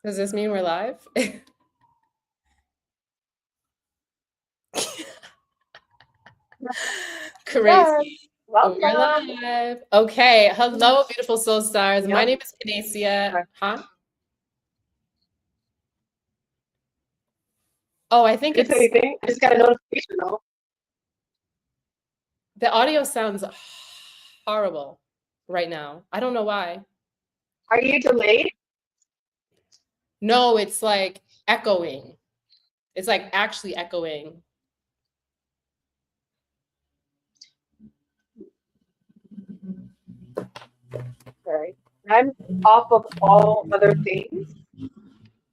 Does this mean we're live? Yes, Crazy. We're welcome. live. Okay. Hello, beautiful soul stars. My Yep. name is Canacia. Huh? Oh, I think Didn't say it's anything. I just got a notification though. the audio sounds horrible right now. I don't know why. Are you delayed? No, it's like echoing. It's like actually echoing. Sorry. I'm off of all other things.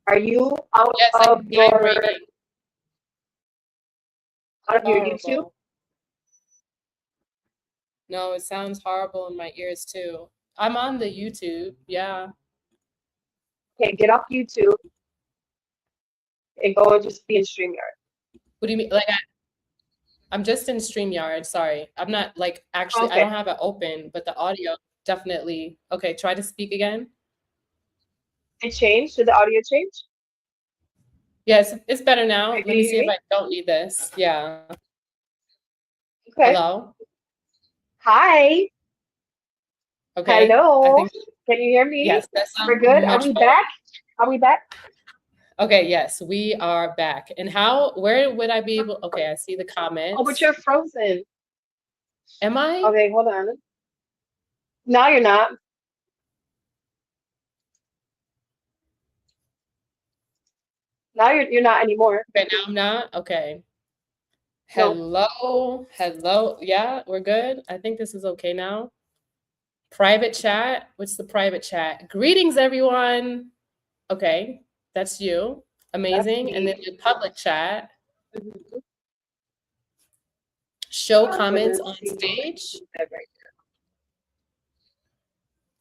Are you out Yes, like of vibrating. your YouTube? Horrible. No, it sounds horrible in my ears too. I'm on the YouTube. Yeah. Okay, get off YouTube and go and just be in StreamYard. What do you mean? Like I'm just in StreamYard. Sorry. I'm not like actually, I Okay. don't have it open, but the audio definitely. Okay, try to speak again. It changed? Did the audio change? Yes, it's better now. Okay, Let can me you see hear if me? I don't need this. Yeah. Okay. Hello? Hi. Okay. I Hello. think, Can you hear me? yes, that We're sounds good. Are much we better. back? Are we back? Okay, yes, we are back. And where would I be able? Okay, I see the Oh, but comments. you're frozen. Am I? Okay, hold on. No, you're not. Now you're not anymore. Okay, now I'm not. Okay. No. Hello. Hello. Yeah, we're good. I think this is okay now. Private chat. What's the private chat? Greetings, everyone. Okay, that's you. That's Amazing. And then me. the public chat. Mhm. Show I'm gonna comments on see what I stage. can do that right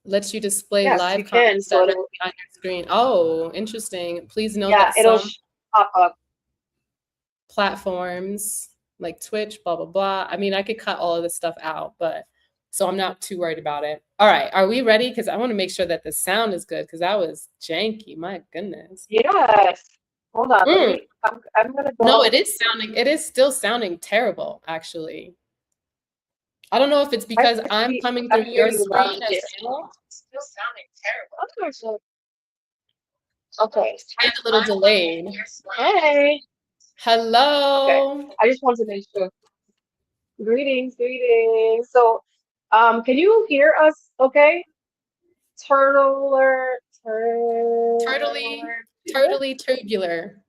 Lets you display now. Yes, live you can. comments So directly it'll, on your screen. Oh, interesting. Please note yeah, that some pop up. platforms like Twitch, blah, blah, blah. I mean, I could cut all of this stuff out, but so I'm not too worried about it. All right, are we ready? Because I want to make sure that the sound is good because that was janky. My goodness. Yes. Hold on. Let Mm. me. I'm gonna No, go. it is still sounding terrible, actually. I don't know if it's I because I'm see. coming I through hear your you loud screen and as clear. well. It's still sounding terrible. Okay. So, okay. And a little delayed. Hey. Okay. Hello. I just wanted to make sure. Greetings, greetings. So, can you hear us? Okay. Turtler, Turtly, turtler, turtly tubular.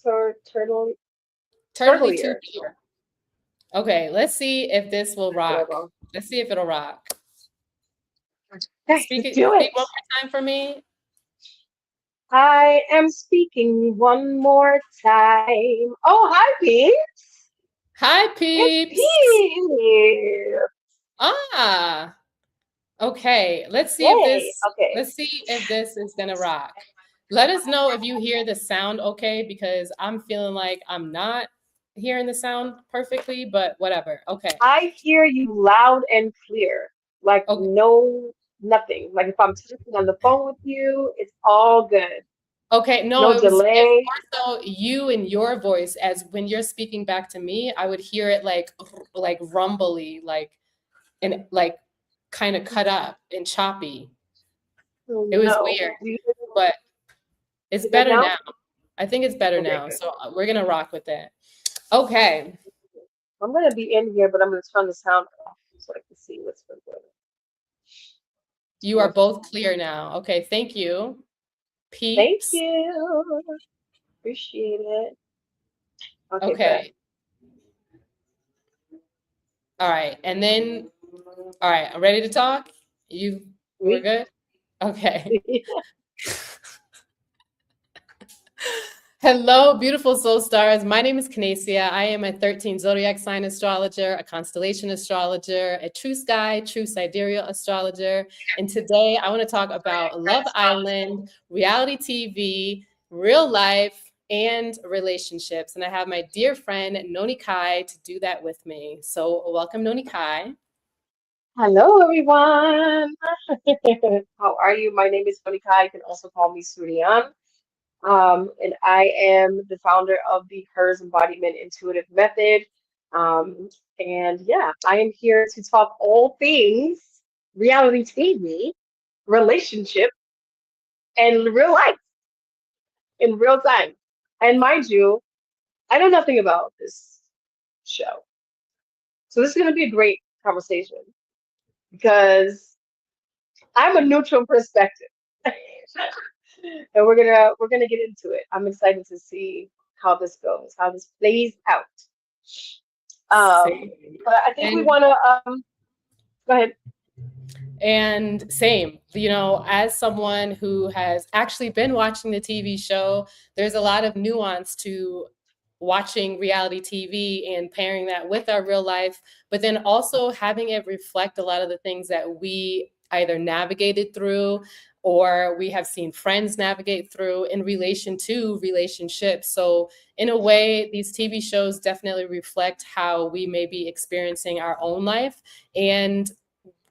turtle, Turtly turtlier. tubular. Okay, let's see if this will That's what I rock. wrote. Let's see if it'll rock. Okay, let's do Speak it. one more time for me. I am speaking one more time. Oh, hi, Pete. Hi, It's peeps. Pete. Ah, okay. Yay. Okay. Let's see if this is gonna rock. Let us know if you hear the sound okay, because I'm feeling like I'm not hearing the sound perfectly, but whatever. Okay. I hear you loud and clear. Like Okay. no nothing. Like if I'm talking on the phone with you, it's all good. Okay, no, No it's delay. more so you and your voice as when you're speaking back to me, I would hear it like rumbly, like and like kind of cut up and choppy. Oh, It was no. weird, Is but it's it good better now? now. I think it's better Okay, now. good. So we're gonna rock with it. Okay. I'm gonna be in here, but I'm gonna turn the sound off so I can see what's been going You on. are both clear now. Okay, thank you. Thank Peeps. you. Appreciate it. Okay, good. Okay. All right. And then all right, I'm ready to talk. We're We good? Okay. Hello, beautiful soul stars. My name is Canacia. I am a 13 zodiac sign astrologer, a constellation astrologer, a true sky, true sidereal astrologer. And today I want to talk about Love Island, reality TV, real life, and relationships. And I have my dear friend Noni Kai to do that with me. So welcome, Noni Kai. Hello, everyone. How are you? My name is Monica. You can also call me Suryan. And I am the founder of the Hers Embodiment Intuitive Method. And yeah, I am here to talk all things reality TV, relationship, and real life in real time. And mind you, I know nothing about this show. So this is going to be a great conversation because I'm a neutral perspective. And we're gonna get into it. I'm excited to see how this goes, how this plays out. Um, Same. but I think we And wanna go ahead. same, as someone who has actually been watching the TV show, there's a lot of nuance to watching reality TV and pairing that with our real life, but then also having it reflect a lot of the things that we either navigated through or we have seen friends navigate through in relation to relationships. So in a way, these TV shows definitely reflect how we may be experiencing our own life. And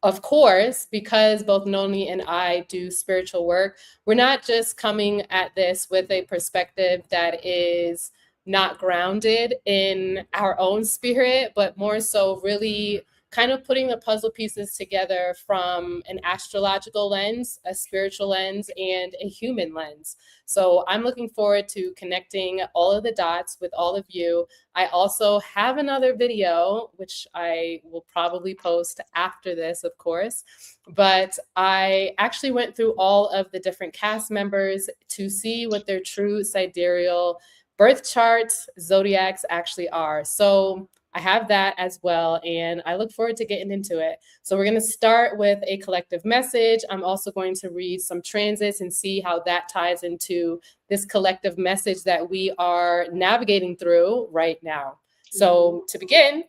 of course, because both Noni and I do spiritual work, we're not just coming at this with a perspective that is not grounded in our own spirit, but more so really kind of putting the puzzle pieces together from an astrological lens, a spiritual lens, and a human lens. So I'm looking forward to connecting all of the dots with all of you. I also have another video, which I will probably post after this, of course, but I actually went through all of the different cast members to see what their true sidereal birth charts, zodiacs actually are. So I have that as well, and I look forward to getting into it. So we're going to start with a collective message. I'm also going to read some transits and see how that ties into this collective message that we are navigating through right now. So to begin,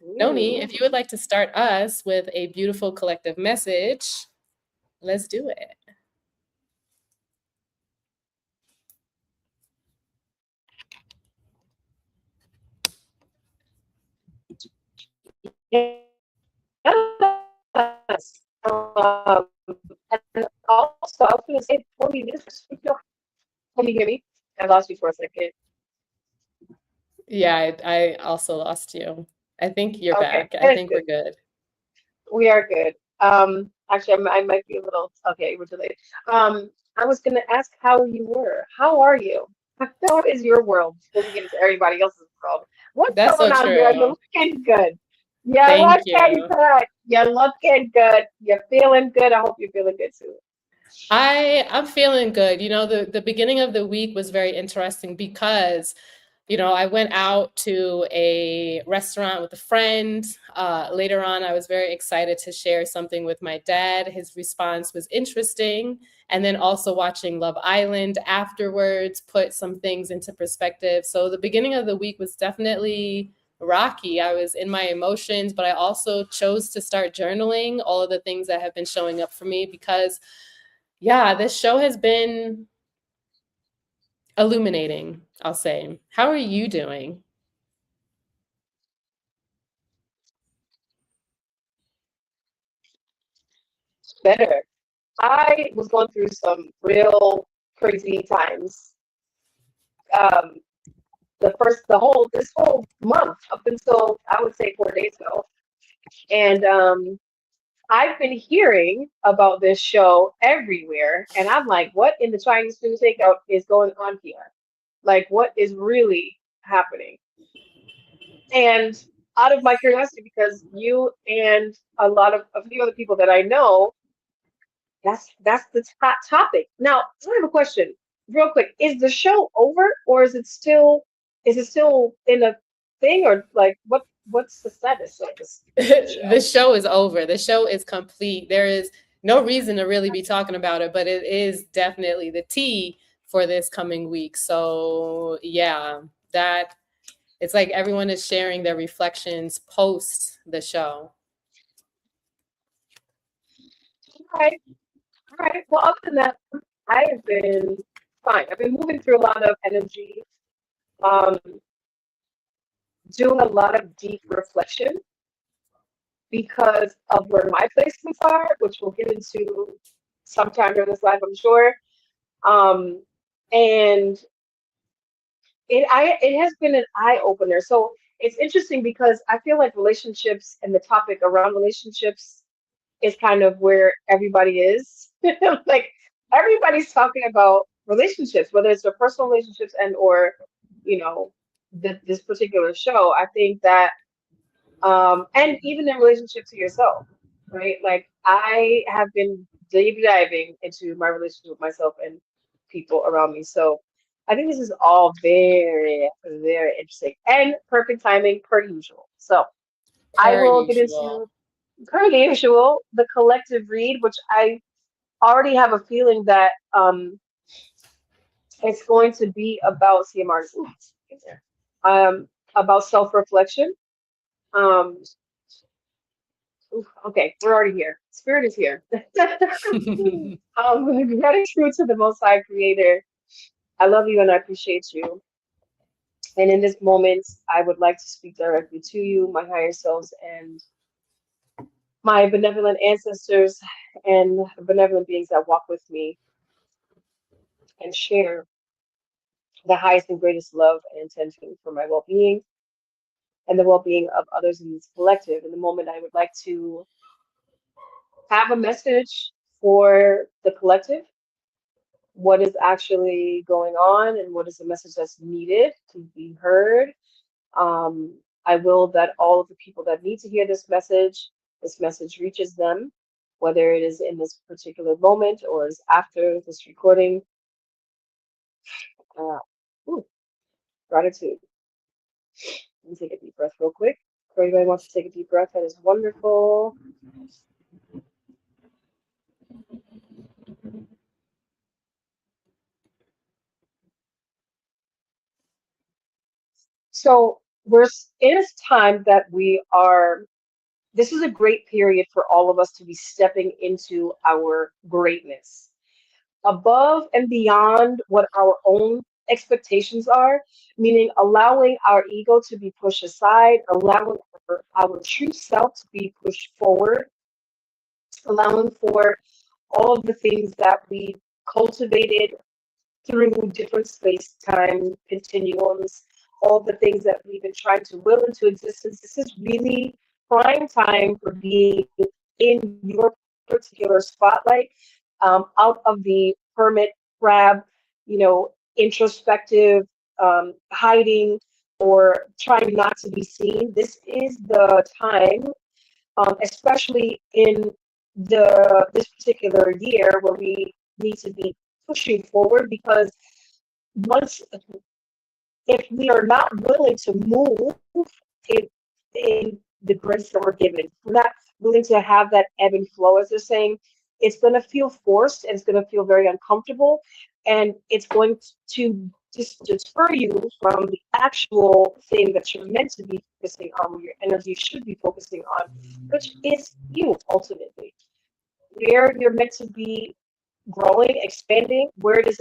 Noni, if you would like to start us with a beautiful collective message, let's do it. Yes. And also, I was gonna say before we do this, can you hear me? I lost you for a second. Yeah, I also lost you. I think you're Okay, back. I that's think good. we're good. We are good. Actually, I might be a little okay. We're delayed. I was gonna ask how you were. How are you? How is your world before we get into everybody else's world? What's That's so going on, girl? true. You're looking good. You're Thank looking you. good. You're looking good. You're feeling good. I hope you're feeling good too. I'm feeling good. The beginning of the week was very interesting because I went out to a restaurant with a friend. Later on, I was very excited to share something with my dad. His response was interesting. And then also watching Love Island afterwards put some things into perspective. So the beginning of the week was definitely rocky. I was in my emotions, but I also chose to start journaling all of the things that have been showing up for me because, yeah, this show has been illuminating, I'll say. How are you doing? Better. I was going through some real crazy times. Um, this whole month up until I would say 4 days ago, and I've been hearing about this show everywhere, and I'm like, what in the Chinese food takeout is going on here? Like, what is really happening? And out of my curiosity, because you and a few other people that I know, that's the top topic. Now, I have a question, real quick. Is the show over, or is it still in a thing, or like what's the status of this The show? show is over. The show is complete. There is no reason to really be talking about it, but it is definitely the tea for this coming week. So, yeah, that it's like everyone is sharing their reflections post the show. All right, all right. Well, other than that, I have been fine. I've been moving through a lot of energy, um, doing a lot of deep reflection, because of where my placements are, which we'll get into sometime during this live, I'm sure. And it has been an eye opener. So it's interesting because I feel like relationships and the topic around relationships is kind of where everybody is. Like everybody's talking about relationships, whether it's their personal relationships and or, you know, this particular show. I think that and even in relationship to yourself, right? Like I have been deep diving into my relationship with myself and people around me. So I think this is all very, very interesting and perfect timing per usual. So I Per will get usual. into per usual the collective read, which I already have a feeling that it's going to be about CMR, about self-reflection. Um, okay, we're already here. Spirit is here. Gratitude to the Most High Creator. I love you and I appreciate you. And in this moment, I would like to speak directly to you, my higher selves, and my benevolent ancestors and benevolent beings that walk with me and share the highest and greatest love and intention for my well-being and the well-being of others in this collective. In the moment, I would like to have a message for the collective, what is actually going on and what is the message that's needed to be heard. I will that all of the people that need to hear this message reaches them, whether it is in this particular moment or is after this recording. Uh, ooh, gratitude. Let me take a deep breath real quick. If everybody wants to take a deep breath, that is wonderful. So we're in a time that we are, this is a great period for all of us to be stepping into our greatness above and beyond what our own expectations are, meaning allowing our ego to be pushed aside, allowing our true self to be pushed forward, allowing for all of the things that we cultivated through different space-time continuums, all the things that we've been trying to will into existence. This is really prime time for being in your particular spotlight, out of the hermit crab, introspective, hiding, or trying not to be seen. This is the time, especially in this particular year, where we need to be pushing forward, because once if we are not willing to move in, in the grace that we're given, we're not willing to have that ebb and flow, as they're saying, it's going to feel forced and it's going to feel very uncomfortable, and it's going to just deter you from the actual thing that you're meant to be focusing on, where your energy should be focusing on, which is you ultimately, where you're meant to be growing, expanding, where it is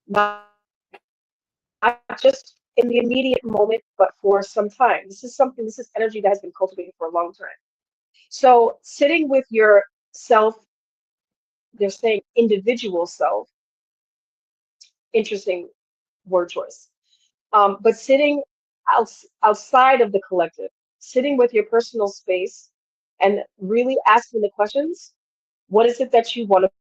not just in the immediate moment, but for some time. This is energy that has been cultivated for a long time. So sitting with your self, they're saying individual self, interesting word choice. But sitting outside of the collective, sitting with your personal space and really asking the questions, what is it that you want to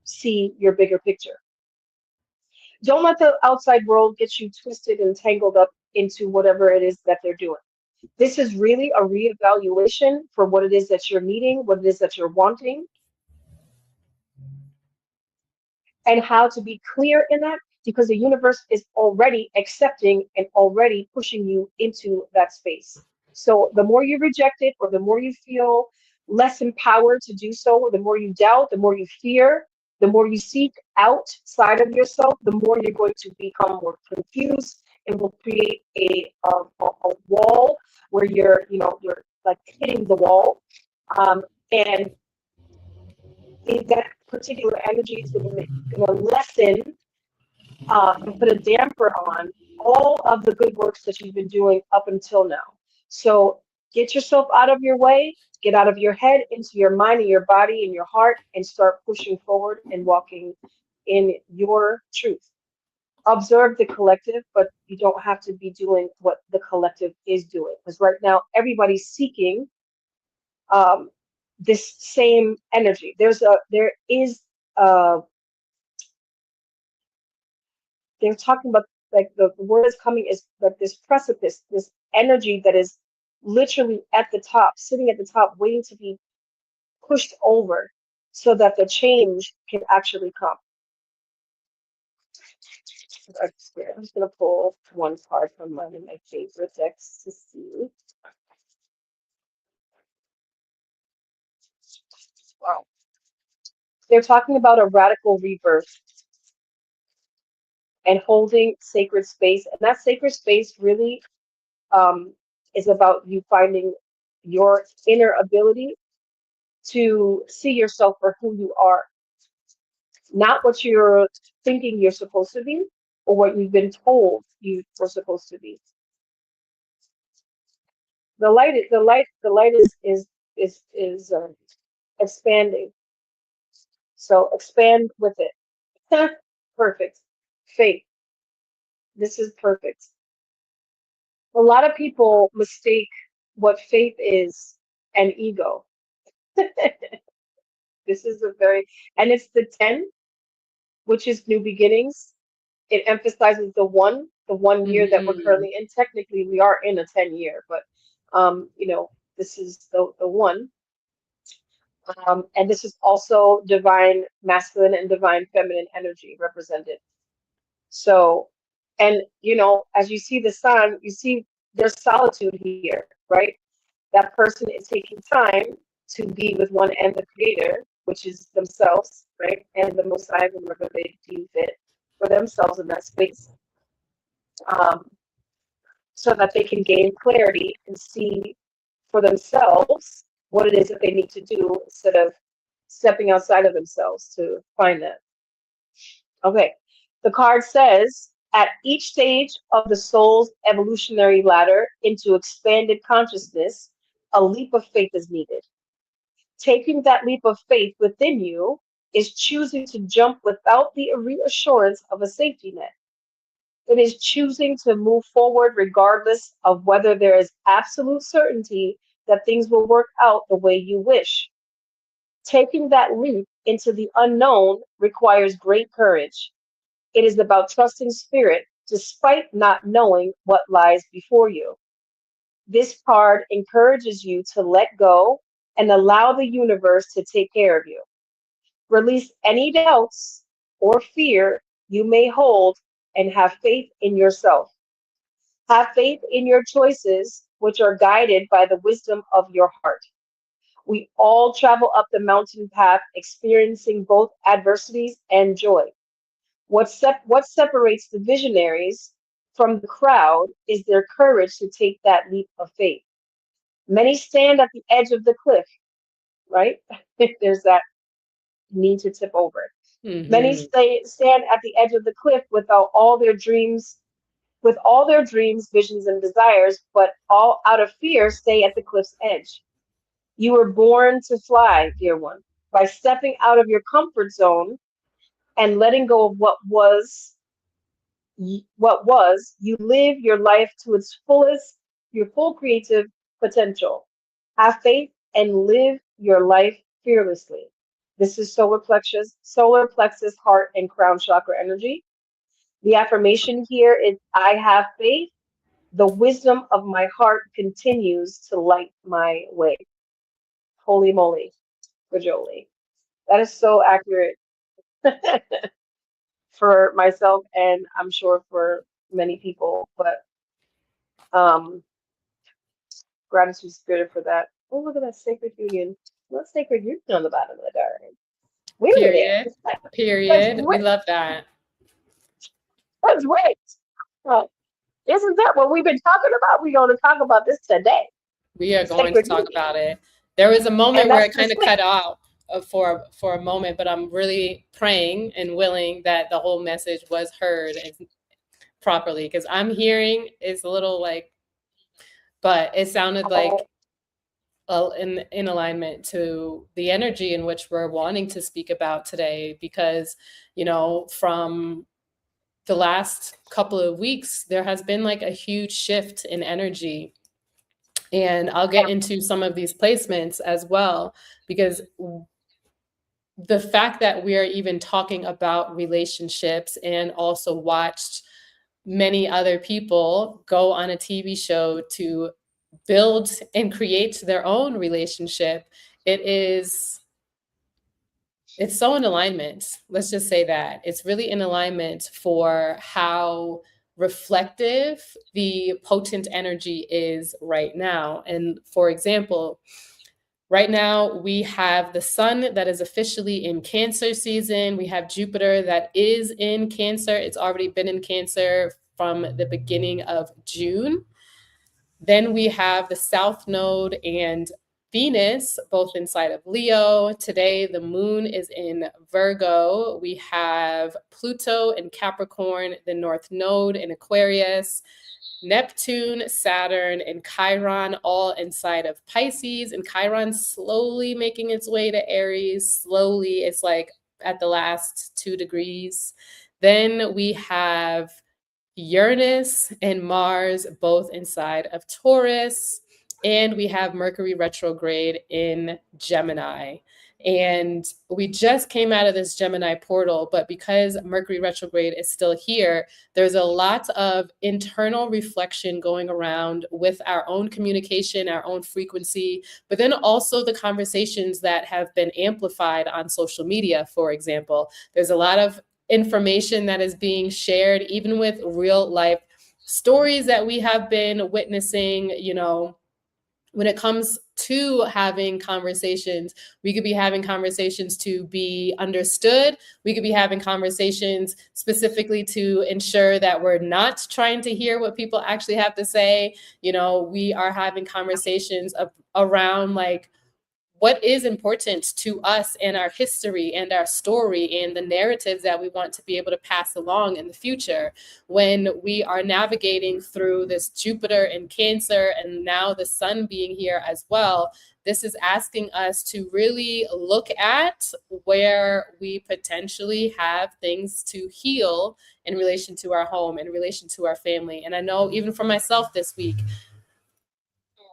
see your bigger picture. Don't let the outside world get you twisted and tangled up into whatever it is that they're doing. This is really a reevaluation for what it is that you're needing, what it is that you're wanting, and how to be clear in that, because the universe is already accepting and already pushing you into that space. So the more you reject it, or the more you feel less empowered to do so, or the more you doubt, the more you fear, the more you seek outside of yourself, the more you're going to become more confused, and will create a wall where you're like hitting the wall, and that particular energy is going to lessen and put a damper on all of the good works that you've been doing up until now. So get yourself out of your way, get out of your head, into your mind and your body and your heart, and start pushing forward and walking in your truth. Observe the collective, but you don't have to be doing what the collective is doing. Because right now, everybody's seeking this same energy. There is they're talking about, like, the word is coming is like this precipice, this energy that is literally at the top, sitting at the top, waiting to be pushed over so that the change can actually come. I'm just going to pull one card from one of my favorite decks to see. Wow. They're talking about a radical rebirth and holding sacred space. And that sacred space really is about you finding your inner ability to see yourself for who you are, not what you're thinking you're supposed to be or what you've been told you were supposed to be. The light is expanding. So expand with it. Perfect. Faith. This is perfect. A lot of people mistake what faith is and ego. This is and it's the 10, which is new beginnings. It emphasizes the one year that we're currently in. Technically, we are in a 10-year, but this is the one. And this is also divine masculine and divine feminine energy represented. So, and as you see the sun, you see there's solitude here, right? That person is taking time to be with one and the creator, which is themselves, right? And the Most High, whoever they deem fit for themselves in that space, so that they can gain clarity and see for themselves what it is that they need to do instead of stepping outside of themselves to find that. Okay, the card says, at each stage of the soul's evolutionary ladder into expanded consciousness, a leap of faith is needed. Taking that leap of faith within you is choosing to jump without the reassurance of a safety net. It is choosing to move forward regardless of whether there is absolute certainty that things will work out the way you wish. Taking that leap into the unknown requires great courage. It is about trusting spirit despite not knowing what lies before you. This card encourages you to let go and allow the universe to take care of you. Release any doubts or fear you may hold and have faith in yourself. Have faith in your choices, which are guided by the wisdom of your heart. We all travel up the mountain path, experiencing both adversities and joy. What separates the visionaries from the crowd is their courage to take that leap of faith. Many stand at the edge of the cliff, right? There's that need to tip over. Many stand at the edge of the cliff without all their dreams, visions, and desires, but all out of fear stay at the cliff's edge. You were born to fly, dear one. By stepping out of your comfort zone and letting go of what was, you live your life to its fullest, your full creative potential. Have faith and live your life fearlessly. This is solar plexus, heart, and crown chakra energy. The affirmation here is, I have faith. The wisdom of my heart continues to light my way. Holy moly, Bajoli. That is so accurate. for myself, and I'm sure for many people. But gratitude spirit for that. Oh, look at that sacred union. What's sacred union on the bottom of the garden? Wait a minute. Period. That's Period. We great. love that. That's great. Well, isn't that what we've been talking about? We're going to talk about this today. We are going to Sacred talk union. about it. There was a moment And where that's it kind the of cut out for a moment, but I'm really praying and willing that the whole message was heard properly, because I'm hearing it's a little like, but it sounded like in alignment to the energy in which we're wanting to speak about today, because, you know, from the last couple of weeks, there has been like a huge shift in energy. And I'll get into some of these placements as well, because the fact that we are even talking about relationships and also watched many other people go on a TV show to build and create their own relationship, it's so in alignment. Let's just say that it's really in alignment for how reflective the potent energy is right now. And for example, right now we have the sun that is officially in Cancer season. We have Jupiter that is in Cancer. It's already been in Cancer from the beginning of June. Then we have the South Node and Venus, both inside of Leo. Today, the moon is in Virgo. We have Pluto in Capricorn, the North Node in Aquarius, Neptune, Saturn, and Chiron all inside of Pisces. And Chiron slowly making its way to Aries. Slowly, it's like at the last 2 degrees. Then we have Uranus and Mars both inside of Taurus, and we have Mercury retrograde in Gemini. And we just came out of this Gemini portal, but because Mercury retrograde is still here, there's a lot of internal reflection going around with our own communication, our own frequency, but then also the conversations that have been amplified on social media, for example. There's a lot of information that is being shared, even with real life stories that we have been witnessing. You know, when it comes to having conversations, we could be having conversations to be understood. We could be having conversations specifically to ensure that we're not trying to hear what people actually have to say. You know, we are having conversations around like, what is important to us and our history and our story and the narratives that we want to be able to pass along in the future. When we are navigating through this Jupiter in Cancer and now the sun being here as well, this is asking us to really look at where we potentially have things to heal in relation to our home, in relation to our family. And I know even for myself this week,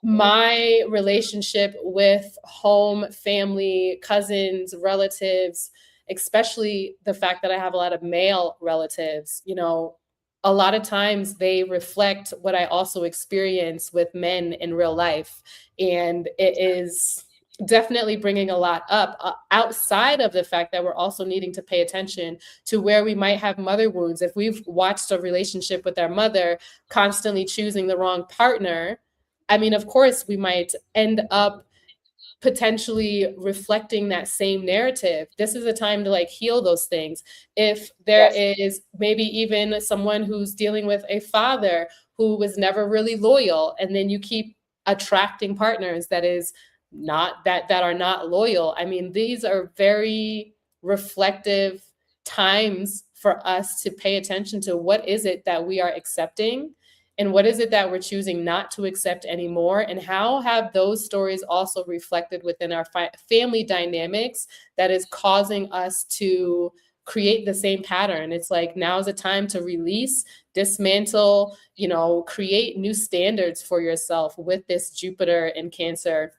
my relationship with home, family, cousins, relatives, especially the fact that I have a lot of male relatives, you know, a lot of times they reflect what I also experience with men in real life. And it is definitely bringing a lot up outside of the fact that we're also needing to pay attention to where we might have mother wounds. If we've watched a relationship with our mother constantly choosing the wrong partner, I mean, of course, we might end up potentially reflecting that same narrative. This is a time to like heal those things. If there is maybe even someone who's dealing with a father who was never really loyal, and then you keep attracting partners that is not that are not loyal. I mean, these are very reflective times for us to pay attention to what is it that we are accepting and what is it that we're choosing not to accept anymore? And how have those stories also reflected within our family dynamics that is causing us to create the same pattern? It's like, now is the time to release, dismantle, you know, create new standards for yourself with this Jupiter in Cancer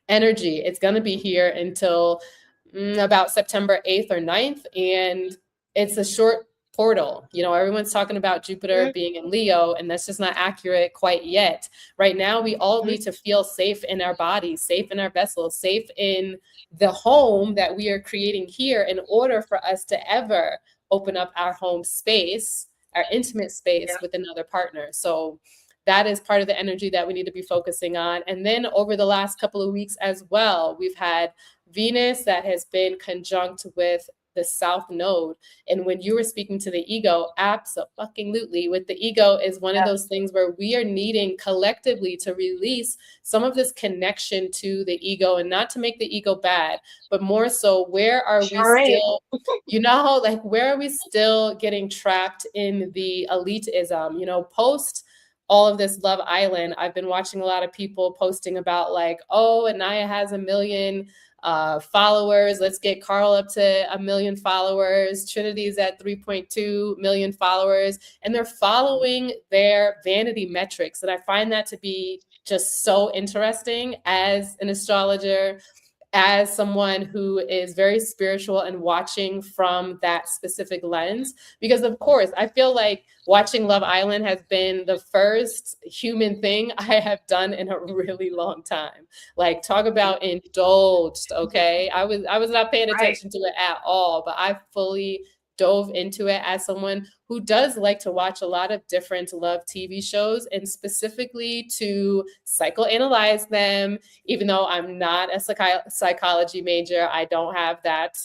energy. It's going to be here until about September 8th or 9th. And it's a short portal. You know, everyone's talking about Jupiter being in Leo, and that's just not accurate quite yet. Right now, we all need to feel safe in our bodies, safe in our vessels, safe in the home that we are creating here in order for us to ever open up our home space, our intimate space with another partner. So that is part of the energy that we need to be focusing on. And then over the last couple of weeks as well, we've had Venus that has been conjunct with the South Node. And when you were speaking to the ego, absolutely, with the ego is one of those things where we are needing collectively to release some of this connection to the ego, and not to make the ego bad, but more so, where are we still, you know, like where are we still getting trapped in the elitism, you know, post all of this Love Island. I've been watching a lot of people posting about like, oh, Anaya has 1 million followers. Let's get Carl up to 1 million followers. Trinity's at 3.2 million followers. And they're following their vanity metrics. And I find that to be just so interesting as an astrologer, as someone who is very spiritual and watching from that specific lens. Because of course, I feel like watching Love Island has been the first human thing I have done in a really long time. Like, talk about indulged, okay? I was not paying attention to it at all, but I fully dove into it as someone who does like to watch a lot of different love TV shows, and specifically to psychoanalyze them. Even though I'm not a psychology major, I don't have that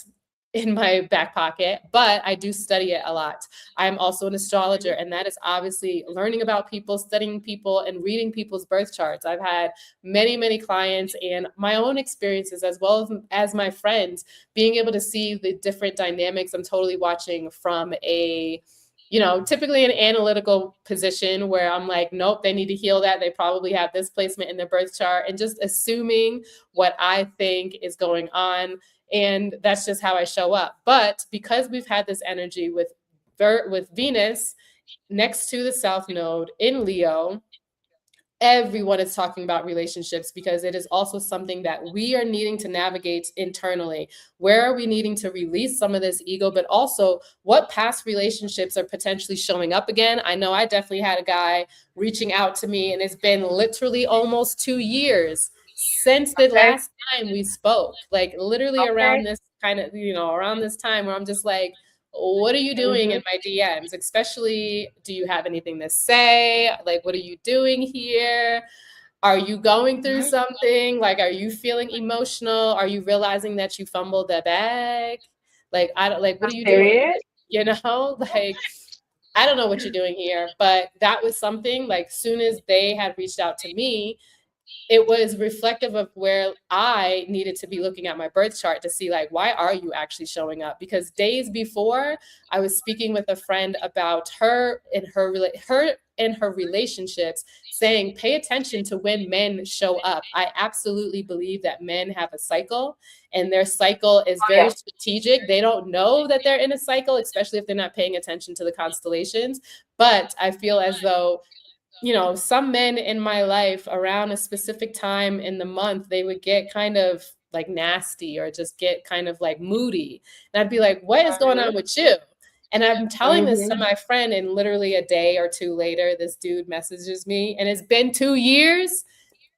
in my back pocket, but I do study it a lot. I'm also an astrologer, and that is obviously learning about people, studying people, and reading people's birth charts. I've had many, many clients and my own experiences, as well as my friends, being able to see the different dynamics. I'm totally watching from a, you know, typically an analytical position where I'm like, nope, they need to heal that. They probably have this placement in their birth chart, and just assuming what I think is going on. And that's just how I show up. But because we've had this energy with Venus next to the South Node in Leo, everyone is talking about relationships, because it is also something that we are needing to navigate internally. Where are we needing to release some of this ego, but also what past relationships are potentially showing up again? I know I definitely had a guy reaching out to me, and it's been literally almost 2 years since the last time we spoke, like literally around this kind of, you know, around this time where I'm just like, what are you doing in my DMs? Especially, do you have anything to say? Like, what are you doing here? Are you going through something? Like, are you feeling emotional? Are you realizing that you fumbled the bag? Like, I don't, like, what are you doing? You know, like, I don't know what you're doing here. But that was something, like, soon as they had reached out to me, it was reflective of where I needed to be looking at my birth chart to see, like, why are you actually showing up? Because days before, I was speaking with a friend about her and her relationships, saying, pay attention to when men show up. I absolutely believe that men have a cycle, and their cycle is very strategic. They don't know that they're in a cycle, especially if they're not paying attention to the constellations. But I feel as though, you know, some men in my life around a specific time in the month, they would get kind of like nasty or just get kind of like moody. And I'd be like, what is going on with you? And I'm telling this to my friend, and literally a day or two later, this dude messages me, and it's been 2 years.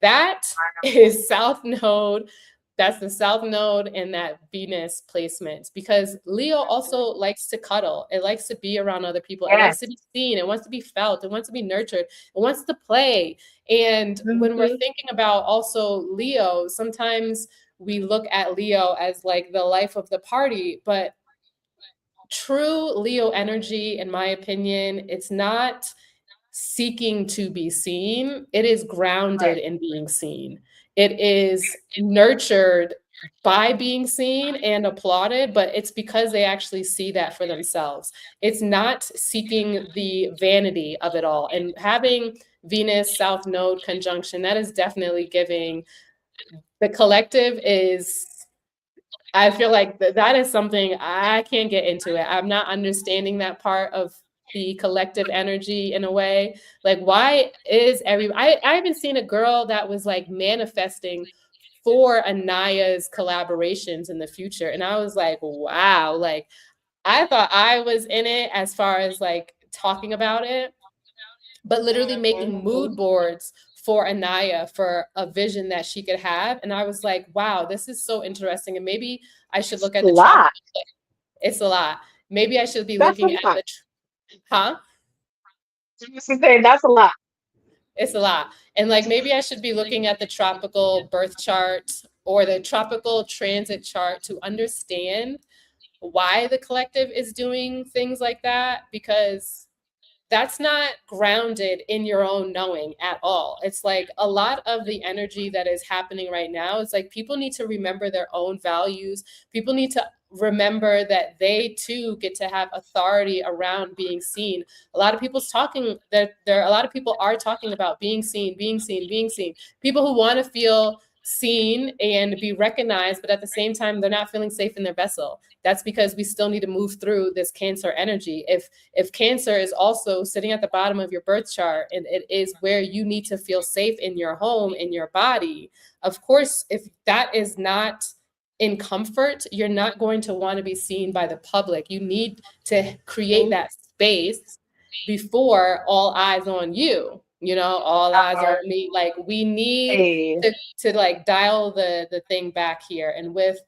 That is South Node. That's the South Node and that Venus placement, because Leo also likes to cuddle. It likes to be around other people. It likes to be seen. It wants to be felt. It wants to be nurtured. It wants to play. And when we're thinking about also Leo, sometimes we look at Leo as like the life of the party, but true Leo energy, in my opinion, it's not seeking to be seen. It is grounded in being seen. It is nurtured by being seen and applauded, but it's because they actually see that for themselves. It's not seeking the vanity of it all. And having Venus South Node conjunction, that is definitely giving. The collective is, I feel like that is something I can't get into it. I'm not understanding that part of the collective energy in a way. Like, why is I haven't seen a girl that was like manifesting for Anaya's collaborations in the future. And I was like, wow, like I thought I was in it as far as like talking about it, but literally making mood boards for Anaya for a vision that she could have. And I was like, wow, this is so interesting. And maybe I should look at the chart. It's a lot. maybe I should be That's a looking at lot. the, huh? I was saying that's a lot. It's a lot. And like maybe I should be looking at the tropical birth chart or the tropical transit chart to understand why the collective is doing things like that, because that's not grounded in your own knowing at all. It's like a lot of the energy that is happening right now is like people need to remember their own values. People need to remember that they too get to have authority around being seen. A lot of people's talking that there a lot of people are talking about being seen, being seen, being seen. People who want to feel seen and be recognized, but at the same time they're not feeling safe in their vessel. That's because we still need to move through this Cancer energy. If Cancer is also sitting at the bottom of your birth chart and it is where you need to feel safe in your home, in your body, of course, if that is not in comfort, you're not going to want to be seen by the public. You need to create that space before all eyes on you, all eyes on me. Like we need to like dial the thing back here. And with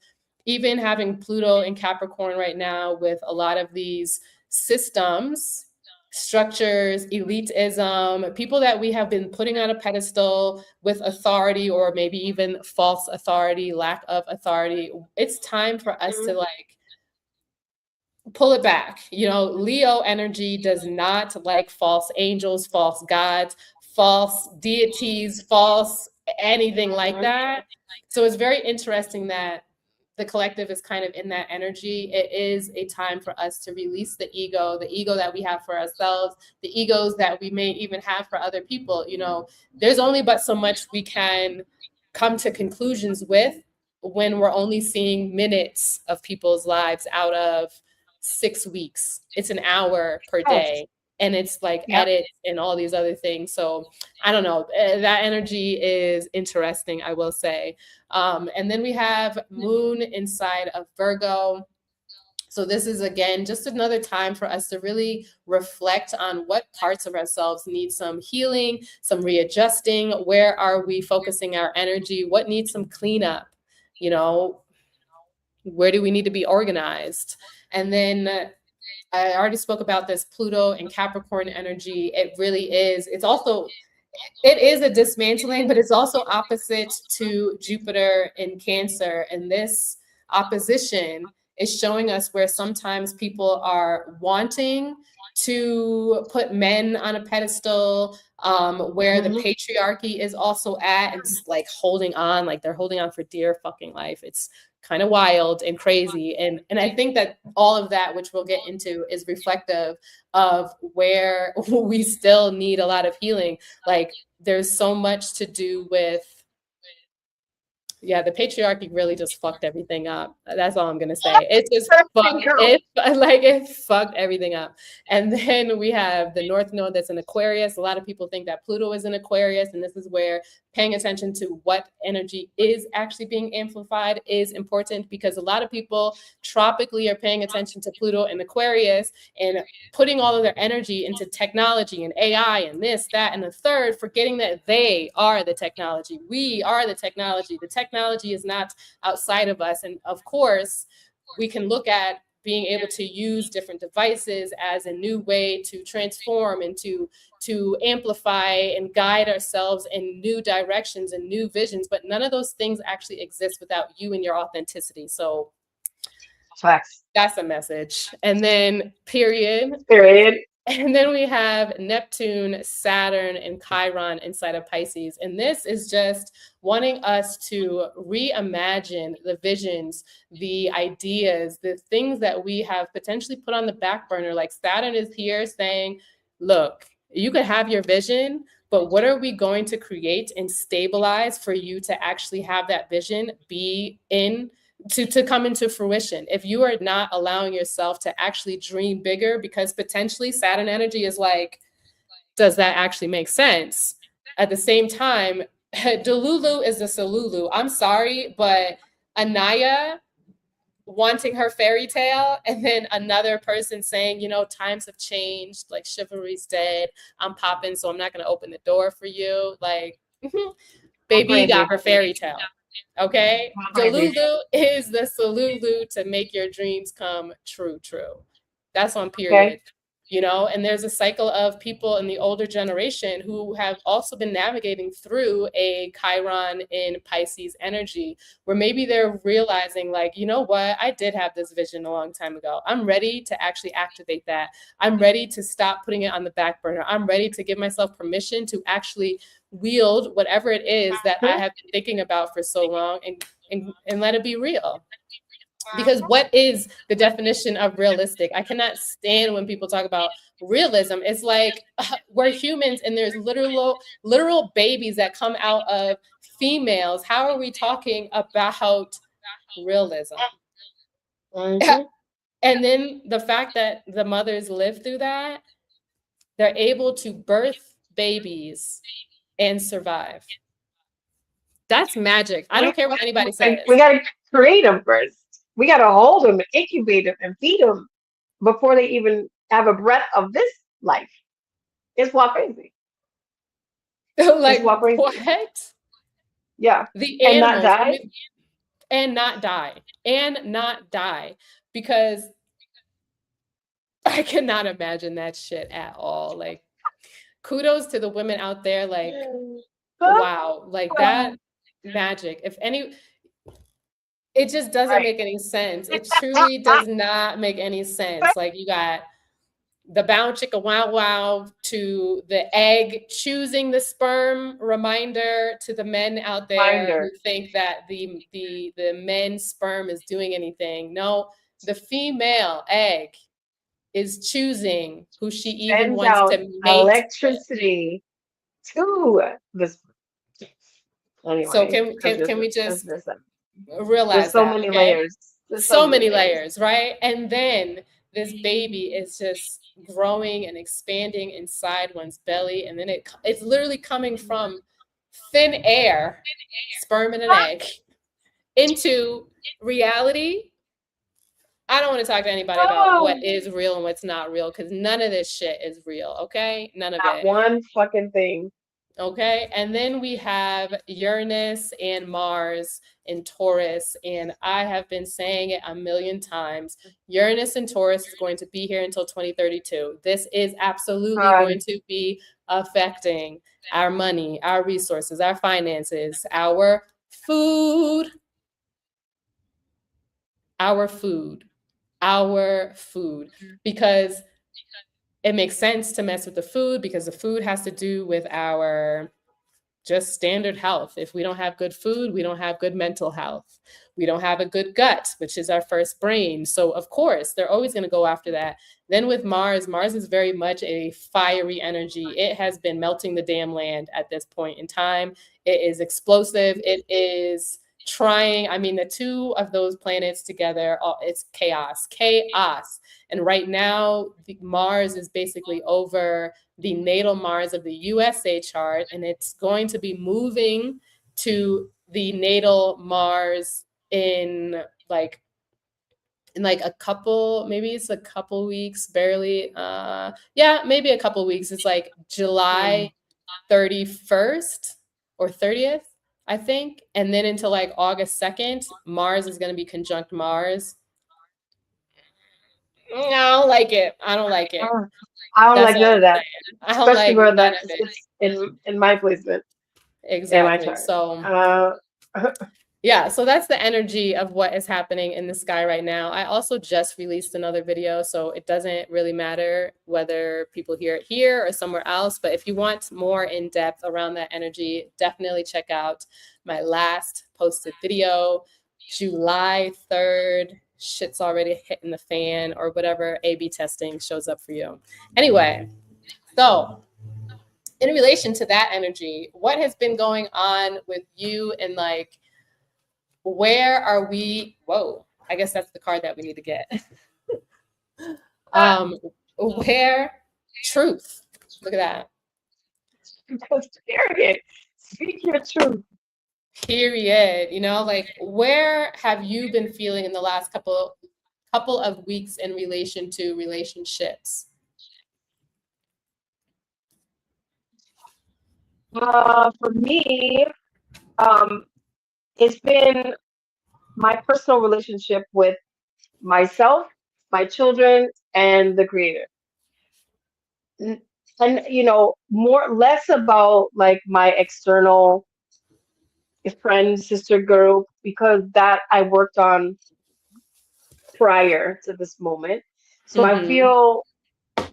even having Pluto in Capricorn right now, with a lot of these systems, structures, elitism, people that we have been putting on a pedestal with authority, or maybe even false authority, lack of authority, it's time for us to like pull it back. Leo energy does not like false angels, false gods, false deities, false anything like that. So it's very interesting that the collective is kind of in that energy. It is a time for us to release the ego that we have for ourselves, the egos that we may even have for other people. There's only but so much we can come to conclusions with when we're only seeing minutes of people's lives out of 6 weeks. It's an hour per day. And it's like edits and all these other things. So I don't know. That energy is interesting, I will say. And then we have Moon inside of Virgo. So this is, again, just another time for us to really reflect on what parts of ourselves need some healing, some readjusting. Where are we focusing our energy? What needs some cleanup? Where do we need to be organized? And then I already spoke about this Pluto and Capricorn energy. It really is. It is a dismantling, but it's also opposite to Jupiter in Cancer. And this opposition is showing us where sometimes people are wanting to put men on a pedestal, where the patriarchy is also at, and just like holding on, like they're holding on for dear fucking life. It's kind of wild and crazy. And I think that all of that, which we'll get into, is reflective of where we still need a lot of healing. Like there's so much to do with, the patriarchy really just fucked everything up. That's all I'm gonna say. It just it fucked everything up. And then we have the North Node that's in Aquarius. A lot of people think that Pluto is in Aquarius, and this is where paying attention to what energy is actually being amplified is important, because a lot of people tropically are paying attention to Pluto and Aquarius and putting all of their energy into technology and AI and this, that, and the third, forgetting that they are the technology. We are the technology. The technology is not outside of us. And of course, we can look at being able to use different devices as a new way to transform and to amplify and guide ourselves in new directions and new visions. But none of those things actually exist without you and your authenticity. So that's a message. And then period. And then we have Neptune, Saturn, and Chiron inside of Pisces. And this is just wanting us to reimagine the visions, the ideas, the things that we have potentially put on the back burner. Like Saturn is here saying, look, you could have your vision, but what are we going to create and stabilize for you to actually have that vision be to come into fruition? If you are not allowing yourself to actually dream bigger, because potentially Saturn energy is like, does that actually make sense? At the same time, Delulu is a Salulu. I'm sorry, but Anaya wanting her fairy tale, and then another person saying, times have changed, like chivalry's dead, I'm popping, so I'm not going to open the door for you. Like, baby got her fairy tale. Okay, Delulu is the Salulu to make your dreams come true. That's on period. Okay. You know, and there's a cycle of people in the older generation who have also been navigating through a Chiron in Pisces energy, where maybe they're realizing, like, you know what, I did have this vision a long time ago. I'm ready to actually activate that. I'm ready to stop putting it on the back burner. I'm ready to give myself permission to actually wield whatever it is that I have been thinking about for so long, and let it be real. Because what is the definition of realistic? I cannot stand when people talk about realism. It's like we're humans and there's literal babies that come out of females. How are we talking about realism? Mm-hmm. And then the fact that the mothers live through that, they're able to birth babies and survive. That's magic. I don't care what anybody says. We got to create them first. We got to hold them and incubate them and feed them before they even have a breath of this life. It's what crazy. Like, it's what crazy. What? Yeah. The and animals, not die. And not die. Because I cannot imagine that shit at all. Like, kudos to the women out there. Like, wow. Like, that magic. If any... It just doesn't make any sense. It truly does not make any sense. Like, you got the bow chicka wow wow to the egg choosing the sperm. Reminder to the men out there who think that the men's sperm is doing anything. No, the female egg is choosing who she even wants to mate. Electricity to this. Anyway, so can we just realize there's so many layers. There's so many layers, right? And then this baby is just growing and expanding inside one's belly, and then it's literally coming from thin air, sperm and an egg, into reality. I don't want to talk to anybody about what is real and what's not real, because none of this shit is real, okay? None of it. One fucking thing. Okay, and then we have Uranus and Mars in Taurus, and I have been saying it a million times. Uranus and Taurus is going to be here until 2032. This is absolutely going to be affecting our money, our resources, our finances, our food, because it makes sense to mess with the food, because the food has to do with our just standard health. If we don't have good food, we don't have good mental health. We don't have a good gut, which is our first brain. So of course, they're always going to go after that. Then with Mars is very much a fiery energy. It has been melting the damn land at this point in time. It is explosive. It is trying, I mean, the two of those planets together, it's chaos. And right now, Mars is basically over the natal Mars of the USA chart, and it's going to be moving to the natal Mars in like a couple, maybe it's a couple weeks, barely. Maybe a couple weeks. It's like July 31st or 30th. I think. And then until like August 2nd, Mars is going to be conjunct Mars. I don't like it. I don't like none of that. I don't especially where that is in my placement. Exactly. My so yeah, so that's the energy of what is happening in the sky right now. I also just released another video, so it doesn't really matter whether people hear it here or somewhere else. But if you want more in depth around that energy, definitely check out my last posted video, July 3rd. Shit's already hitting the fan, or whatever A/B testing shows up for you. Anyway, so in relation to that energy, what has been going on with you, and like, where are we? Whoa, I guess that's the card that we need to get. Where truth. Look at that. Period. Speak your truth. Period. You know, like, where have you been feeling in the last couple of weeks in relation to relationships? For me, it's been my personal relationship with myself my children, and the creator. And less about like my external friend sister group, because that I worked on prior to this moment. So I Mm-hmm. feel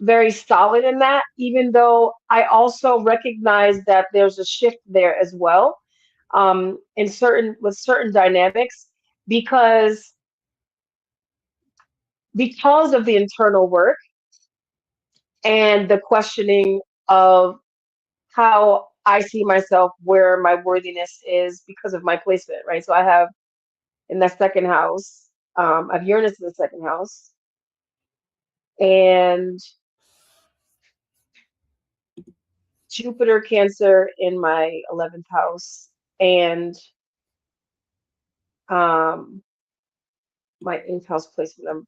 very solid in that, even though I also recognize that there's a shift there as well, in certain dynamics, because of the internal work and the questioning of how I see myself, where my worthiness is because of my placement, right? So I have in that second house, I have Uranus in the second house, and Jupiter Cancer in my 11th house, and um, my 8th house placement I'm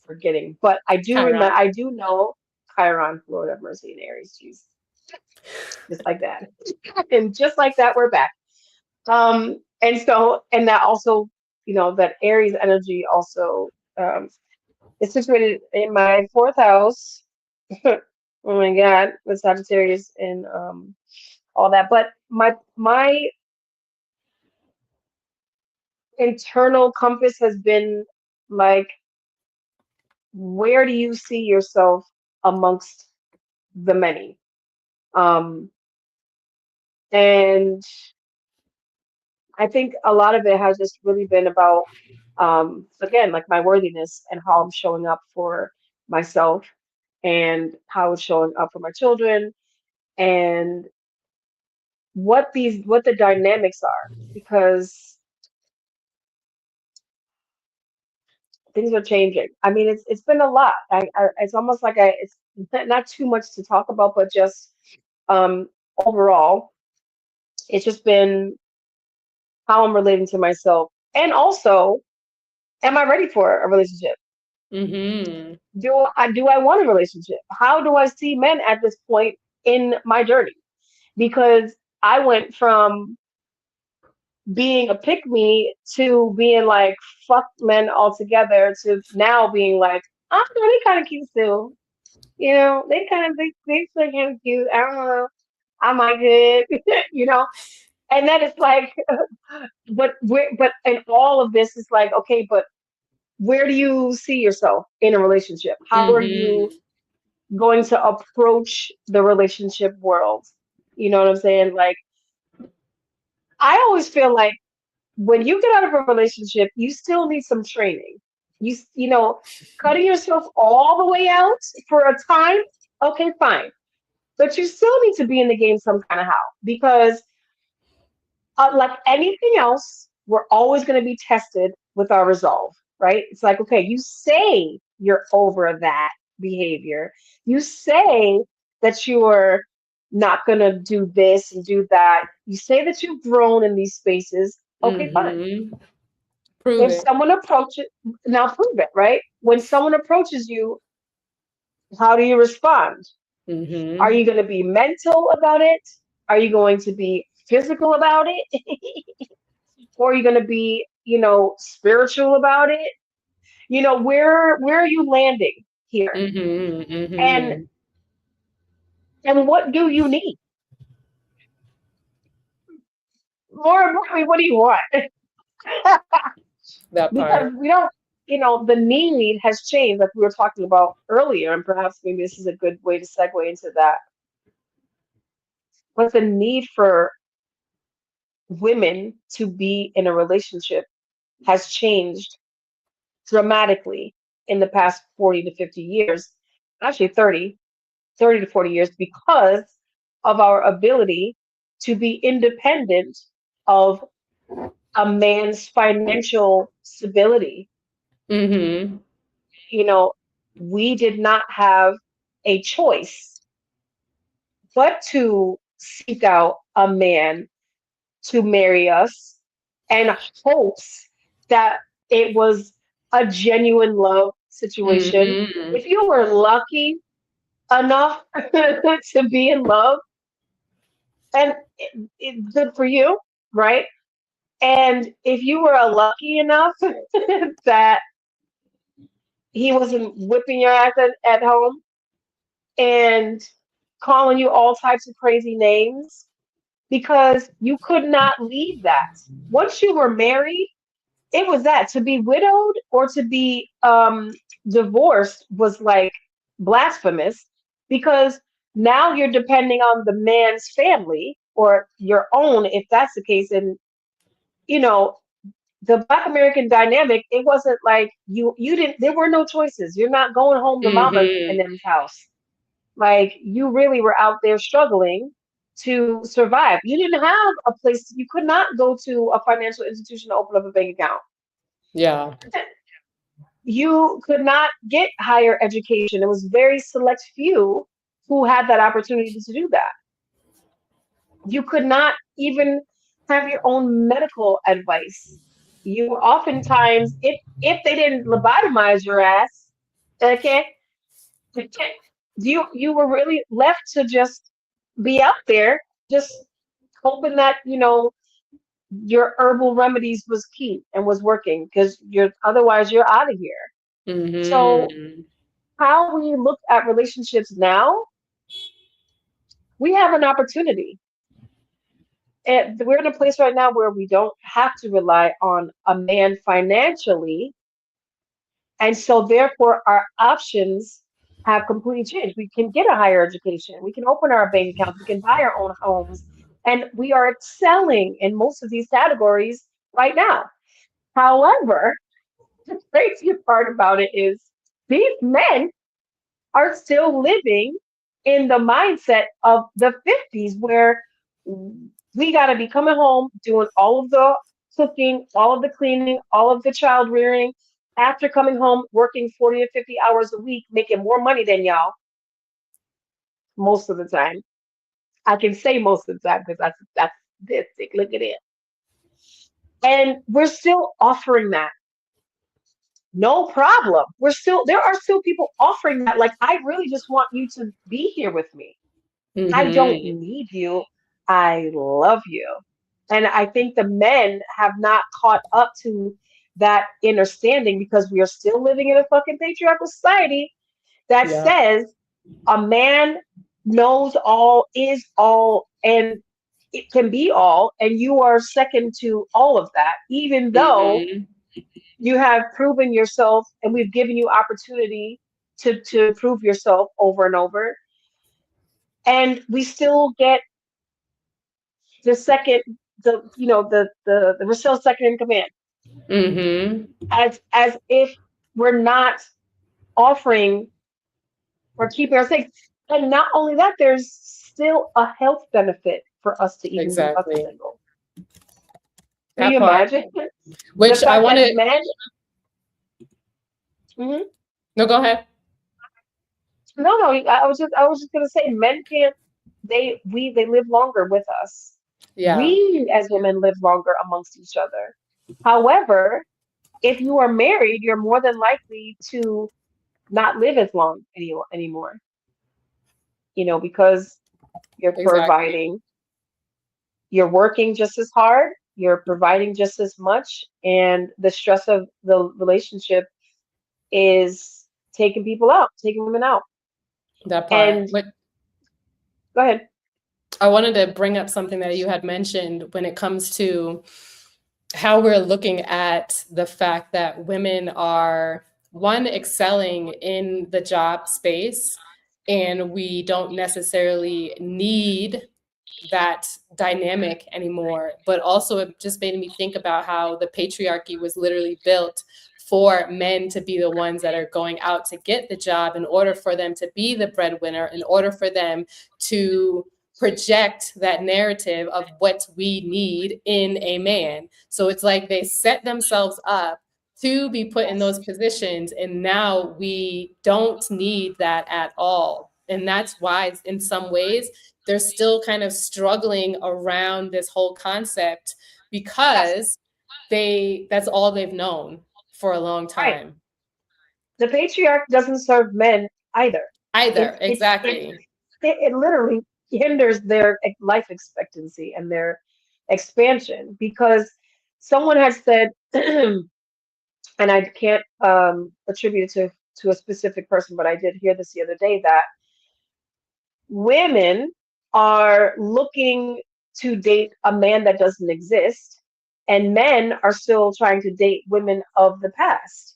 forgetting. But I do remember, Chiron. I do know Chiron, Lord have mercy, in Aries. Jeez, just like that. And just like that, we're back. And that also, that Aries energy also is situated in my 4th house. Oh my God, with Sagittarius and all that. But my internal compass has been like, where do you see yourself amongst the many? Um, and I think a lot of it has just really been about, again, like my worthiness and how I'm showing up for myself and how it's showing up for my children, and what the dynamics are, because things are changing. I mean, it's been a lot. It's almost like it's not too much to talk about, but just um, overall, it's just been how I'm relating to myself, and also, am I ready for a relationship? Mm-hmm. Do I want a relationship? How do I see men at this point in my journey? Because I went from being a pick me to being like fuck men altogether, to now being like, oh, they kind of cute too. They still kind of cute. I don't know. I might good, you know. And then it's like, but and all of this is like, okay, but where do you see yourself in a relationship? How are you Mm-hmm. going to approach the relationship world? You know what I'm saying? Like, I always feel like when you get out of a relationship, you still need some training. Cutting yourself all the way out for a time, okay, fine. But you still need to be in the game some kind of how, because like anything else, we're always going to be tested with our resolve, right? It's like, okay, you say you're over that behavior. You say that you're not going to do this and do that. You say that you've grown in these spaces. Okay, fine. Mm-hmm. Prove If it. someone approaches, now prove it, right? When someone approaches you, how do you respond? Are Mm-hmm. you going to be mental about it? Are you going to be physical about it? Or are you going to be, spiritual about it? Where are you landing here? Mm-hmm. And Mm-hmm. and what do you need? More importantly, what do you want? That Because part. we don't, the need has changed, like we were talking about earlier, and perhaps maybe this is a good way to segue into that. But the need for women to be in a relationship has changed dramatically in the past 40 to 50 years, actually 30 to 40 years, because of our ability to be independent of a man's financial stability. Mm-hmm. You know, we did not have a choice but to seek out a man to marry us, and hopes that it was a genuine love situation. Mm-hmm. If you were lucky enough to be in love, and good for you, right? And if you were lucky enough that he wasn't whipping your ass at home and calling you all types of crazy names because you could not leave that. Once you were married, it was that to be widowed or to be divorced was like blasphemous because now you're depending on the man's family or your own if that's the case. And you know, the Black American dynamic, it wasn't like you didn't, there were no choices. You're not going home to mama's and Mm-hmm. them's house. Like you really were out there struggling to survive. You didn't have a place, you could not go to a financial institution to open up a bank account. Yeah. You could not get higher education. It was very select few who had that opportunity to do that. You could not even have your own medical advice. You oftentimes, if they didn't lobotomize your ass, okay, you were really left to just be out there, just hoping that your herbal remedies was key and was working because otherwise you're out of here. So Mm-hmm. how we look at relationships now, we have an opportunity. And we're in a place right now where we don't have to rely on a man financially. And so therefore our options have completely changed. We can get a higher education, we can open our bank accounts, we can buy our own homes, and we are excelling in most of these categories right now. However, the crazy part about it is these men are still living in the mindset of the 50s where we got to be coming home doing all of the cooking, all of the cleaning, all of the child rearing. After coming home, working 40 to 50 hours a week, making more money than y'all most of the time. I can say most of the time because that's this. Look at it. And we're still offering that. No problem. There are still people offering that. Like, I really just want you to be here with me. I don't Mm-hmm. need you. I love you. And I think the men have not caught up to that understanding because we are still living in a fucking patriarchal society that Yeah. says a man knows all, is all, and it can be all, and you are second to all of that, even though Mm-hmm. you have proven yourself and we've given you opportunity to prove yourself over and over. And we still get the second, the we're still second in command, Mm-hmm. as if we're not offering or keeping our safe. And not only that, there's still a health benefit for us to even be fucking Exactly. single. Can That you part. imagine the Which I fact want that to. men? Mhm. No, go ahead. No, I was just gonna say men can't. They live longer with us. Yeah. We as women live longer amongst each other. However, if you are married, you're more than likely to not live as long anymore. Because you're Exactly. providing, you're working just as hard, you're providing just as much, and the stress of the relationship is taking women out. That part. And But go ahead. I wanted to bring up something that you had mentioned when it comes to how we're looking at the fact that women are one excelling in the job space and we don't necessarily need that dynamic anymore, but also it just made me think about how the patriarchy was literally built for men to be the ones that are going out to get the job in order for them to be the breadwinner, in order for them to project that narrative of what we need in a man. So it's like they set themselves up to be put in those Yes. positions, and now we don't need that at all. And that's why, in some ways, they're still kind of struggling around this whole concept Yes. because that's all they've known for a long Right. time. The patriarch doesn't serve men either. Either, It exactly. it literally hinders their life expectancy and their expansion because someone has said, and I can't attribute it to a specific person, but I did hear this the other day that women are looking to date a man that doesn't exist, and men are still trying to date women of the past.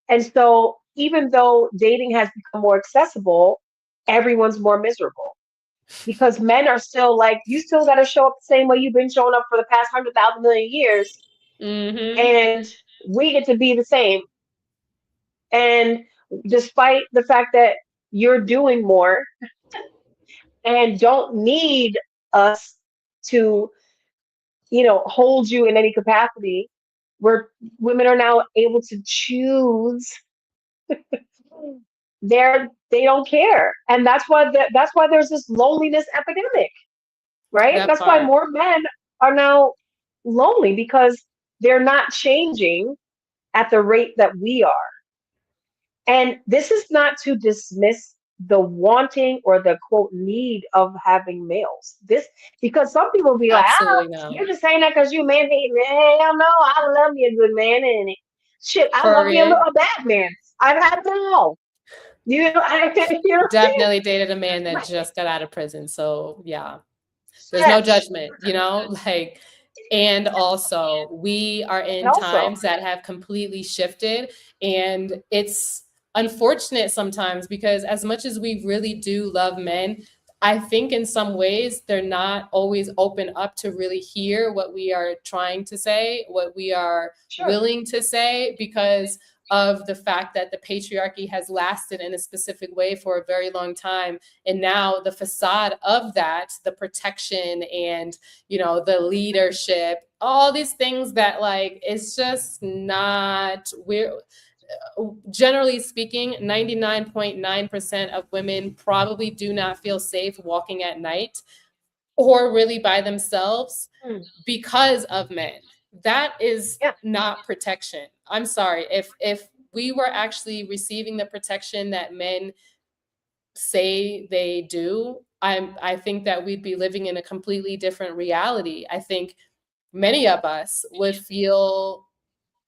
And so, even though dating has become more accessible, everyone's more miserable because men are still like, you still got to show up the same way you've been showing up for the past 100,000 million years, Mm-hmm. and we get to be the same. And despite the fact that you're doing more and don't need us to, hold you in any capacity, where women are now able to choose, they don't care, and that's why there's this loneliness epidemic, right? That That's why part. more men are now lonely because they're not changing at the rate that we are. And this is not to dismiss the wanting or the quote need of having males. This because some people be like, Absolutely no. you're just saying that because you man hate me. Hell no, I love me a good man in it. Shit, I love me Period. a bad man. I've had them all. You know what I'm saying? Definitely dated a man that Right. just got out of prison. So yeah, there's no Yes. judgment, like, and also we are And in also, times that have completely shifted. And it's unfortunate sometimes because as much as we really do love men, I think in some ways they're not always open up to really hear what we are trying to say, what we are sure. willing to say, because of the fact that the patriarchy has lasted in a specific way for a very long time. And now the facade of that, the protection and, the leadership, all these things that like, it's just not, we're generally speaking, 99.9% of women probably do not feel safe walking at night or really by themselves Mm, because of men. That is yeah, not protection. I'm sorry. If we were actually receiving the protection that men say they do, I think that we'd be living in a completely different reality. I think many of us would feel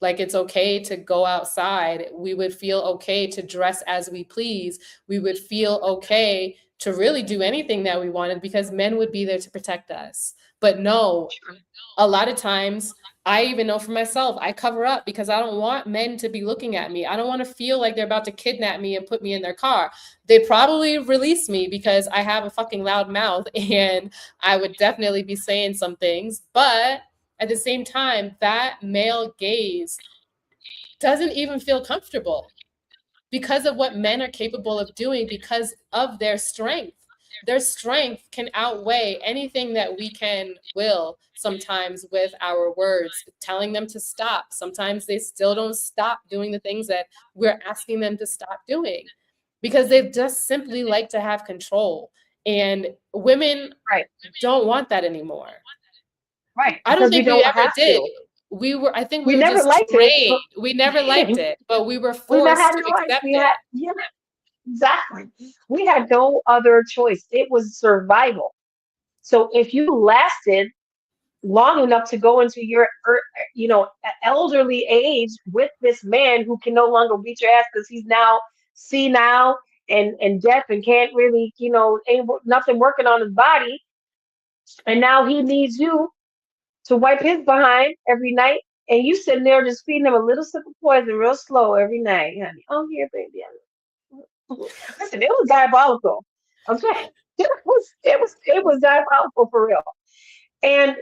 like it's okay to go outside. We would feel okay to dress as we please. We would feel okay to really do anything that we wanted because men would be there to protect us. But no, sure. a lot of times, I even know for myself, I cover up because I don't want men to be looking at me. I don't want to feel like they're about to kidnap me and put me in their car. They probably release me because I have a fucking loud mouth and I would definitely be saying some things. But at the same time, that male gaze doesn't even feel comfortable because of what men are capable of doing because of their strength. Their strength can outweigh anything that we can will sometimes with our words, telling them to stop. Sometimes they still don't stop doing the things that we're asking them to stop doing because they just simply like to have control. And women Right, don't want that anymore. right. I don't Because we think we don't ever have did. to. I think we We were never just liked it, trained. but We never liked it, but we were we never had forced to no life. accept We it. had, yeah, exactly. We had no other choice. It was survival. So if you lasted long enough to go into your, elderly age with this man who can no longer beat your ass because he's now senile and deaf and can't really, able nothing working on his body, and now he needs you to wipe his behind every night, and you sitting there just feeding him a little sip of poison real slow every night, honey. Oh, here, baby. Listen, it was diabolical. Okay, it was diabolical for real. And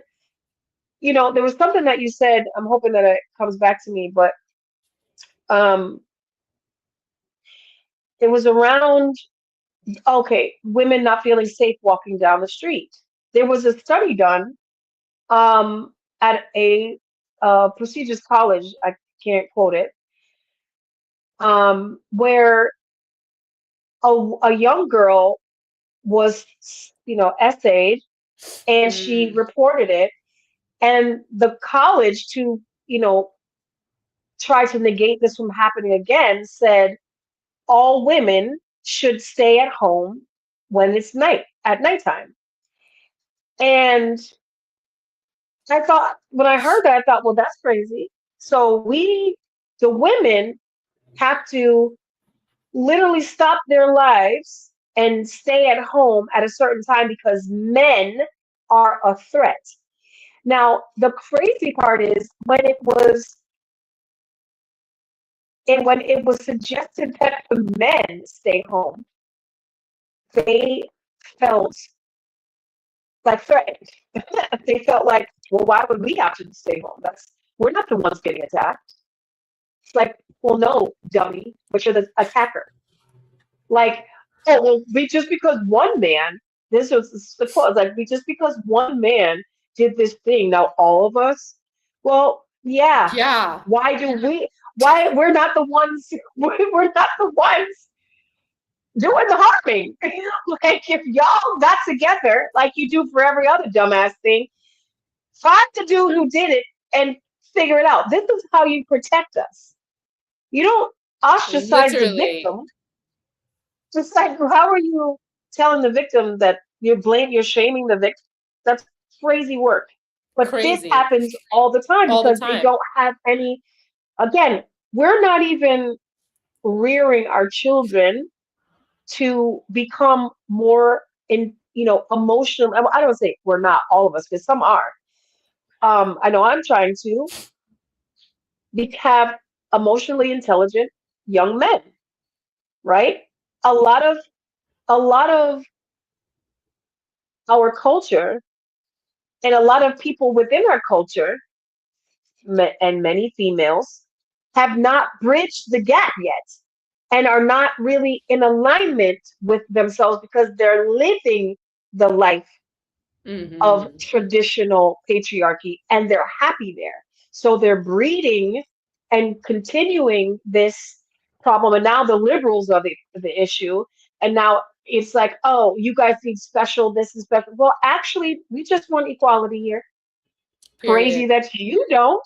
there was something that you said. I'm hoping that it comes back to me, but um, it was around women not feeling safe walking down the street. There was a study done at a prestigious college. I can't quote it. Where a young girl was, essayed, and she Mm, reported it, and the college, to try to negate this from happening again, said all women should stay at home when it's at nighttime. And I thought, when I heard that, I thought, well, that's crazy. So the women have to literally stop their lives and stay at home at a certain time because men are a threat. Now, the crazy part is when it was suggested that the men stay home, they felt like threatened. They felt like, well, why would we have to stay home? We're not the ones getting attacked. It's like, well, no, dummy, but you're the attacker. Like, oh, well, just because one man, this was the quote, like, just because one man did this thing, now all of us, well, yeah, Yeah. why we're not the ones, we're not the ones doing the harming. Like, if y'all got together, like you do for every other dumbass thing, find the dude who did it and figure it out. This is how you protect us. You don't ostracize the Literally victim. Just like, how are you telling the victim that you're shaming the victim? That's crazy work. But this crazy happens all the time all the because they time. don't have any, again, we're not even rearing our children to become more emotional. I don't say we're not all of us, because some are. I know I'm trying to have emotionally intelligent young men, right? A lot of a lot of our culture and a lot of people within our culture, and many females, have not bridged the gap yet and are not really in alignment with themselves because they're living the life of Hmm. traditional patriarchy and they're happy there. So they're breeding and continuing this problem. And now the liberals are the issue. And now it's like, oh, you guys need special, this is special. Well, actually, we just want equality here. Crazy Period. that you don't,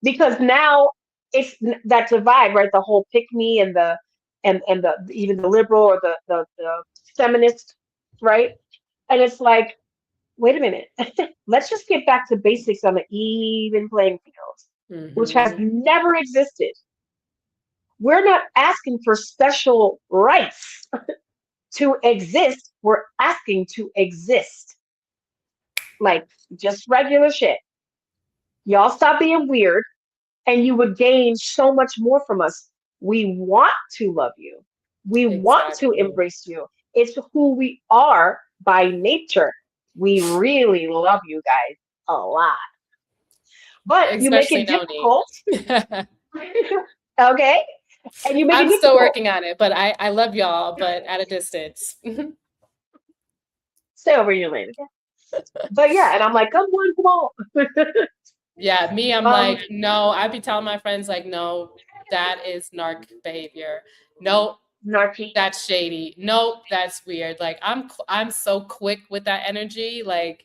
because now it's that divide, right? The whole pick me and the even the liberal or the feminist, right? And it's like, wait a minute, let's just get back to basics on the even playing field, which has Hmm. never existed. We're not asking for special rights to exist. We're asking to exist. Like, just regular shit. Y'all stop being weird and you would gain so much more from us. We want to love you. We want to Exactly. embrace you. It's who we are by nature. We really love you guys a lot. But you make Especially it Noni. difficult, okay? And you make it I'm still difficult. working on it, but I love y'all, but at a distance. Stay over your lane, okay? But yeah, and I'm like, come on, come on. Yeah, me, I'm um, like, no, I'd be telling my friends, like, no, that is narc behavior. No, Narky. that's shady. Nope, that's weird. Like, I'm so quick with that energy. Like,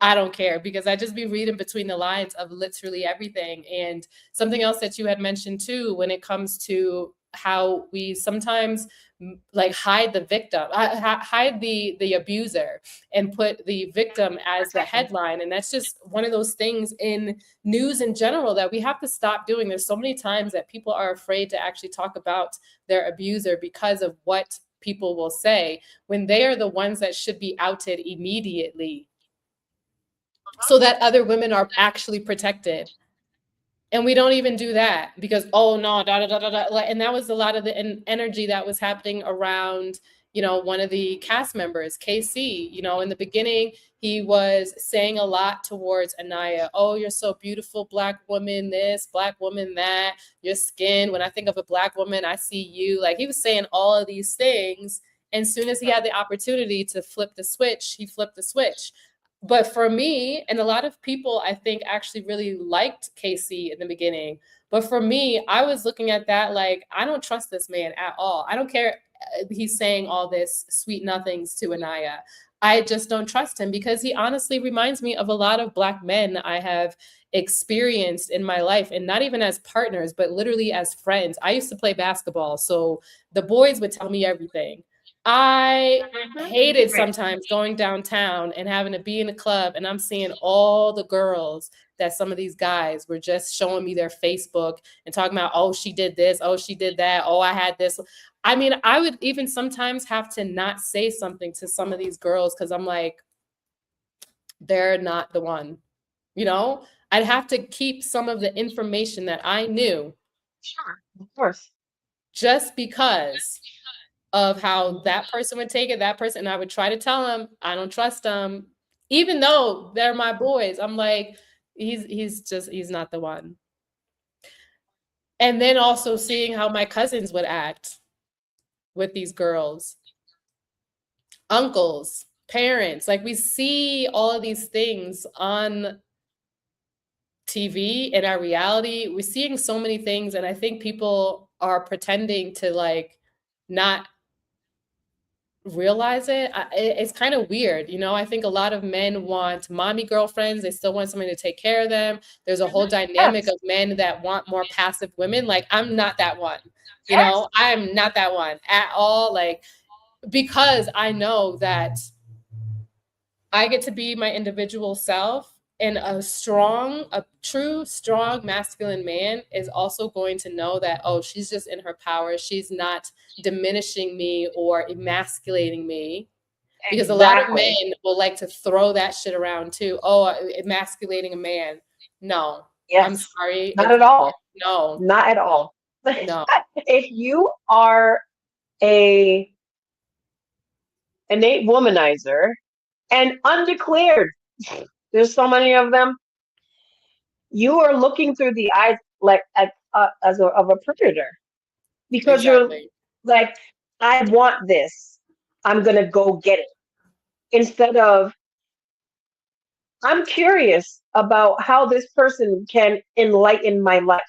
I don't care because I just be reading between the lines of literally everything. And something else that you had mentioned too, when it comes to how we sometimes like hide the victim, hide the abuser, and put the victim as the headline. And that's just one of those things in news in general that we have to stop doing. There's so many times that people are afraid to actually talk about their abuser because of what people will say when they are the ones that should be outed immediately so that other women are actually protected. And we don't even do that because, oh no, da da da da da. And that was a lot of the energy that was happening around, one of the cast members, KC. In the beginning, he was saying a lot towards Anaya. Oh, you're so beautiful, Black woman, this, Black woman, that, your skin. When I think of a Black woman, I see you. Like, he was saying all of these things. And soon as he had the opportunity to flip the switch, he flipped the switch. But for me, and a lot of people, I think, actually really liked Casey in the beginning. But for me, I was looking at that like, I don't trust this man at all. I don't care. He's saying all this sweet nothings to Anaya. I just don't trust him because he honestly reminds me of a lot of Black men I have experienced in my life, and not even as partners, but literally as friends. I used to play basketball. So the boys would tell me everything. I hated Right. sometimes going downtown and having to be in a club, and I'm seeing all the girls that some of these guys were just showing me their Facebook and talking about, oh, she did this, oh, she did that, oh, I had this. I mean, I would even sometimes have to not say something to some of these girls because I'm like, they're not the one. You know, I'd have to keep some of the information that I knew Sure. Of course. just because of how that person would take it, that person, and I would try to tell them I don't trust them, even though they're my boys. I'm like, he's not the one. And then also seeing how my cousins would act with these girls, uncles, parents, like we see all of these things on TV in our reality. We're seeing so many things, and I think people are pretending to like not realize it. It's kind of weird, you know. I think a lot of men want mommy girlfriends. They still want somebody to take care of them. There's a whole dynamic Yes. of men that want more passive women. Like I'm not that one, you Yes. know. I'm not that one at all. Like because I know that I get to be my individual self. And a true, strong, masculine man is also going to know that, oh, she's just in her power. She's not diminishing me or emasculating me. Because a lot of Exactly. men will like to throw that shit around too. Oh, emasculating a man. No, I'm Yes. sorry. Not at all. No, Not at all. no. If you are a innate womanizer and undeclared, there's so many of them, you are looking through the eyes like of a predator because you're Exactly. like, I want this. I'm gonna go get it. Instead of I'm curious about how this person can enlighten my life.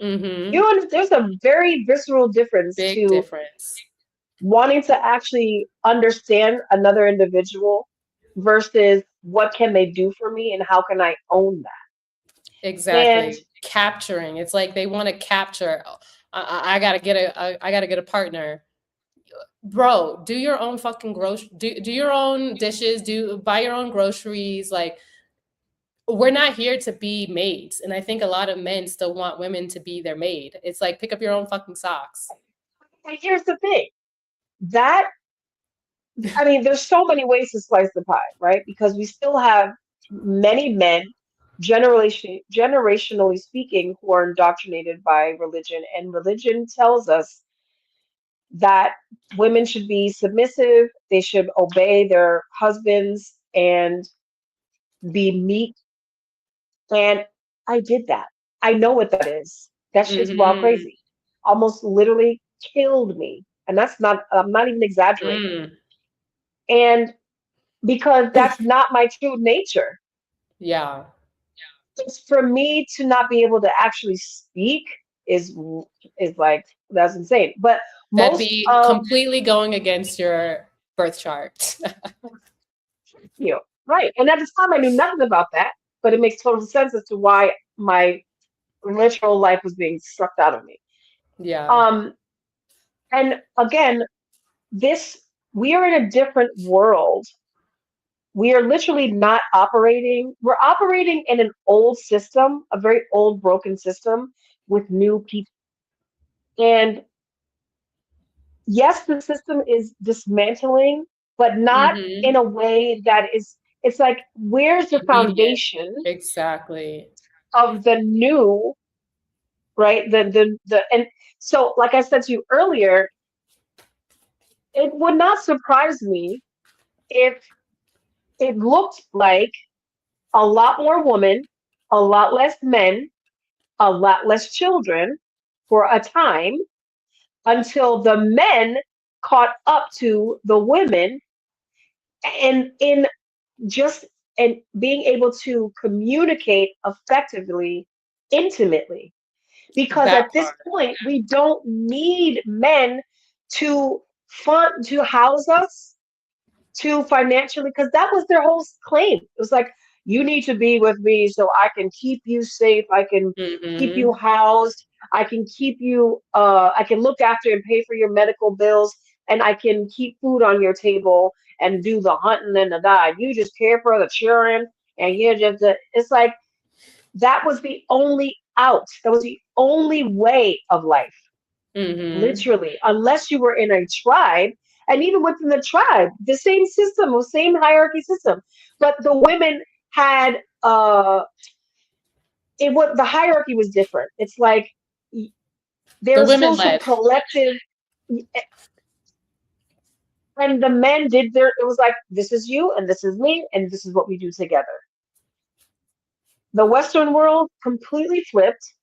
Mm-hmm. There's a very visceral difference Big to difference. wanting to actually understand another individual versus what can they do for me and how can I own that. And Exactly. Capturing. It's like they want to capture. I gotta get I gotta get a partner. Bro, do your own fucking do your own dishes, buy your own groceries. Like we're not here to be maids. And I think a lot of men still want women to be their maid. It's like pick up your own fucking socks. here's the thing that I mean, there's so many ways to slice the pie, right? Because we still have many men, generationally speaking, who are indoctrinated by religion, and religion tells us that women should be submissive, they should obey their husbands and be meek. And I did that. I know what that is. That shit's wild Mm-hmm. crazy. Almost literally killed me. And I'm not even exaggerating. Mm. And because that's not my true nature. Yeah. Just for me to not be able to actually speak is is like that's insane. But That'd most be of completely going against your birth chart. you right, and at the time I knew nothing about that, but it makes total sense as to why my literal life was being struck out of me. Yeah. Um, and again, this we are in a different world. We are literally not operating. We're operating in an old system, a very old, broken system with new people. And yes, the system is dismantling, but not in Mm-hmm. a way that is, it's like, where's the Immediate. foundation Exactly. of the new, right? And so, like I said to you earlier, it would not surprise me if it looked like a lot more women, a lot less men, a lot less children for a time until the men caught up to the women and in just and being able to communicate effectively, intimately. Because That at this part. point, we don't need men to fund to house us, to financially, because that was their whole claim. It was like, you need to be with me so I can keep you safe, I can keep you Mm-hmm. housed, I can keep you I can look after and pay for your medical bills. and I can keep food on your table and do the hunting and the die. You just care for the children, and you're just it's like that was the only out. That was the only way of life, Mm-hmm. literally, unless you were in a tribe. And even within the tribe, the same system, the same hierarchy system. But the women had it was the hierarchy was different. It's like there The was women still some led. collective, and the men did their, it was like, this is you and this is me and this is what we do together. The Western world completely flipped,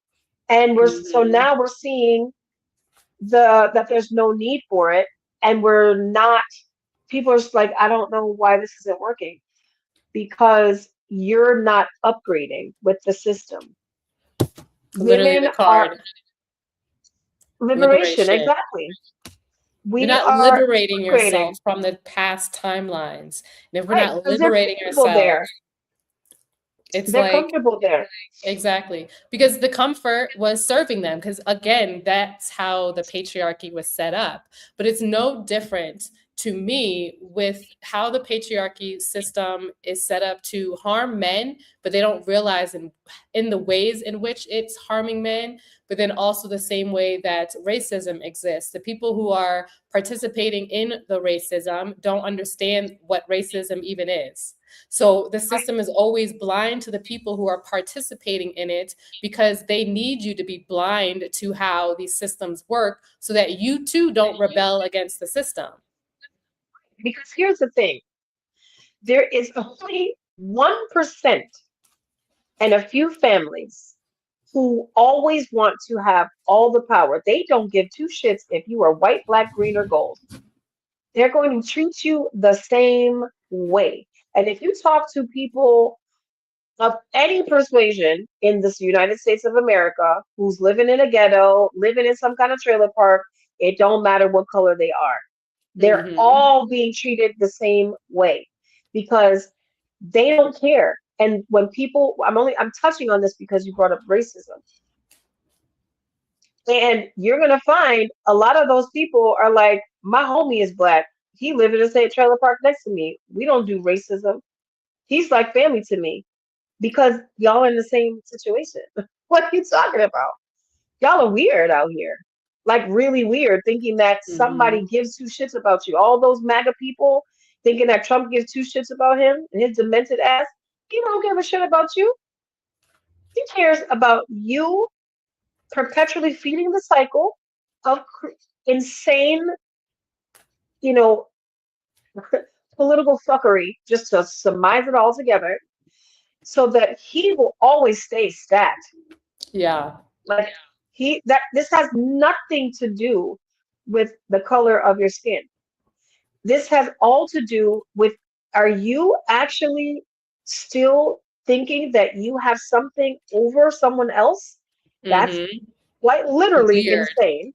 and so Mm-hmm. now we're seeing that there's no need for it, and we're not, people are just like, I don't know why this isn't working, because you're not upgrading with the system. Literally Women the are card. liberation, Liberation. exactly. You're We not are liberating upgrading, yourself from the past timelines. And if we're right? not Because they're liberating comfortable there. ourselves, it's They're like, comfortable there. exactly, because the comfort was serving them. Because again, that's how the patriarchy was set up. But it's no different to me with how the patriarchy system is set up to harm men, but they don't realize in the ways in which it's harming men, but then also the same way that racism exists. The people who are participating in the racism don't understand what racism even is. So the Right. system is always blind to the people who are participating in it because they need you to be blind to how these systems work so that you too don't rebel against the system. Because here's the thing, there is only 1% and a few families who always want to have all the power. They don't give two shits if you are white, black, green, or gold. They're going to treat you the same way. And if you talk to people of any persuasion in this United States of America who's living in a ghetto, living in some kind of trailer park, it don't matter what color they are. They're Hmm. all being treated the same way because they don't care. And when people, I'm touching on this because you brought up racism. And you're gonna find a lot of those people are like, my homie is black. He live in the same trailer park next to me. We don't do racism. He's like family to me because y'all are in the same situation. What are you talking about? Y'all are weird out here. Like really weird, thinking that somebody Hmm. gives two shits about you. All those MAGA people thinking that Trump gives two shits about him and his demented ass. He don't give a shit about you. He cares about you perpetually feeding the cycle of insane, you know, political fuckery, just to surmise it all together, so that he will always stay stat. Yeah. Like this has nothing to do with the color of your skin. This has all to do with, are you actually still thinking that you have something over someone else? That's Hmm. quite literally Weird. insane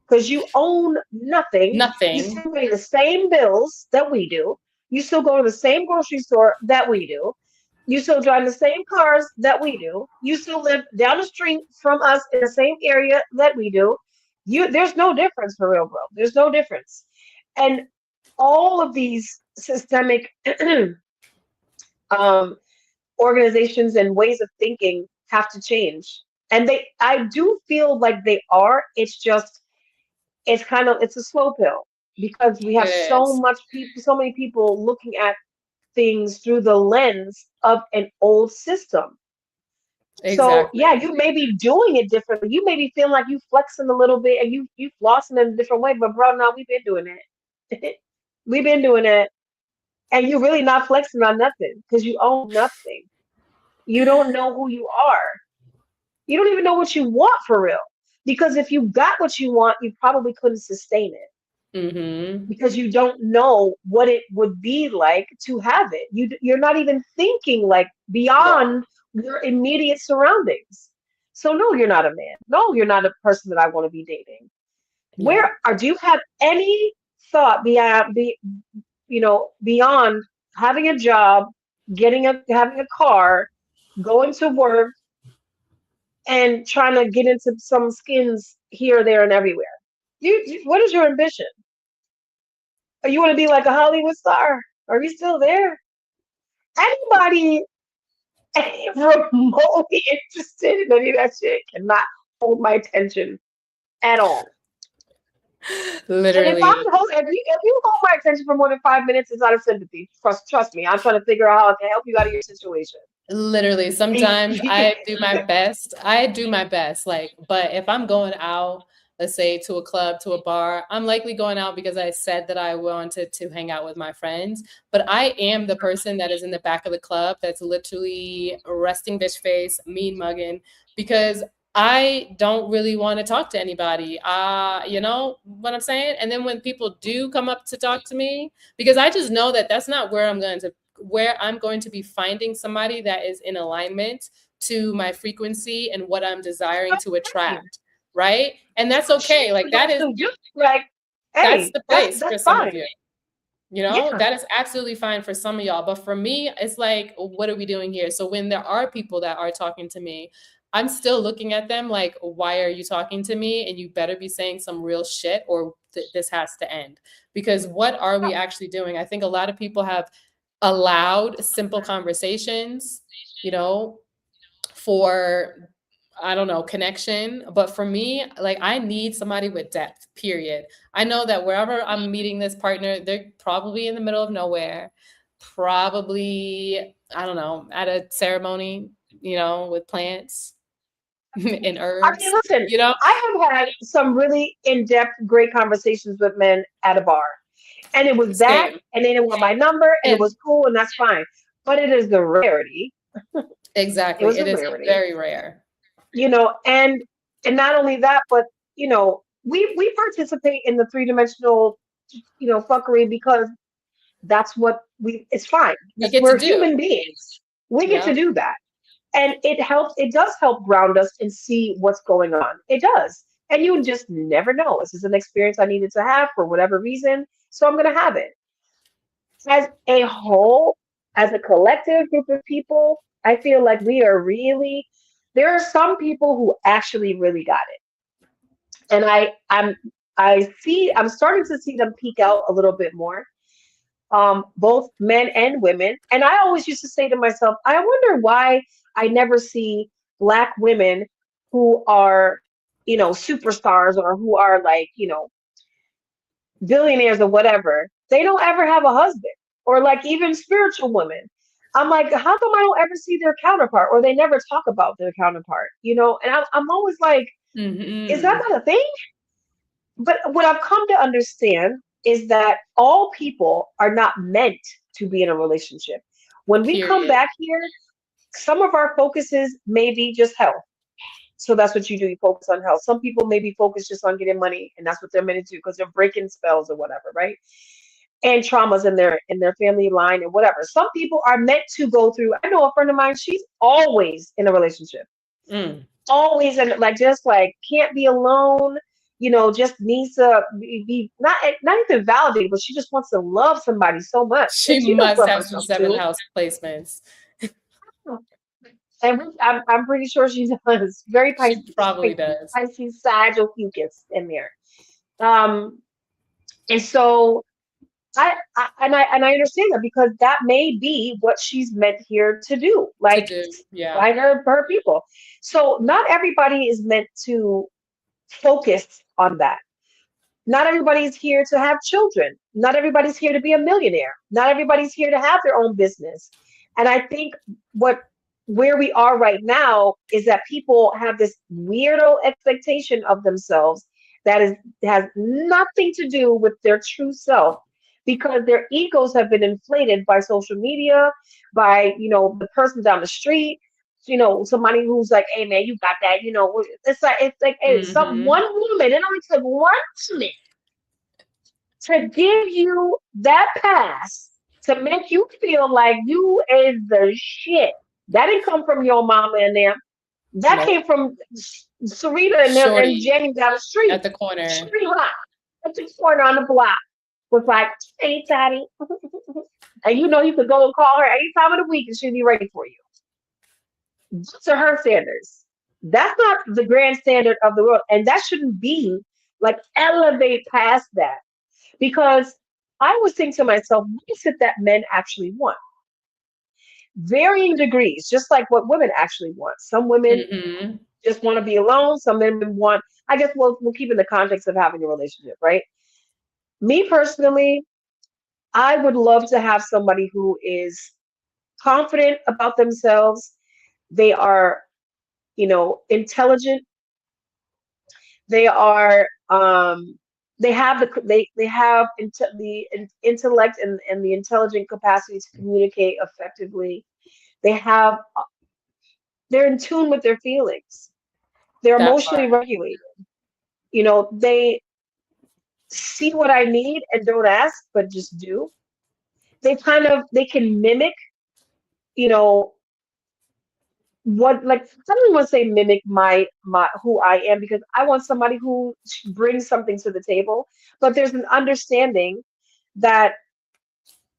because you own nothing. You Nothing. still pay the same bills that we do. You still go to the same grocery store that we do. You still drive the same cars that we do. You still live down the street from us in the same area that we do. There's no difference for real, bro. There's no difference. And all of these systemic um, organizations and ways of thinking have to change. And I do feel like they are. It's just, it's a slow pill because we have It is. so many people looking at things through the lens of an old system. So yeah, Exactly. you may be doing it differently. You may be feeling like you flexing a little bit and you flossing in a different way, but bro, no, we've been doing it. We've been doing it, and you're really not flexing on nothing because you own nothing. You don't know who you are. You don't even know what you want for real. Because if you got what you want, you probably couldn't sustain it Hmm. because you don't know what it would be like to have it. You're not even thinking like Yeah. beyond your immediate surroundings. So no, you're not a man. No, you're not a person that I want to be dating. Yeah. Do you have any thought beyond having a job, having a car, going to work, and trying to get into some skins here, there, and everywhere? What is your ambition? Or you want to be like a Hollywood star? Are you still there? Anybody remotely interested in any of that shit cannot hold my attention at all. And if I'm Literally, hold, if you hold my attention for more than 5 minutes, it's out of sympathy. Trust me. I'm trying to figure out how I can help you out of your situation. literally, sometimes I do my best. I do my best. Like, but if I'm going out, let's say to a club, to a bar, I'm likely going out because I said that I wanted to hang out with my friends. But I am the person that is in the back of the club that's literally resting bitch face, mean mugging, because I don't really want to talk to anybody. You know what I'm saying? And then when people do come up to talk to me, because I just know that that's not where I'm going to be finding somebody that is in alignment to my frequency and what I'm desiring to attract, right? And that's okay. Like that is like, that's hey, the place for that's some of fine. you. You know, Yeah. that is absolutely fine for some of y'all. But for me, it's like, what are we doing here? So when there are people that are talking to me, I'm still looking at them like, why are you talking to me? And you better be saying some real shit or this has to end. Because what are we actually doing? I think a lot of people have allowed simple conversations, you know, for I don't know, connection. But for me, like I need somebody with depth, period. I know that wherever I'm meeting this partner, they're probably in the middle of nowhere, probably, I don't know, at a ceremony, you know, with plants and I mean, herbs, listen, you know? I have had some really in-depth, great conversations with men at a bar. And it was that, Same. and they didn't want my number, and it And was cool, and that's fine. But it is the rarity. It exactly, was it a is rarity, very rare. and not only that, but we participate in the three-dimensional, fuckery because that's what it's fine. We Because get to we're do. human beings. We get to Yeah. do that. And it does help ground us and see what's going on. It does. And you just never know. This is an experience I needed to have for whatever reason. So I'm gonna have it. As a whole, as a collective group of people, I feel like we are really there are some people who actually really got it. And I'm starting to see them peak out a little bit more, both men and women. And I always used to say to myself, I wonder why I never see Black women who are, superstars or who are like, billionaires or whatever. They don't ever have a husband or like even spiritual women. I'm like, how come I don't ever see their counterpart or they never talk about their counterpart, And I'm always like, is that Hmm. not a thing? But what I've come to understand is that all people are not meant to be in a relationship. When we come Period. back here, some of our focuses may be just health. So that's what you do. You focus on health. Some people maybe focus just on getting money, and that's what they're meant to do because they're breaking spells or whatever, right? And traumas in their family line and whatever. Some people are meant to go through. I know a friend of mine. She's always in a relationship, Mm. always in like just like can't be alone, just needs to be not even validated, but she just wants to love somebody so much, and She she does must love have some herself seventh too. house placements. And I'm pretty sure she does. Very She Pisces, probably Pisces, does. Pisces, Sag, Ophiuchus in there. Um, and so I understand that because that may be what she's meant here to do, To like do. Yeah. find her people. So not everybody is meant to focus on that. Not everybody's here to have children. Not everybody's here to be a millionaire. Not everybody's here to have their own business. And I think what where we are right now is that people have this weirdo expectation of themselves that is has nothing to do with their true self because their egos have been inflated by social media, by the person down the street, somebody who's like, hey man, you got that, it's like hey, some Hmm. one woman, it only took one woman to give you that pass to make you feel like you is the shit. That didn't come from your mama and them. That Nope. came from Sarita and them and Shorty Jenny down the street. at the corner. Shorty Hot at the corner on the block was like, hey, Toddy. And you could go and call her any time of the week and she'd be ready for you. To her standards. That's not the grand standard of the world. And that shouldn't be like elevate past that because I always think to myself, what is it that men actually want? Varying degrees, just like what women actually want. Some women Mm-hmm. just want to be alone. Some women want, I guess we'll keep in the context of having a relationship, right? Me personally, I would love to have somebody who is confident about themselves. They are, intelligent. They are, they have they have the intellect and the intelligent capacity to communicate effectively. They have, they're in tune with their feelings. They're That emotionally part. regulated. They see what I need and don't ask, but just do. They can mimic, you know, what, like, I don't want to say mimic my who I am, because I want somebody who brings something to the table, but there's an understanding that,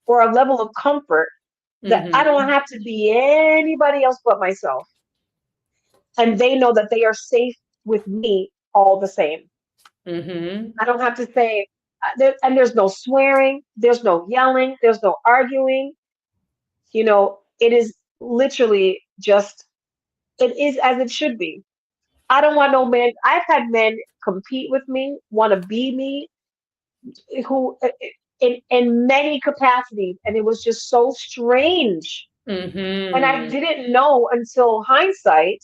or a level of comfort, that I don't Mm-hmm. have to be anybody else but myself. And they know that they are safe with me all the same. Mm-hmm. I don't have to say, and there's no swearing, there's no yelling, there's no arguing. It is literally just, it is as it should be. I don't want no man. I've had men compete with me, want to be me, who in many capacities, and it was just so strange. And I Mm-hmm. didn't know until hindsight,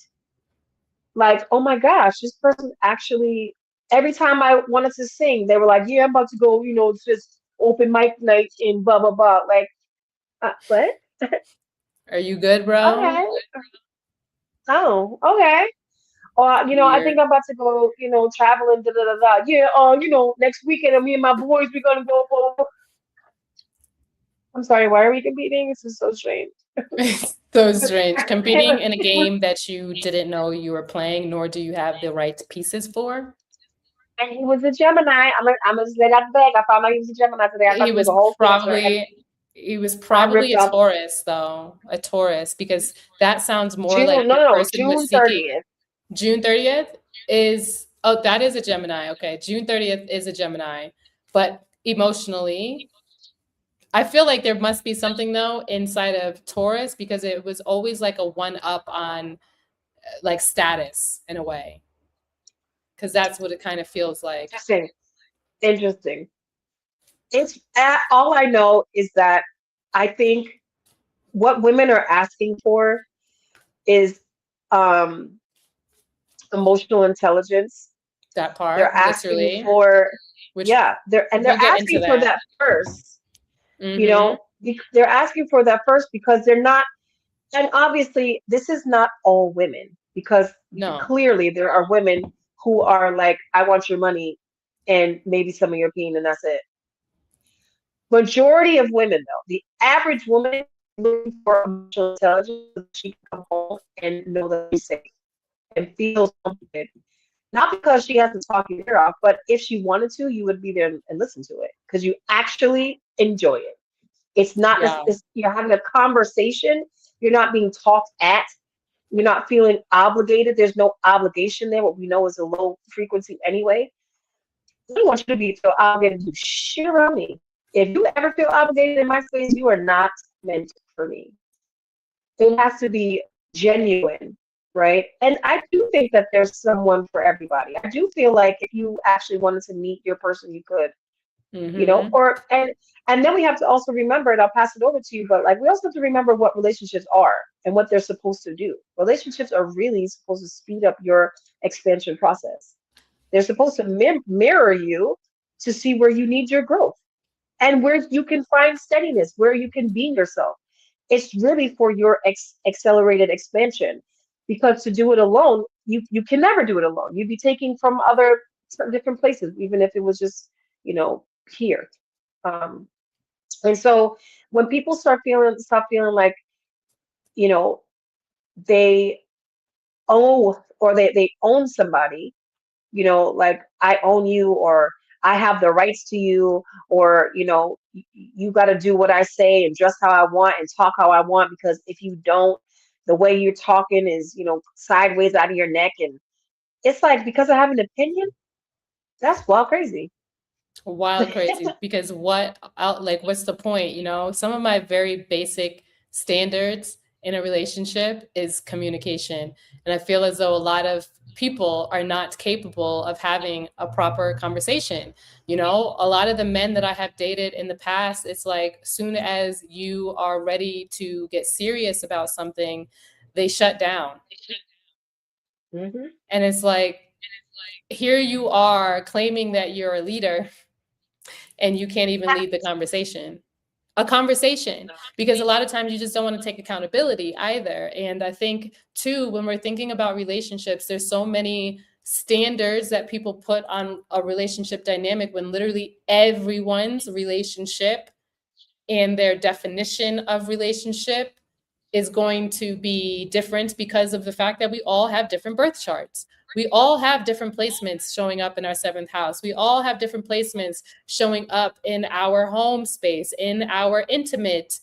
like, oh my gosh, this person actually. Every time I wanted to sing, they were like, "Yeah, I'm about to go, it's just open mic night in blah blah blah." Like, what? Are you good, bro? Okay. Oh, okay. Or, I Weird. think I'm about to go, traveling, da da da da. Yeah, next weekend, me and my boys, we're gonna go. Blah, blah, blah. I'm sorry, why are we competing? This is so strange. So strange. Competing in a game that you didn't know you were playing, nor do you have the right pieces for. And he was a Gemini. I'm gonna say that big. I found out he was a Gemini today. I thought He he was was a whole Cancer, and probably he was I probably ripped a off Taurus, though. A Taurus, because that sounds more June. like No, the no, no, person was June seeking. 30th. June 30th is, oh, that is a Gemini. Okay. June 30th is a Gemini. But emotionally, I feel like there must be something though inside of Taurus, because it was always like a one up on like status in a way. Because that's what it kind of feels like. Interesting. Interesting. All I know is that I think what women are asking for is um emotional intelligence. That They're part, asking literally, for, which yeah, they're we'll get into asking for that. that first, Mm-hmm. they're asking for that first because they're not, and obviously this is not all women, because No. clearly there are women who are like, I want your money and maybe some of your pain and that's it. Majority of women though, the average woman looking for emotional intelligence so that she can come home and know that she's safe and feel comforted. Not because she has to talk your ear off, but if she wanted to, you would be there and listen to it because you actually enjoy it. It's not, Yeah. you're having a conversation. You're not being talked at. You're not feeling obligated. There's no obligation there. What we know is a low frequency anyway. I don't want you to be feel obligated to do shit around me. If you ever feel obligated in my space, you are not meant for me. It has to be genuine, right? And I do think that there's someone for everybody. I do feel like if you actually wanted to meet your person, you could, Mm-hmm. or and then we have to also remember, and I'll pass it over to you, but like we also have to remember what relationships are and what they're supposed to do. Relationships are really supposed to speed up your expansion process. They're supposed to mirror you to see where you need your growth and where you can find steadiness, where you can be yourself. It's really for your accelerated expansion, because to do it alone, you can never do it alone. You'd be taking from other different places, even if it was just here. Um, and so when people stop feeling like you know they owe, or they own somebody, like I own you, or I have the rights to you, or you got to do what I say and dress how I want and talk how I want, because if you don't, the way you're talking is sideways out of your neck, and it's like, because I have an opinion, that's wild crazy. Wild crazy, because what's the point? You know, some of my very basic standards in a relationship is communication. And I feel as though a lot of people are not capable of having a proper conversation. You know, a lot of the men that I have dated in the past, it's like soon as you are ready to get serious about something, they shut down. Mm-hmm. And it's like, here you are claiming that you're a leader and you can't even lead the conversation. A conversation, because a lot of times you just don't want to take accountability either. And I think too, when we're thinking about relationships, there's so many standards that people put on a relationship dynamic when literally everyone's relationship and their definition of relationship is going to be different because of the fact that we all have different birth charts. We all have different placements showing up in our seventh house. We all have different placements showing up in our home space, in our intimate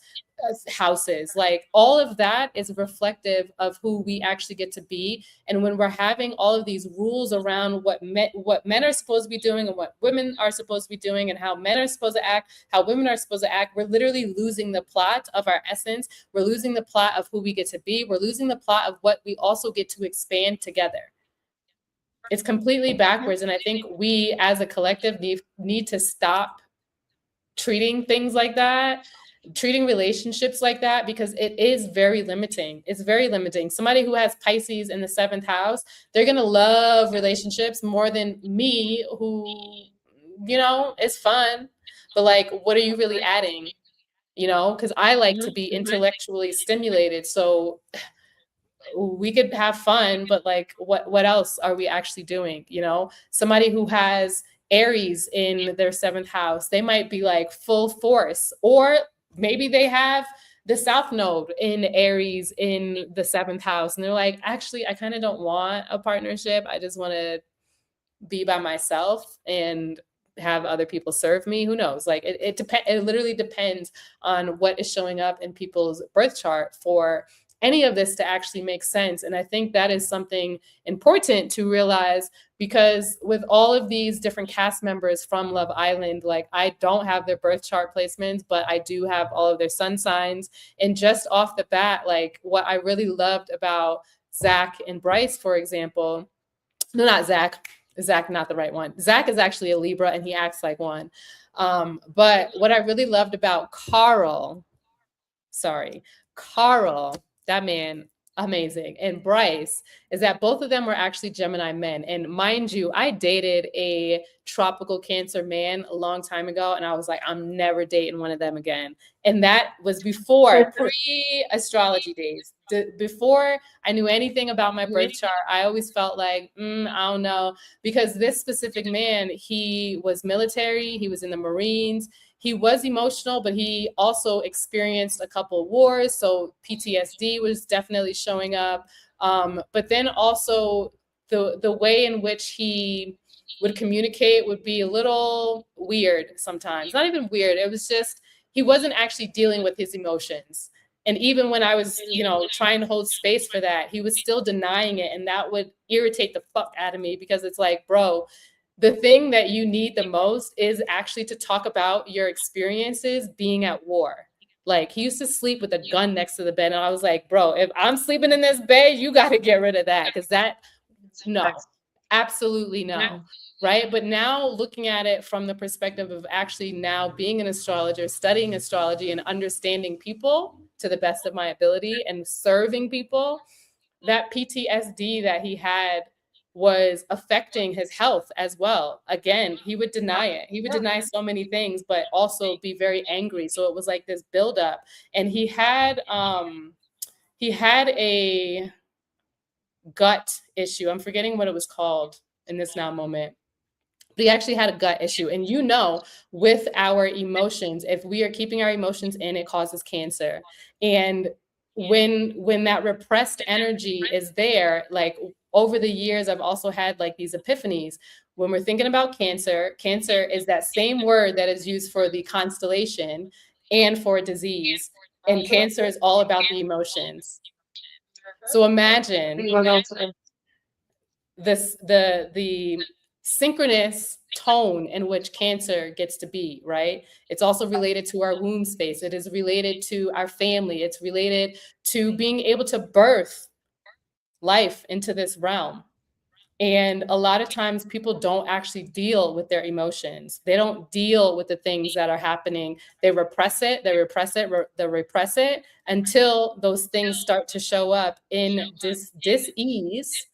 houses. Like all of that is reflective of who we actually get to be. And when we're having all of these rules around what men are supposed to be doing and what women are supposed to be doing and how men are supposed to act, how women are supposed to act, we're literally losing the plot of our essence. We're losing the plot of who we get to be. We're losing the plot of what we also get to expand together. It's completely backwards. And I think we as a collective need to stop treating things like that, treating relationships like that, because it is very limiting. It's very limiting. Somebody who has Pisces in the seventh house, they're going to love relationships more than me, who, you know, it's fun. But like, what are you really adding? You know, because I like to be intellectually stimulated. So we could have fun, but like, what else are we actually doing? You know, somebody who has Aries in their seventh house, they might be like full force, or maybe they have the South Node in Aries in the seventh house, and they're like, actually, I kind of don't want a partnership. I just want to be by myself and have other people serve me. Who knows? Like it literally depends on what is showing up in people's birth chart for any of this to actually make sense. And I think that is something important to realize, because with all of these different cast members from Love Island, like I don't have their birth chart placements, but I do have all of their sun signs. And just off the bat, like what I really loved about Zach and Bryce, for example, no, not Zach. Zach, not the right one. Zach is actually a Libra and he acts like one. But what I really loved about Carl, that man, amazing. And Bryce is that both of them were actually Gemini men. And mind you, I dated a tropical Cancer man a long time ago. And I was like, I'm never dating one of them again. And that was before pre-astrology days. Before I knew anything about my birth chart, I always felt like, I don't know. Because this specific man, he was military, he was in the Marines, he was emotional, but he also experienced a couple of wars. So PTSD was definitely showing up. But then also the way in which he would communicate would be a little weird sometimes. Not even weird. It was just, he wasn't actually dealing with his emotions. And even when I was, you know, trying to hold space for that, he was still denying it. And that would irritate the fuck out of me, because it's like, bro, the thing that you need the most is actually to talk about your experiences being at war. Like he used to sleep with a gun next to the bed. And I was like, bro, if I'm sleeping in this bed, you got to get rid of that. Because that, no, absolutely no. Right. But now looking at it from the perspective of actually now being an astrologer, studying astrology and understanding people to the best of my ability and serving people, that PTSD that he had was affecting his health as well. Again, he would deny it. He would deny so many things, but also be very angry. So it was like this buildup. And he had a gut issue. I'm forgetting what it was called in this now moment. But he actually had a gut issue. And you know, with our emotions, if we are keeping our emotions in, it causes cancer. And when that repressed energy is there, like over the years, I've also had like these epiphanies. When we're thinking about cancer, cancer is that same word that is used for the constellation and for disease. And cancer is all about the emotions. So imagine the synchronous tone in which Cancer gets to be, right? It's also related to our womb space. It is related to our family. It's related to being able to birth life into this realm. And a lot of times people don't actually deal with their emotions. They don't deal with the things that are happening. They repress it, they repress it, they repress it until those things start to show up in dis-ease.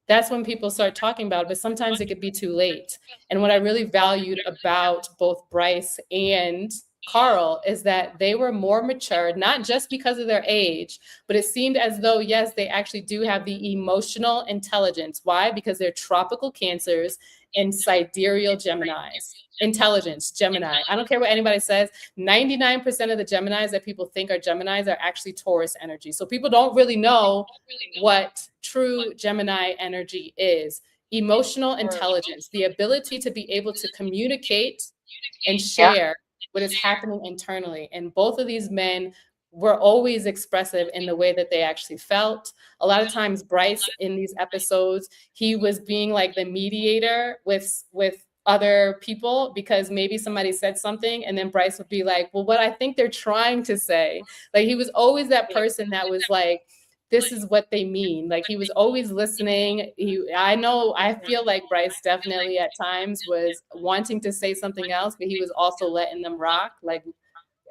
That's when people start talking about it, but sometimes it could be too late. And what I really valued about both Bryce and Carl is that they were more mature, not just because of their age, but it seemed as though, yes, they actually do have the emotional intelligence. Why? Because they're tropical Cancers and sidereal Geminis. Intelligence, Gemini. I don't care what anybody says. 99% of the Geminis that people think are Geminis are actually Taurus energy. So people don't really know what true Gemini energy is. Emotional intelligence, the ability to be able to communicate and share what is happening internally. And both of these men were always expressive in the way that they actually felt. A lot of times Bryce in these episodes, he was being like the mediator with other people because maybe somebody said something and then Bryce would be like, well, what I think they're trying to say. Like he was always that person that was like, this is what they mean. Like he was always listening. I feel like Bryce definitely at times was wanting to say something else, but he was also letting them rock, like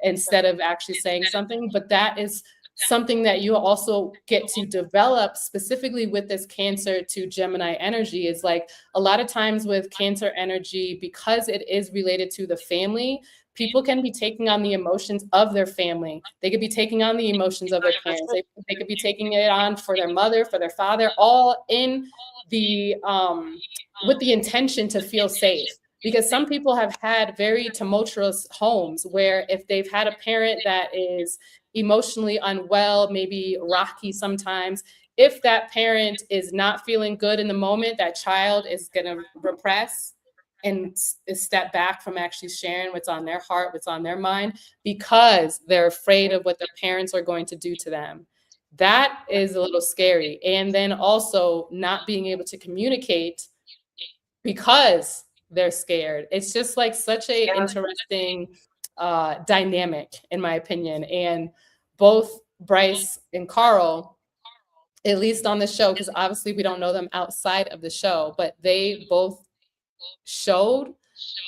instead of actually saying something. But that is something that you also get to develop specifically with this Cancer to Gemini energy is like a lot of times with Cancer energy, because it is related to the family, people can be taking on the emotions of their family. They could be taking on the emotions of their parents. They could be taking it on for their mother, for their father, all in the with the intention to feel safe. Because some people have had very tumultuous homes where if they've had a parent that is emotionally unwell, maybe rocky sometimes, if that parent is not feeling good in the moment, that child is going to repress and step back from actually sharing what's on their heart, what's on their mind, because they're afraid of what their parents are going to do to them. That is a little scary. And then also not being able to communicate because they're scared. It's just like such a interesting dynamic, in my opinion. And both Bryce and Carl, at least on the show, because obviously we don't know them outside of the show, but they both showed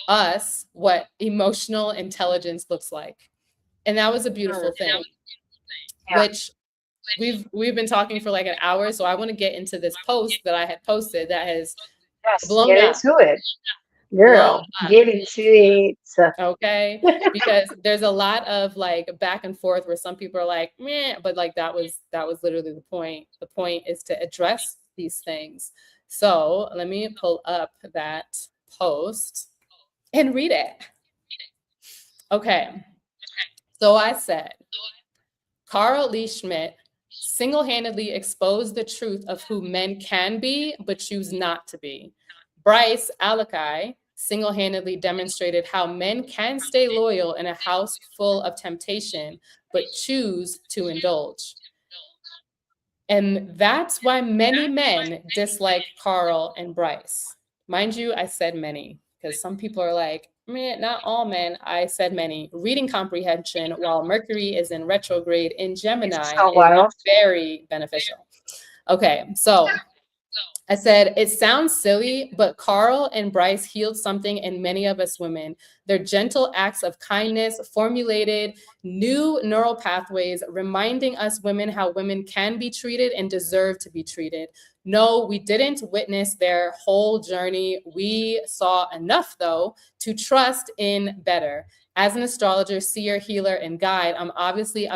us what emotional intelligence looks like. And that was a beautiful thing, which we've been talking for like an hour. So I want to get into this post that I had posted that has blown get up. into it. Girl, get into it. Okay. Because there's a lot of like back and forth where some people are like, meh, but like that was literally the point. The point is to address these things. So let me pull up that post and read it. Okay. So I said, Carl Lee Schmidt single-handedly exposed the truth of who men can be, but choose not to be. Bryce Alakai single-handedly demonstrated how men can stay loyal in a house full of temptation, but choose to indulge. And that's why many men dislike Carl and Bryce. Mind you, I said many, because some people are like, man, not all men. I said many. Reading comprehension while Mercury is in retrograde in Gemini is very beneficial. Okay, so I said, it sounds silly, but Carl and Bryce healed something in many of us women. Their gentle acts of kindness formulated new neural pathways, reminding us women how women can be treated and deserve to be treated. No, we didn't witness their whole journey. We saw enough, though, to trust in better. As an astrologer, seer, healer, and guide, I'm obviously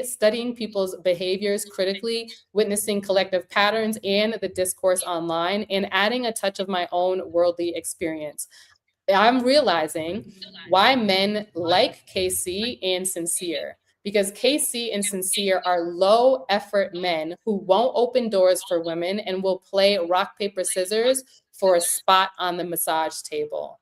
studying people's behaviors critically, witnessing collective patterns and the discourse online, and adding a touch of my own worldly experience. I'm realizing why men like KC and Sincere, because KC and Sincere are low effort men who won't open doors for women and will play rock, paper, scissors for a spot on the massage table.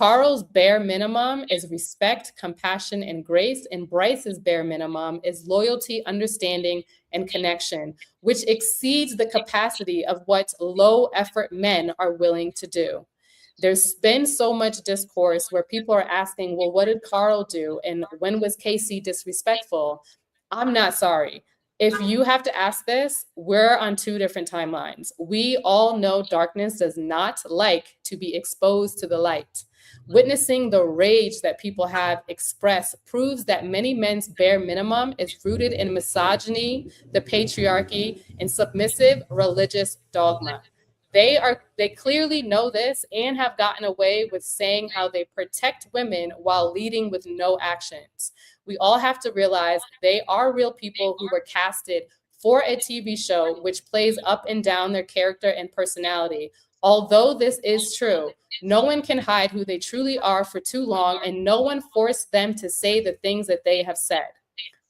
Carl's bare minimum is respect, compassion, and grace, and Bryce's bare minimum is loyalty, understanding, and connection, which exceeds the capacity of what low effort men are willing to do. There's been so much discourse where people are asking, well, what did Carl do? And when was Casey disrespectful? I'm not sorry. If you have to ask this, we're on two different timelines. We all know darkness does not like to be exposed to the light. Witnessing the rage that people have expressed proves that many men's bare minimum is rooted in misogyny, the patriarchy, and submissive religious dogma. They clearly know this and have gotten away with saying how they protect women while leading with no actions. We all have to realize they are real people who were casted for a TV show which plays up and down their character and personality. Although this is true, no one can hide who they truly are for too long, and no one forced them to say the things that they have said.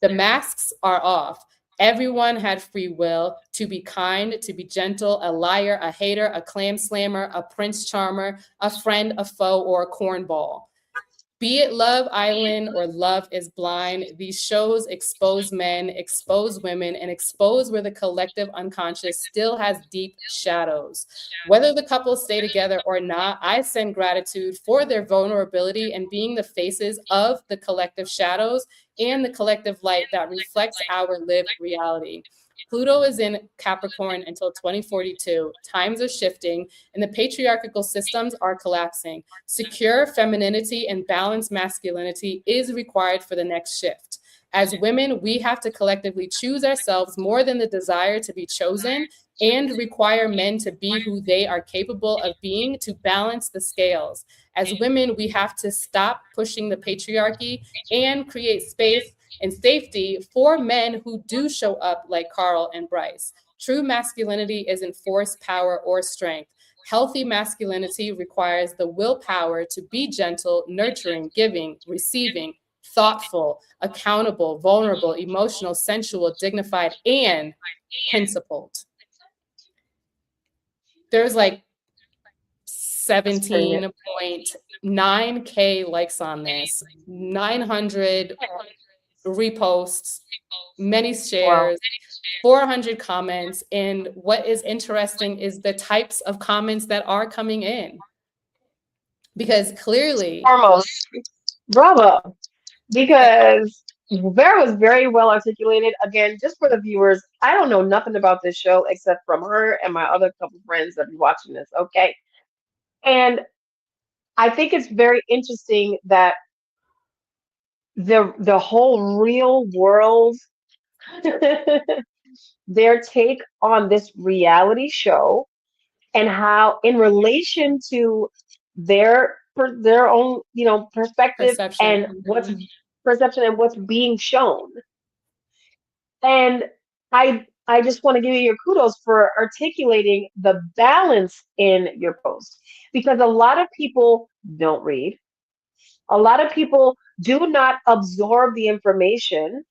The masks are off. Everyone had free will to be kind, to be gentle, a liar, a hater, a clam slammer, a prince charmer, a friend, a foe, or a cornball. Be it Love Island or Love is Blind, these shows expose men, expose women, and expose where the collective unconscious still has deep shadows. Whether the couples stay together or not, I send gratitude for their vulnerability and being the faces of the collective shadows and the collective light that reflects our lived reality. Pluto is in Capricorn until 2042. Times are shifting and the patriarchal systems are collapsing. Secure femininity and balanced masculinity is required for the next shift. As women, we have to collectively choose ourselves more than the desire to be chosen and require men to be who they are capable of being to balance the scales. As women, we have to stop pushing the patriarchy and create space and safety for men who do show up like Carl and Bryce. True masculinity isn't force, power, or strength. Healthy masculinity requires the willpower to be gentle, nurturing, giving, receiving, thoughtful, accountable, vulnerable, emotional, sensual, dignified, and principled. There's like 17.9K likes on this, 900 reposts, many shares, 400 comments. And what is interesting is the types of comments that are coming in. Because clearly, foremost, bravo, because Vera was very well articulated. Again, just for the viewers, I don't know nothing about this show except from her and my other couple friends that be watching this, okay? And I think it's very interesting that the whole real world their take on this reality show and how in relation to their own perspective perception. and what's perception and what's being shown. And I just want to give you your kudos for articulating the balance in your post, because a lot of people don't read. A lot of people do not absorb the information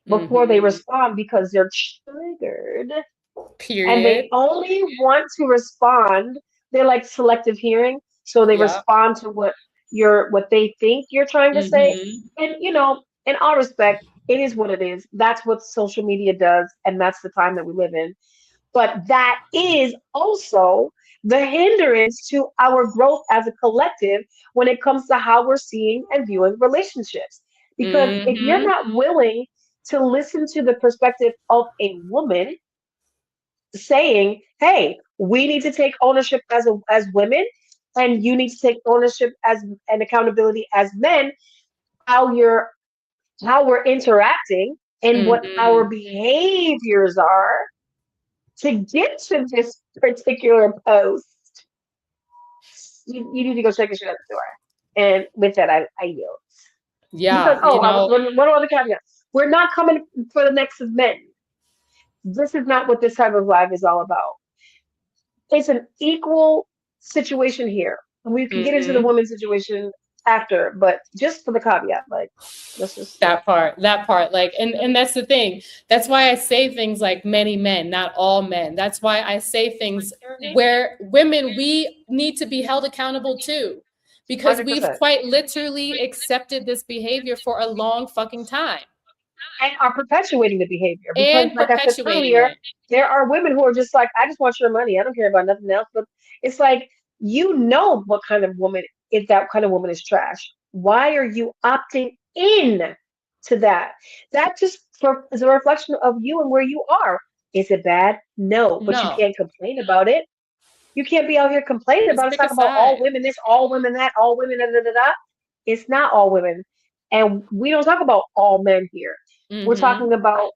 before they respond because they're triggered. Period. And they only want to respond. They're like selective hearing. So they respond to what they think you're trying to say. And in all respect, it is what it is. That's what social media does, and that's the time that we live in. But that is also the hindrance to our growth as a collective when it comes to how we're seeing and viewing relationships. Because if you're not willing to listen to the perspective of a woman saying, hey, we need to take ownership as women, and you need to take ownership and accountability as men, how we're interacting and what our behaviors are to get to this particular post, you need to go check your shit at the door. And with that, I yield. Yeah. Because, what are the caveats? We're not coming for the necks of men. This is not what this type of live is all about. It's an equal situation here. And we can get into the women's situation after, but just for the caveat, like, let's just that part, like, and that's the thing. That's why I say things like many men, not all men. That's why I say things where women, we need to be held accountable too. because we've 100%. quite literally accepted this behavior for a long fucking time And are perpetuating the behavior because, and like I said perpetuating earlier, it. there are women who are just like, I just want your money. I don't care about nothing else. But it's like, you know what kind of woman is that kind of woman is trash. Why are you opting in to that? That just is a reflection of you and where you are. Is it bad? No, but you No, can't complain about it. You can't be out here complaining just about it. It's pick a talking about all side. women this, all women that, all women da da da da. It's not all women. And we don't talk about all men here. We're Mm-hmm. talking about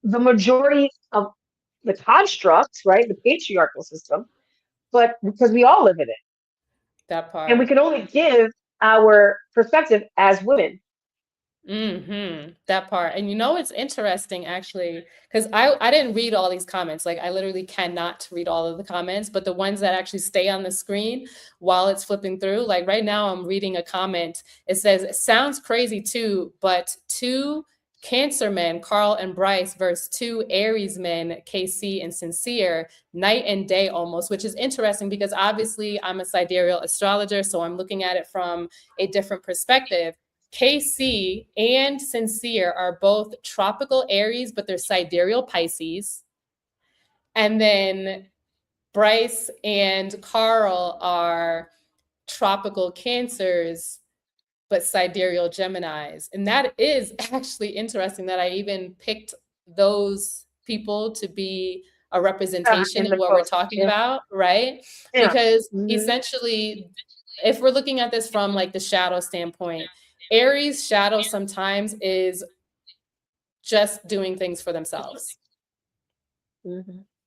the majority of the constructs, right? The patriarchal system, but because we all live in it. That And we part. can only give our perspective as women. That part. And you know, it's interesting actually, because I didn't read all these comments. Like I literally cannot read all of the comments, but the ones that actually stay on the screen while it's flipping through, like right now I'm reading a comment. It says, sounds crazy too, but two Cancer men, Carl and Bryce, versus two Aries men, KC and Sincere, night and day almost, which is interesting because obviously I'm a sidereal astrologer, so I'm looking at it from a different perspective. KC and Sincere are both tropical Aries, but they're sidereal Pisces. And then Bryce and Carl are tropical Cancers, but sidereal Geminis. And that is actually interesting that I even picked those people to be a representation In in the what we're post. talking Yeah. about, right? Yeah. Because Hmm. essentially, if we're looking at this from like the shadow standpoint, Aries shadow sometimes is just doing things for themselves, Hmm.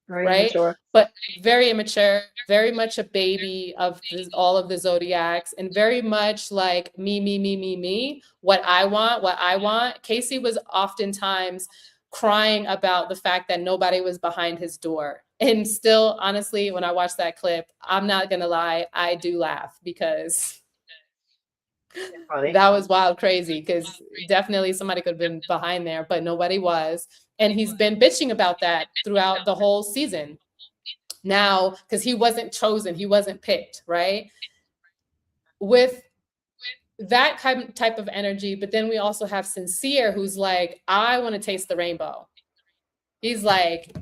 Very right? immature. But very immature, very much a baby of all of the zodiacs, and very much like me, me, me, me, me, what I want, what I want. Casey was oftentimes crying about the fact that nobody was behind his door. And still, honestly, when I watch that clip, I'm not going to lie, I do laugh because It's funny. that was wild crazy because definitely somebody could have been behind there, but nobody was. And he's been bitching about that throughout the whole season now because he wasn't chosen, he wasn't picked, right? With that type of energy, but then we also have Sincere, who's like, I want to taste the rainbow. He's like,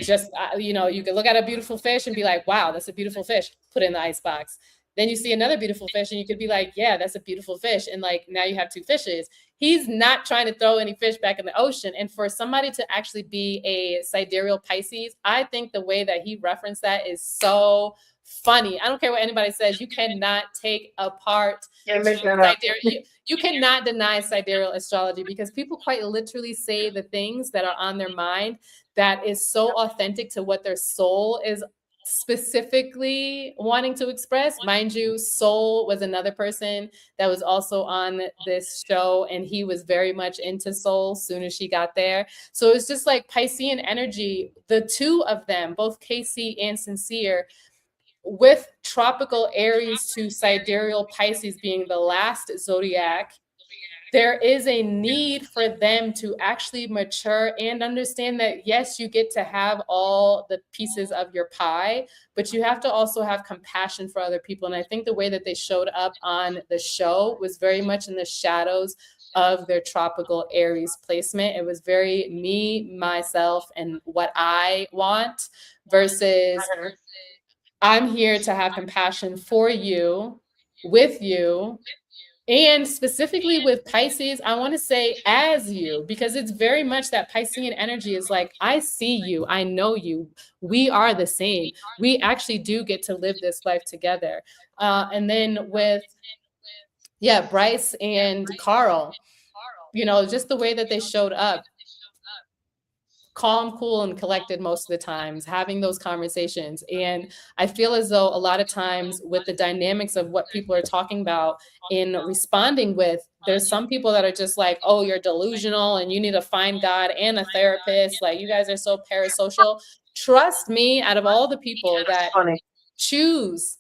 just, you know, you can look at a beautiful fish and be like, wow, that's a beautiful fish, put it in the ice box. Then you see another beautiful fish and you could be like, yeah, that's a beautiful fish. And like, now you have two fishes. He's not trying to throw any fish back in the ocean. And for somebody to actually be a sidereal Pisces, I think the way that he referenced that is so funny. I don't care what anybody says. You cannot take apart Can't make that up. sidereal. You cannot deny sidereal astrology because people quite literally say the things that are on their mind that is so authentic to what their soul is specifically wanting to express. Mind you, Soul was another person that was also on this show, and he was very much into Soul soon as she got there. So it's just like Piscean energy, the two of them, both KC and Sincere, with tropical Aries to sidereal Pisces being the last zodiac, there is a need for them to actually mature and understand that, yes, you get to have all the pieces of your pie, but you have to also have compassion for other people. And I think the way that they showed up on the show was very much in the shadows of their tropical Aries placement. It was very me, myself, and what I want versus I'm here to have compassion for you, with you, and specifically with Pisces, I want to say as you, because it's very much that Piscean energy is like, I see you, I know you, we are the same. We actually do get to live this life together. And then with, yeah, Bryce and Carl, you know, just the way that they showed up, calm, cool, and collected most of the times, having those conversations. And I feel as though a lot of times with the dynamics of what people are talking about in responding with, there's some people that are just like, oh, you're delusional and you need to find God and a therapist. Like, you guys are so parasocial. Trust me, out of all the people that Funny. choose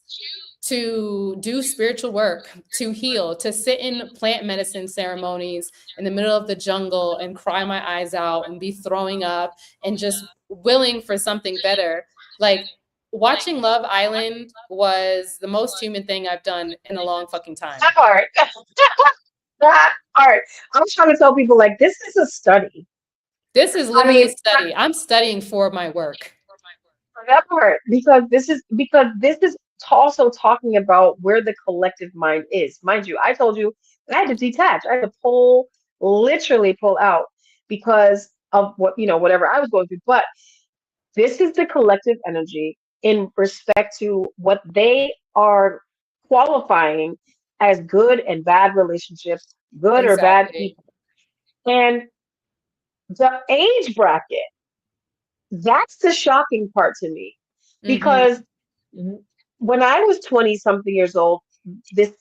to do spiritual work, to heal, to sit in plant medicine ceremonies in the middle of the jungle and cry my eyes out and be throwing up and just willing for something better. Like, watching Love Island was the most human thing I've done in a long fucking time. That part. That part. I'm trying to tell people like this is a study. This is I literally mean, study. I'm studying for my work. for that part, because this is also talking about where the collective mind is. Mind you, I told you I had to detach. I had to literally pull out because of what, whatever I was going through. But this is the collective energy in respect to what they are qualifying as good and bad relationships, good or bad Exactly. people. And the age bracket, that's the shocking part to me Mm-hmm. because when I was 20 something years old,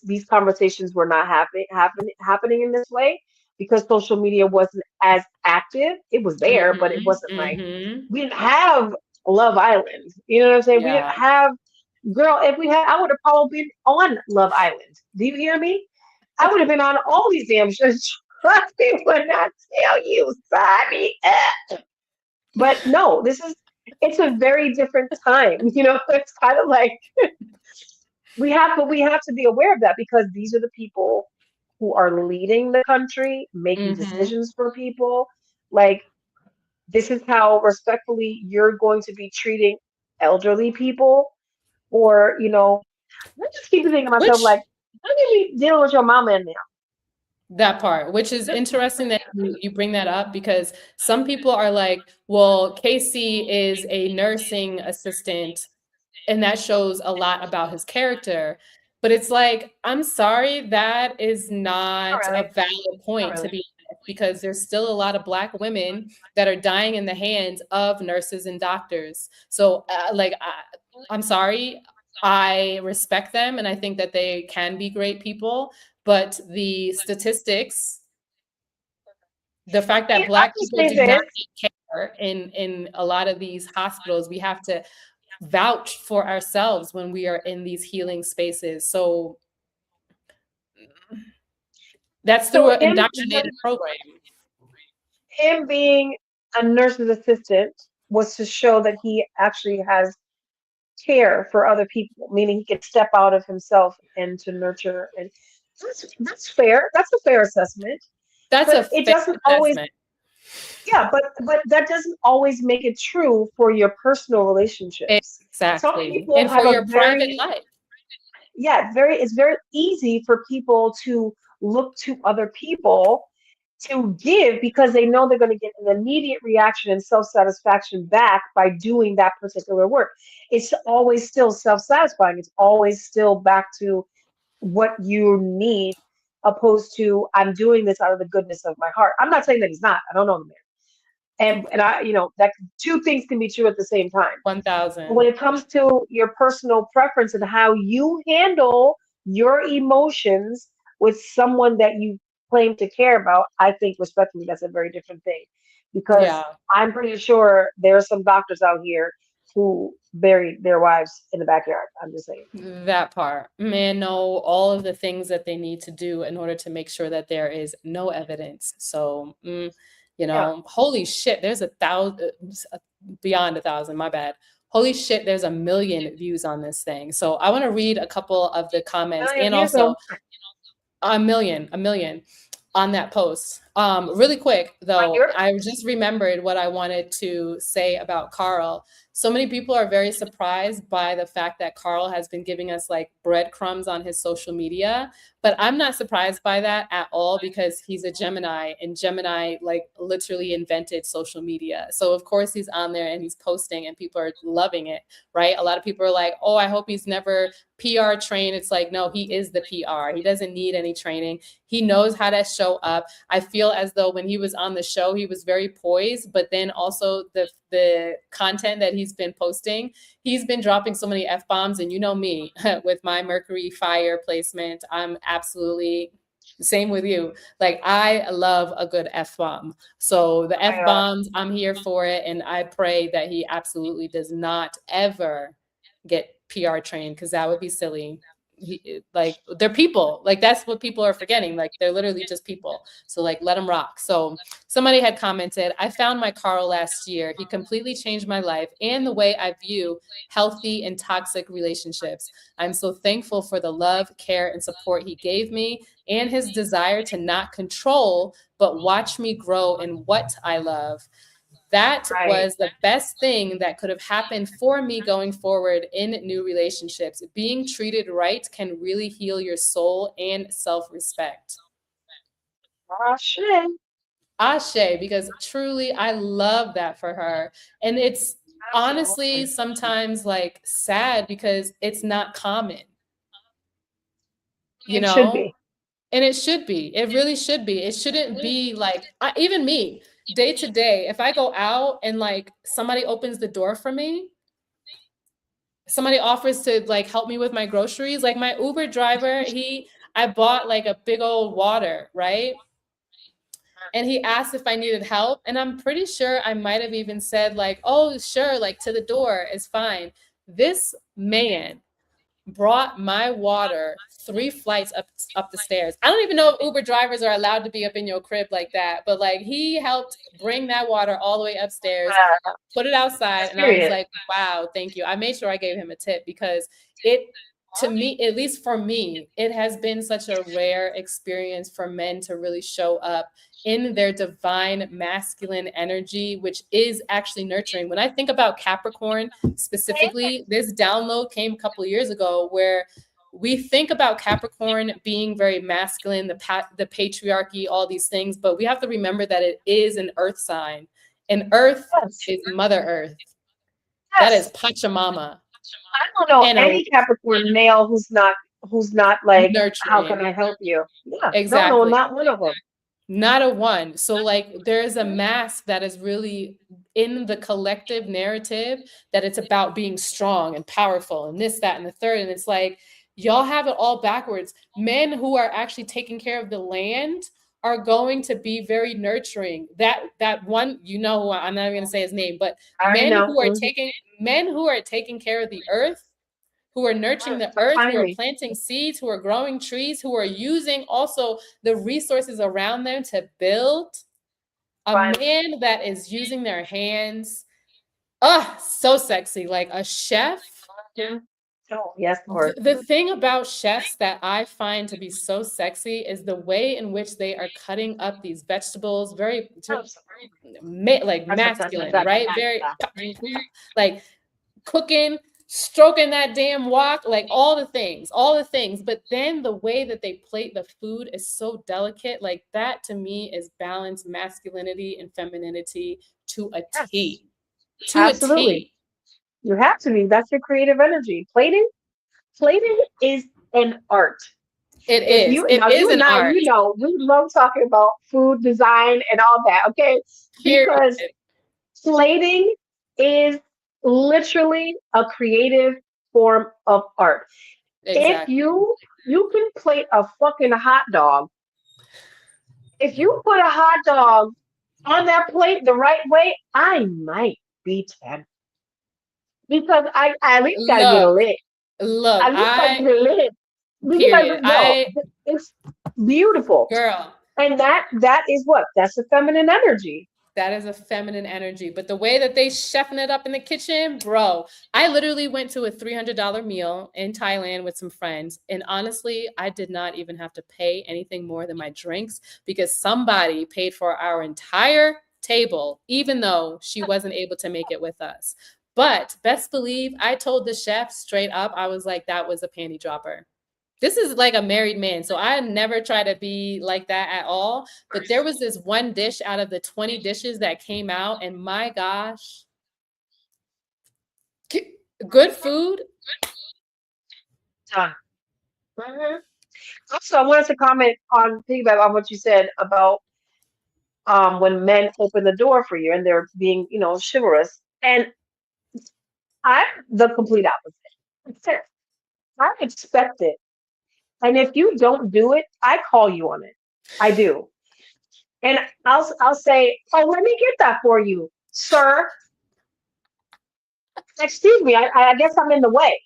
these conversations were not happening in this way because social media wasn't as active. It was there, but it Mm-hmm. wasn't like Mm-hmm. we didn't have Love Island. You know what I'm saying? We didn't Yeah. have girl. If we had, I would have probably been on Love Island. Do you hear me? I would have been on all these damn shows. Trust me when I tell you, sign me up. But no, it's a very different time. It's kind of like we have to be aware of that because these are the people who are leading the country, making Mm-hmm. decisions for people. Like this is how respectfully you're going to be treating elderly people, or I just keep thinking to myself Which like, how can you be dealing with your mama in that part, which is interesting that you bring that up because some people are like, well, Casey is a nursing assistant and that shows a lot about his character. But it's like, I'm sorry, that is Not not a really. valid Not point to really. be honest, because there's still a lot of Black women that are dying in the hands of nurses and doctors. So, I'm sorry, I respect them and I think that they can be great people, but the statistics, the fact that I'll Black just people say do not this. get care in a lot of these hospitals, we have to vouch for ourselves when we are in these healing spaces. So that's through So an indoctrinated program. him being a nurse's assistant was to show that he actually has care for other people, meaning he could step out of himself and to nurture. And that's fair. That's a fair assessment. That's a But it fair doesn't always, assessment. yeah, but that doesn't always make it true for your personal relationships. Some Exactly. people And for have a your private very, life. yeah, it's very easy for people to look to other people to give because they know they're going to get an immediate reaction and self-satisfaction back by doing that particular work. It's always still self-satisfying. It's always still back to what you need, opposed to I'm doing this out of the goodness of my heart. I'm not saying that he's not. I don't know the man. And I, that two things can be true at the same time. But when 1,000. it comes to your personal preference and how you handle your emotions with someone that you claim to care about, I think respectfully that's a very different thing. Because Yeah, I'm pretty sure there are some doctors out here who buried their wives in the backyard. I'm just saying. that part. Man, know all of the things that they need to do in order to make sure that there is no evidence. So, Yeah. holy shit, there's 1,000, beyond 1,000, my bad. Holy shit, there's 1 million views on this thing. So I want to read a couple of the comments Million and views also though. a million on that post. Really quick Like though, you're I just remembered what I wanted to say about Carl. So many people are very surprised by the fact that Carl has been giving us like breadcrumbs on his social media, but I'm not surprised by that at all because he's a Gemini and Gemini like literally invented social media. So of course he's on there and he's posting and people are loving it, right? A lot of people are like, "Oh, I hope he's never PR trained." It's like, no, he is the PR. He doesn't need any training. He knows how to show up. I feel as though when he was on the show, he was very poised, but then also the content that he's been posting, he's been dropping so many F-bombs. And you know me, with my Mercury fire placement, I'm absolutely same with you. Like I love a good F-bomb. So the I F-bombs, I'm here for it. And I pray that he absolutely does not ever get PR trained because that would be silly. like they're people. Like that's what people are forgetting. Like they're literally just people. So like let them rock. So somebody had commented, I found my Carl last year. He completely changed my life and the way I view healthy and toxic relationships. I'm so thankful for the love, care, and support he gave me and his desire to not control, but watch me grow in what I love. That Right. was the best thing that could have happened for me going forward in new relationships. Being treated right can really heal your soul and self-respect. Oh, shit. Ashe, because truly I love that for her. And it's honestly Absolutely. sometimes like sad because it's not common, you It should know? be. And it should be. It really should be. It shouldn't be like even me, day to day, if I go out and like somebody opens the door for me, somebody offers to like help me with my groceries, like my Uber driver, I bought like a big old water, right? And he asked if I needed help, and I'm pretty sure I might have even said like, "Oh, sure, like to the door is fine." This man brought my water 3 flights up the stairs. I don't even know if Uber drivers are allowed to be up in your crib like that, but like he helped bring that water all the way upstairs, put it outside, and I was Period. like, "Wow, thank you." I made sure I gave him a tip because it to me, at least for me, it has been such a rare experience for men to really show up in their divine masculine energy, which is actually nurturing. When I think about Capricorn specifically, this download came a couple of years ago where we think about Capricorn being very masculine, the patriarchy, all these things, but we have to remember that it is an earth sign, and earth Yes. is Mother Earth. That is Yes. Pachamama. I don't know And any Capricorn male who's not like, how can nurturing. I help you? Yeah. No, Exactly. not one of them. Not a one. So like there's a mask that is really in the collective narrative that it's about being strong and powerful and this, that, and the third. And it's like, y'all have it all backwards. Men who are actually taking care of the land are going to be very nurturing. That one, you know who I'm not even gonna say his name, but I already know. men who are taking care of the earth, who are nurturing the Stop earth, who finding are me. planting seeds, who are growing trees, who are using also the resources around them to build. A Fine. man that is using their hands, so sexy, like a chef. Oh, yes, Lord. The thing about chefs that I find to be so sexy is the way in which they are cutting up these vegetables, very like masculine, right? Very like cooking, stroking that damn wok, like all the things. But then the way that they plate the food is so delicate. Like that to me is balanced masculinity and femininity to a Yes, T. To a absolutely. T. You have to be. That's your creative energy. Plating is an art. It If is. you It now is you an and I, art. we love talking about food design and all that, okay? Period. Because plating is literally a creative form of art. If Exactly. you can plate a fucking hot dog, if you put a hot dog on that plate the right way, I might be 10. Because I at least gotta get a Look, lick. look, At least I get a lick. Because period. yo, it's beautiful. Girl, And that is what? That's the feminine energy. that is a feminine energy. But the way that they chefing it up in the kitchen, bro, I literally went to a $300 meal in Thailand with some friends. And honestly, I did not even have to pay anything more than my drinks because somebody paid for our entire table, even though she wasn't able to make it with us. But best believe I told the chef straight up, I was like, that was a panty dropper. This is like a married man, so I never try to be like that at all. But there was this one dish out of the 20 dishes that came out, and my gosh, good food. Done. Mhm. Also, I wanted to comment on piggyback on what you said about when men open the door for you and they're being, chivalrous. And I'm the complete opposite. I expect it. And if you don't do it, I call you on it. I do. And I'll say, "Oh, let me get that for you, sir. Excuse me, I guess I'm in the way."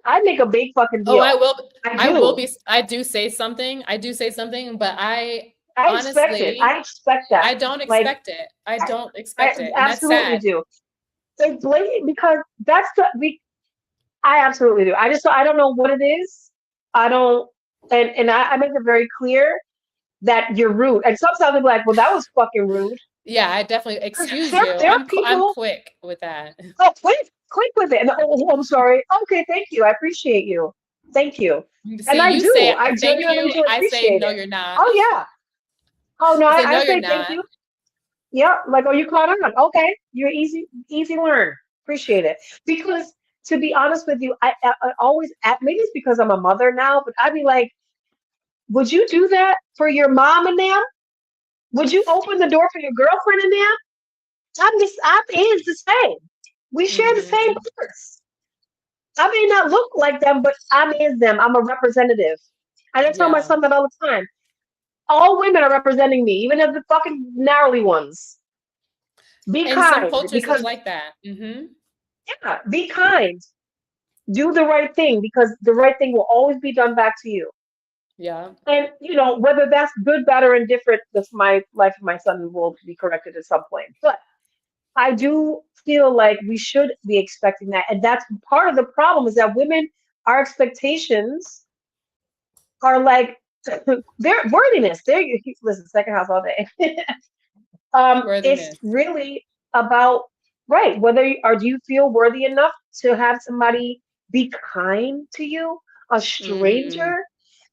I make a big fucking Oh, deal. I will. I I do say something. I do say something, but I expect it. honestly, I expect that. I don't Like, expect it. I I, don't I expect it, and that's absolutely sad. do. It's blatant because that's the I absolutely do. I don't know what it is. I don't, and I make it very clear that you're rude. And sometimes they'll be like, "Well, that was fucking rude." Yeah, I definitely excuse There, you. there are I'm people. quick with that. Oh, click with it. And, oh, I'm sorry. Okay, thank you. I appreciate you. Thank you. And See, I you do. say I thank genuinely you. do I say appreciate no, it. you're not. Oh yeah. Oh no, I say I no, you're say thank not. you. Yeah, like, oh, you caught on. Okay, you're easy learn. Appreciate it. Because to be honest with you, I always maybe it's because I'm a mother now, but I'd be like, would you do that for your mom and them? Would you open the door for your girlfriend and them? I'm is the same. We share the same Hmm. parts. I may not look like them, but I'm is them. I'm a representative. And I tell my Yeah. son that all the time. All women are representing me, even if the fucking gnarly ones. Be And some kind cultures is because like that. yeah, be kind. Do the right thing because the right thing will always be done back to you. Yeah. And whether that's good, bad, or indifferent, that's my life. My son will be corrected at some point. But I do feel like we should be expecting that, and that's part of the problem is that women, our expectations are like their worthiness. There, you listen, second house all day. It's Worthiness. really about right whether or do you feel worthy enough to have somebody be kind to you, a Hmm. stranger.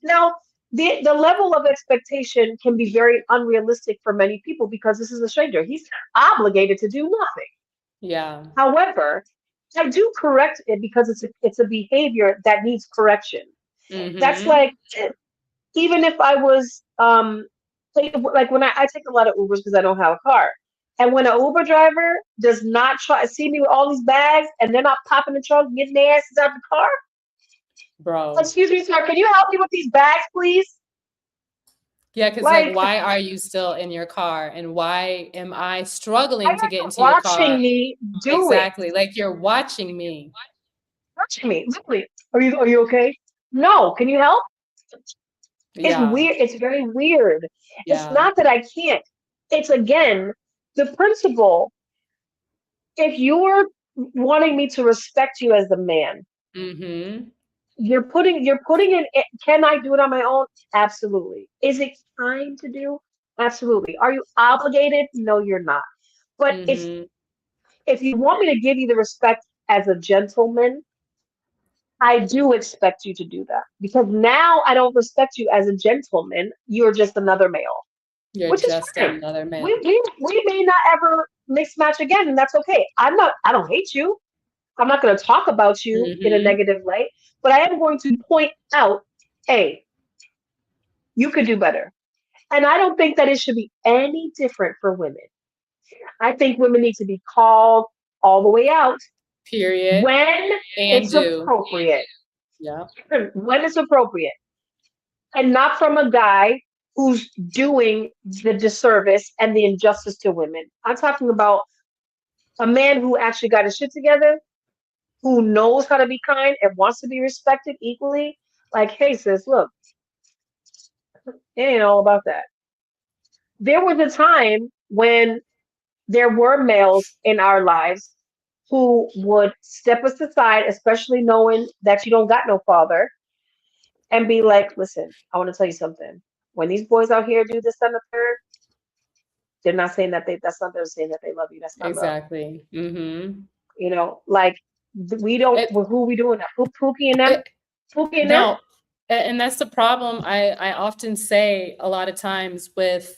Now, the level of expectation can be very unrealistic for many people because this is a stranger. He's obligated to do nothing. Yeah. However, I do correct it because it's a behavior that needs correction. That's Hmm. like even if I was like when I take a lot of Ubers because I don't have a car. And when an Uber driver does not try see me with all these bags and they're not popping the trunk, getting their asses out the car. Bro. Excuse me, sir, can you help me with these bags, please? Yeah, because like, Like, why are you still in your car? And why am I I struggling to got get you into your watching car? me do it. Exactly. Like you're watching me. Watching me. Literally. Are you okay? No. Can you help? It's Yeah. weird. It's very weird. It's Yeah. not that I can't. It's again the principle. If you're wanting me to respect you as the man, Hmm. you're putting in can I do it on my own? Absolutely. Is it kind to do? Absolutely. Are you obligated? No, you're not. But Hmm. if you want me to give you the respect as a gentleman, I do expect you to do that because now I don't respect you as a gentleman. You're just another male, You're which is just fine. another We, man. we, we may not ever mix match again, and that's okay. I don't hate you. I'm not going to talk about you in a Hmm. negative light, but I am going to point out, hey, you could do better. And I don't think that it should be any different for women. I think women need to be called all the way out Period. when And it's do. appropriate. Yeah. When it's appropriate. And not from a guy who's doing the disservice and the injustice to women. I'm talking about a man who actually got his shit together, who knows how to be kind and wants to be respected equally. Like, hey, sis, look, it ain't all about that. There was a time when there were males in our lives who would step us aside, especially knowing that you don't got no father, and be like, listen, I want to tell you something. When these boys out here do this and the third, they're not saying that that's not them saying that they love you. That's not love. Exactly. Hmm. Like we don't, It, well, who are we doing that? Pookie and them? it, Pookie and them? no, and that's the problem. I often say a lot of times with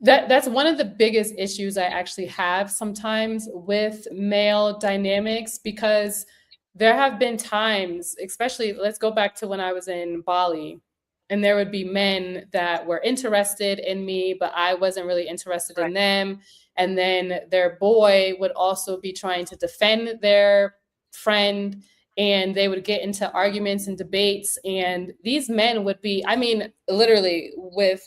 that's one of the biggest issues I actually have sometimes with male dynamics because there have been times, especially let's go back to when I was in Bali, and there would be men that were interested in me, but I wasn't really interested Right. in them. And then their boy would also be trying to defend their friend, and they would get into arguments and debates. And these men would be, I mean, literally with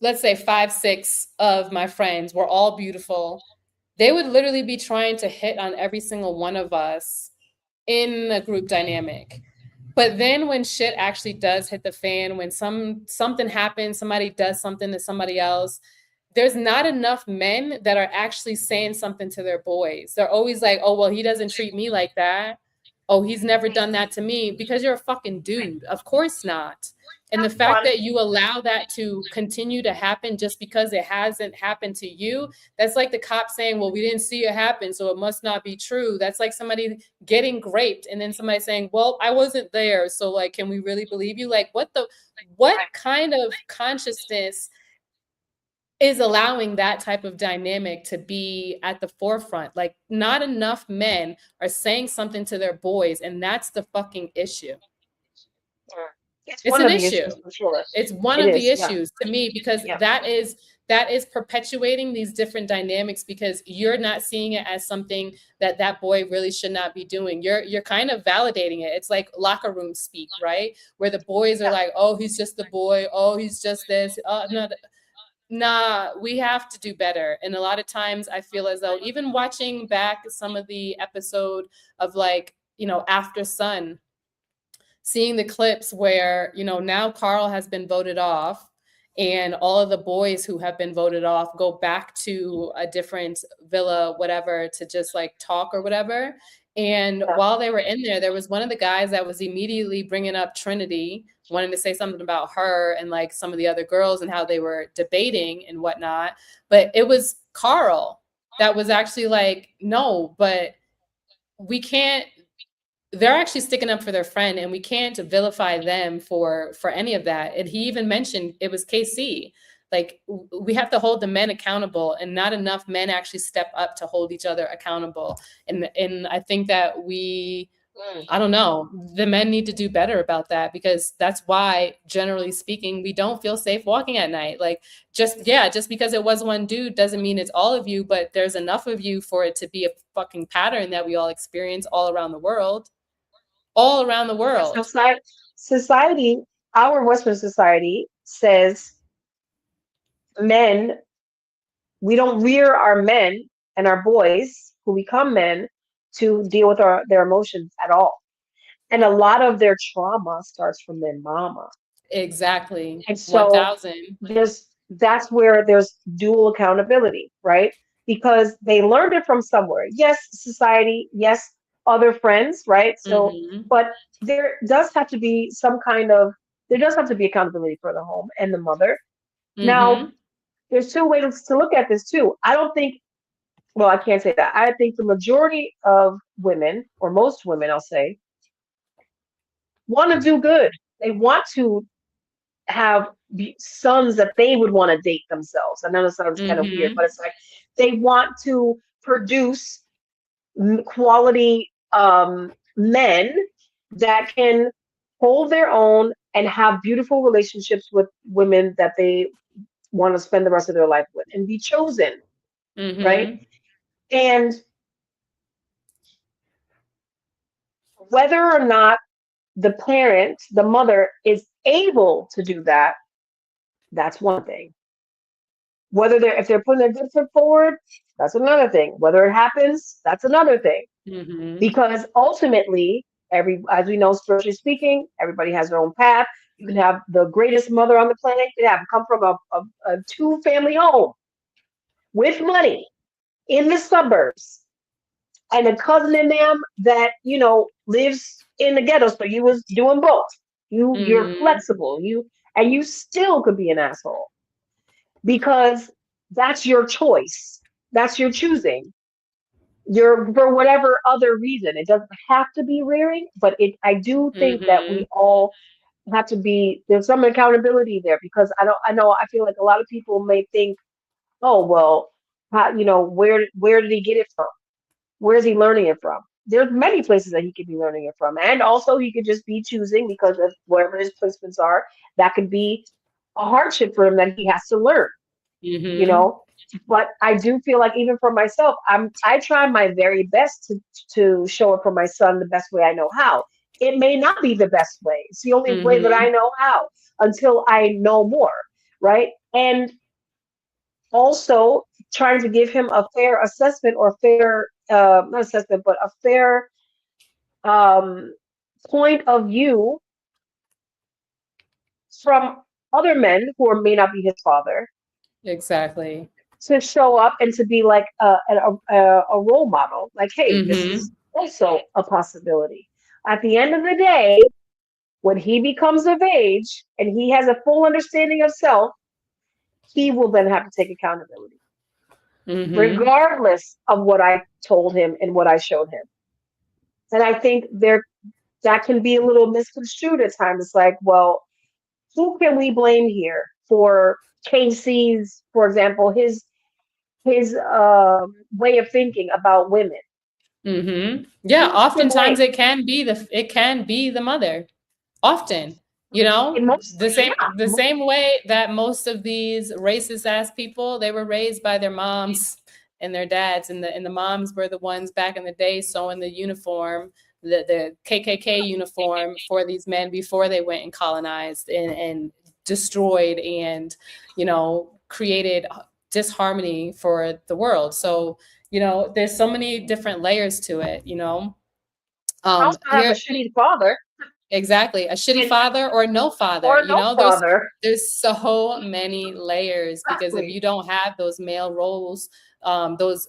let's say five, six of my friends were all beautiful. They would literally be trying to hit on every single one of us in a group dynamic. But then when shit actually does hit the fan, when something happens, somebody does something to somebody else, there's not enough men that are actually saying something to their boys. They're always like, oh, well, he doesn't treat me like that. Oh, he's never done that to me, because you're a fucking dude. Of course not. And the fact that you allow that to continue to happen just because it hasn't happened to you, that's like the cop saying, well, we didn't see it happen, so it must not be true. That's like somebody getting raped and then somebody saying, well, I wasn't there, so like, can we really believe you? Like, what kind of consciousness is allowing that type of dynamic to be at the forefront? Like, not enough men are saying something to their boys, and that's the fucking issue. It's an issue. It's one of the issues to me, because that is perpetuating these different dynamics, because you're not seeing it as something that that boy really should not be doing. You're kind of validating it. It's like locker room speak, right? Where the boys are like, oh, he's just the boy. Oh, he's just this. No, nah, we have to do better. And a lot of times I feel as though, even watching back some of the episode of, like, After Sun, seeing the clips where, now Carl has been voted off, and all of the boys who have been voted off go back to a different villa, whatever, to just like talk or whatever. And while they were in there, there was one of the guys that was immediately bringing up Trinity, wanting to say something about her and like some of the other girls and how they were debating and whatnot. But it was Carl that was actually like, no, but we can't, they're actually sticking up for their friend, and we can't vilify them for any of that. And he even mentioned it was KC. Like, we have to hold the men accountable, and not enough men actually step up to hold each other accountable. And I think that I don't know, the men need to do better about that, because that's why, generally speaking, we don't feel safe walking at night. Like, just because it was one dude doesn't mean it's all of you, but there's enough of you for it to be a fucking pattern that we all experience all around the world. All around the world. Society, our Western society says men, we don't rear our men and our boys who become men to deal with their emotions at all. And a lot of their trauma starts from their mama. Exactly. And so 1000. That's where there's dual accountability, right? Because they learned it from somewhere. Yes, society, yes, other friends, right? So, but there does have to be accountability for the home and the mother. Now, there's two ways to look at this too. I don't think, well, I can't say that. I think the majority of women, or most women, I'll say, want to do good. They want to have sons that they would want to date themselves. I know this sounds kind of weird, but it's like they want to produce quality men that can hold their own and have beautiful relationships with women that they want to spend the rest of their life with and be chosen, right? And whether or not the parent, the mother, is able to do that, that's one thing. If they're putting their good foot forward, that's another thing. Whether it happens, that's another thing. Because ultimately, as we know, spiritually speaking, everybody has their own path. You can have the greatest mother on the planet. You can come from a two-family home with money in the suburbs, and a cousin in them that lives in the ghetto. So you was doing both. You're flexible. You still could be an asshole, because that's your choice. That's your choosing. For whatever other reason. It doesn't have to be rearing, but I do think that we all have to there's some accountability there, because I feel like a lot of people may think, oh, well, where did he get it from? Where is he learning it from? There's many places that he could be learning it from. And also he could just be choosing, because of wherever his placements are, that could be a hardship for him that he has to learn. But I do feel like, even for myself, I try my very best to show up for my son the best way I know how. It may not be the best way. It's the only way that I know how, until I know more, right? And also trying to give him a fair assessment, or fair not assessment, but a fair um, point of view from other men who may not be his father Exactly. to show up and to be like a role model. Like, hey, this Mm-hmm. is also a possibility. At the end of the day, when he becomes of age and he has a full understanding of self, he will then have to take accountability, Mm-hmm. regardless of what I told him and what I showed him. And I think that can be a little misconstrued at times. It's like, well, who can we blame here for Casey's, for example, his way of thinking about women? Mm-hmm. Yeah, Who's to blame? oftentimes it can be the mother. Often, In most, yeah, the same way that most of these racist ass people, they were raised by their moms and their dads, and the moms were the ones back in the day sewing the uniform, the KKK uniform for these men before they went and colonized and destroyed and created disharmony for the world. So there's so many different layers to it. also have a Here shitty father Exactly. A shitty and father or no father. or no father. There's so many layers because if Exactly. you don't have those male roles, those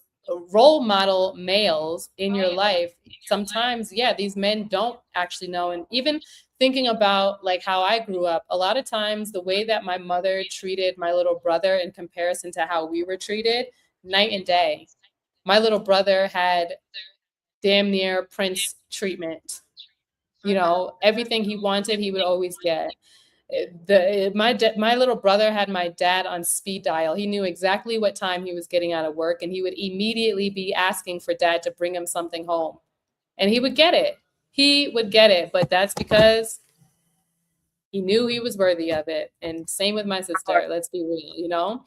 role model males in your life, sometimes, yeah, these men don't actually know. And even thinking about like how I grew up, a lot of times the way that my mother treated my little brother in comparison to how we were treated, night and day. My little brother had damn near prince treatment. Everything he wanted, he would always get. My little brother had my dad on speed dial. He knew exactly what time he was getting out of work, and he would immediately be asking for dad to bring him something home, and he would get it. He would get it, but that's because he knew he was worthy of it. And same with my sister. Let's be real.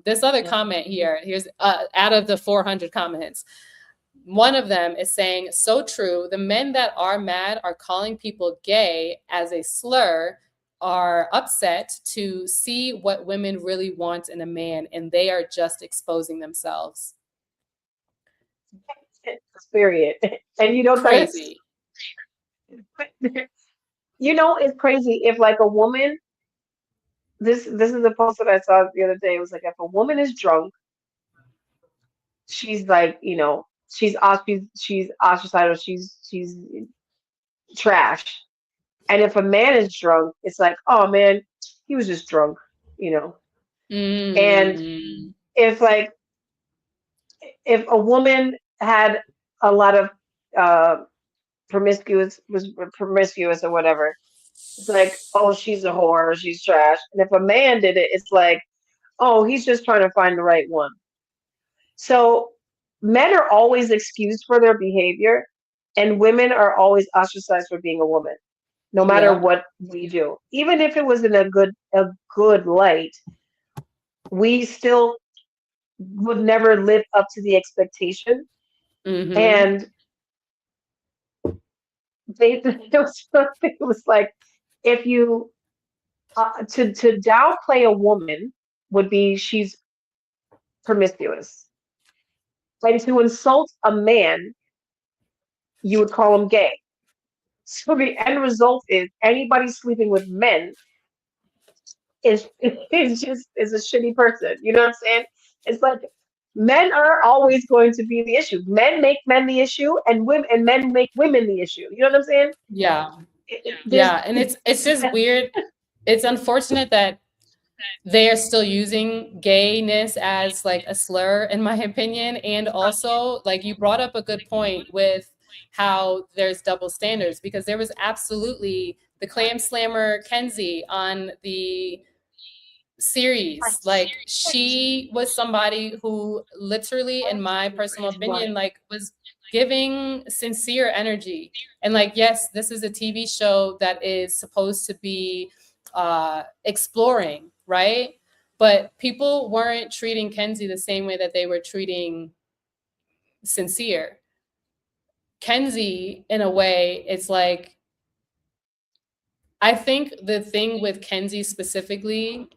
This other comment here's out of the 400 comments. One of them is saying, so true. The men that are mad are calling people gay as a slur, are upset to see what women really want in a man, and they are just exposing themselves. Period. And that's Crazy. it's crazy if like a woman. This is a post that I saw the other day. It was like if a woman is drunk, she's like she's ostracized or she's trash. And if a man is drunk, it's like, oh man, he was just drunk, you know. And Mm. if like if a woman had a lot of uh was promiscuous or whatever, it's like, oh, she's a whore, or she's trash. And if a man did it, it's like, oh, he's just trying to find the right one. So men are always excused for their behavior, and women are always ostracized for being a woman, no matter Yeah. what we do. Even if it was in a good light, we still would never live up to the expectation. Mm-hmm. And it was like if you to downplay a woman would be she's promiscuous, and to insult a man you would call him gay. So the end result is anybody sleeping with men is a shitty person. You know what I'm saying? It's like men are always going to be the issue. Men make men the issue, and men make women the issue. You know what I'm saying? Yeah. There's Yeah. And it's just weird. It's unfortunate that they are still using gayness as like a slur, in my opinion. And also, like you brought up a good point with how there's double standards, because there was absolutely the clam slammer Kenzie on the series. Like she was somebody who literally, in my personal opinion, like was giving sincere energy. And like, yes, this is a TV show that is supposed to be exploring, right? But people weren't treating Kenzie the same way that they were treating Sincere. Kenzie, in a way, it's like, I think the thing with Kenzie specifically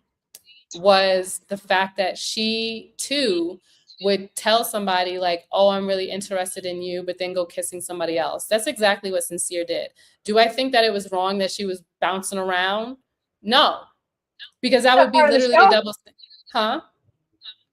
was the fact that she too would tell somebody like, oh, I'm really interested in you, but then go kissing somebody else. That's exactly what Sincere did. Do I think that it was wrong that she was bouncing around? No, because that would be Part of the literally a show. double, huh?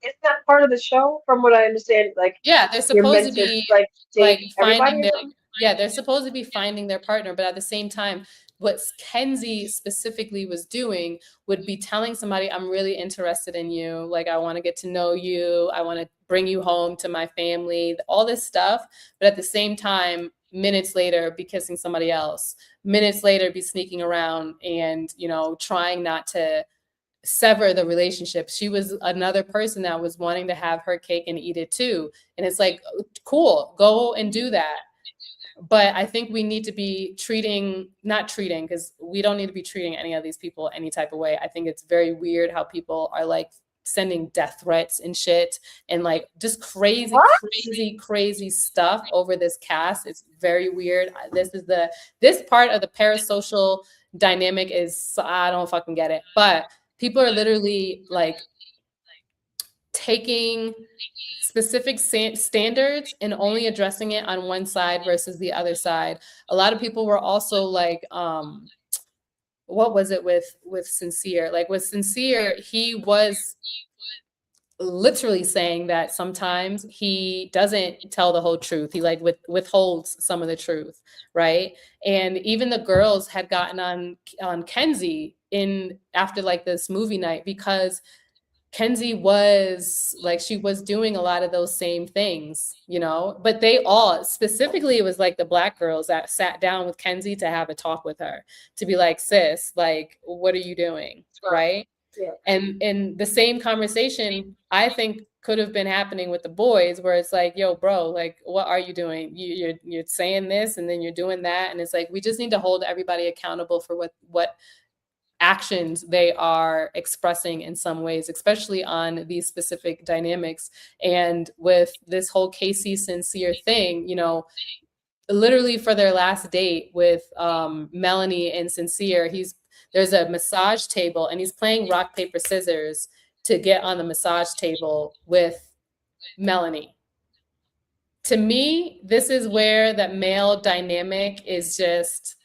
It's not part of the show, from what I understand. Like Yeah, they're you're supposed to meant to be like like date everybody finding or their, something. yeah, they're supposed to be finding their partner, but at the same time, what Kenzie specifically was doing would be telling somebody, I'm really interested in you. Like, I want to get to know you. I want to bring you home to my family, all this stuff. But at the same time, minutes later, be kissing somebody else. Minutes later, be sneaking around and, you know, trying not to sever the relationship. She was another person that was wanting to have her cake and eat it too. And it's like, cool, go and do that. But I think we need to be not treating, because we don't need to be treating any of these people any type of way. I think it's very weird how people are like sending death threats and shit and like just crazy, What? crazy stuff over this cast. It's very weird. This part of the parasocial dynamic is, I don't fucking get it. But people are literally like taking specific standards and only addressing it on one side versus the other side. A lot of people were also like, what was it with Sincere? Like with Sincere, he was literally saying that sometimes he doesn't tell the whole truth. He like withholds some of the truth, right? And even the girls had gotten on Kenzie in after like this movie night, because Kenzie was like, she was doing a lot of those same things, you know, but they all, specifically, it was like the Black girls that sat down with Kenzie to have a talk with her, to be like, sis, like, what are you doing? Right. Yeah. And the same conversation, I think, could have been happening with the boys, where it's like, yo, bro, like, what are you doing? You're saying this and then you're doing that. And it's like, we just need to hold everybody accountable for what actions they are expressing in some ways, especially on these specific dynamics. And with this whole Casey Sincere thing, you know, literally for their last date with Melanie and Sincere, there's a massage table and he's playing rock, paper, scissors to get on the massage table with Melanie. To me, this is where that male dynamic is just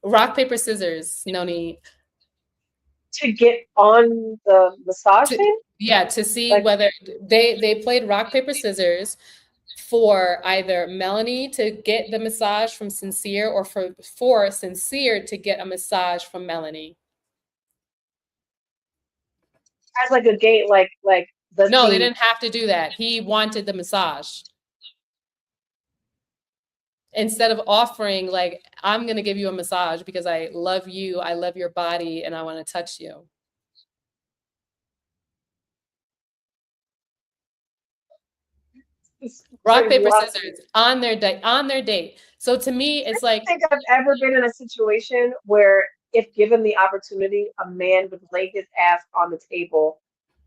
rock, paper, scissors, Noni. To get on the massage thing? Yeah, to see Like, whether they played rock, paper, scissors for either Melanie to get the massage from Sincere, or for Sincere to get a massage from Melanie. as like a game, like No, they didn't have to do that. He wanted the massage. Instead of offering like, I'm going to give you a massage because I love you, I love your body, and I want to touch you. Rock, paper, scissors on their date. So to me, it's like, I don't think I've ever been in a situation where, if given the opportunity, a man would lay his ass on the table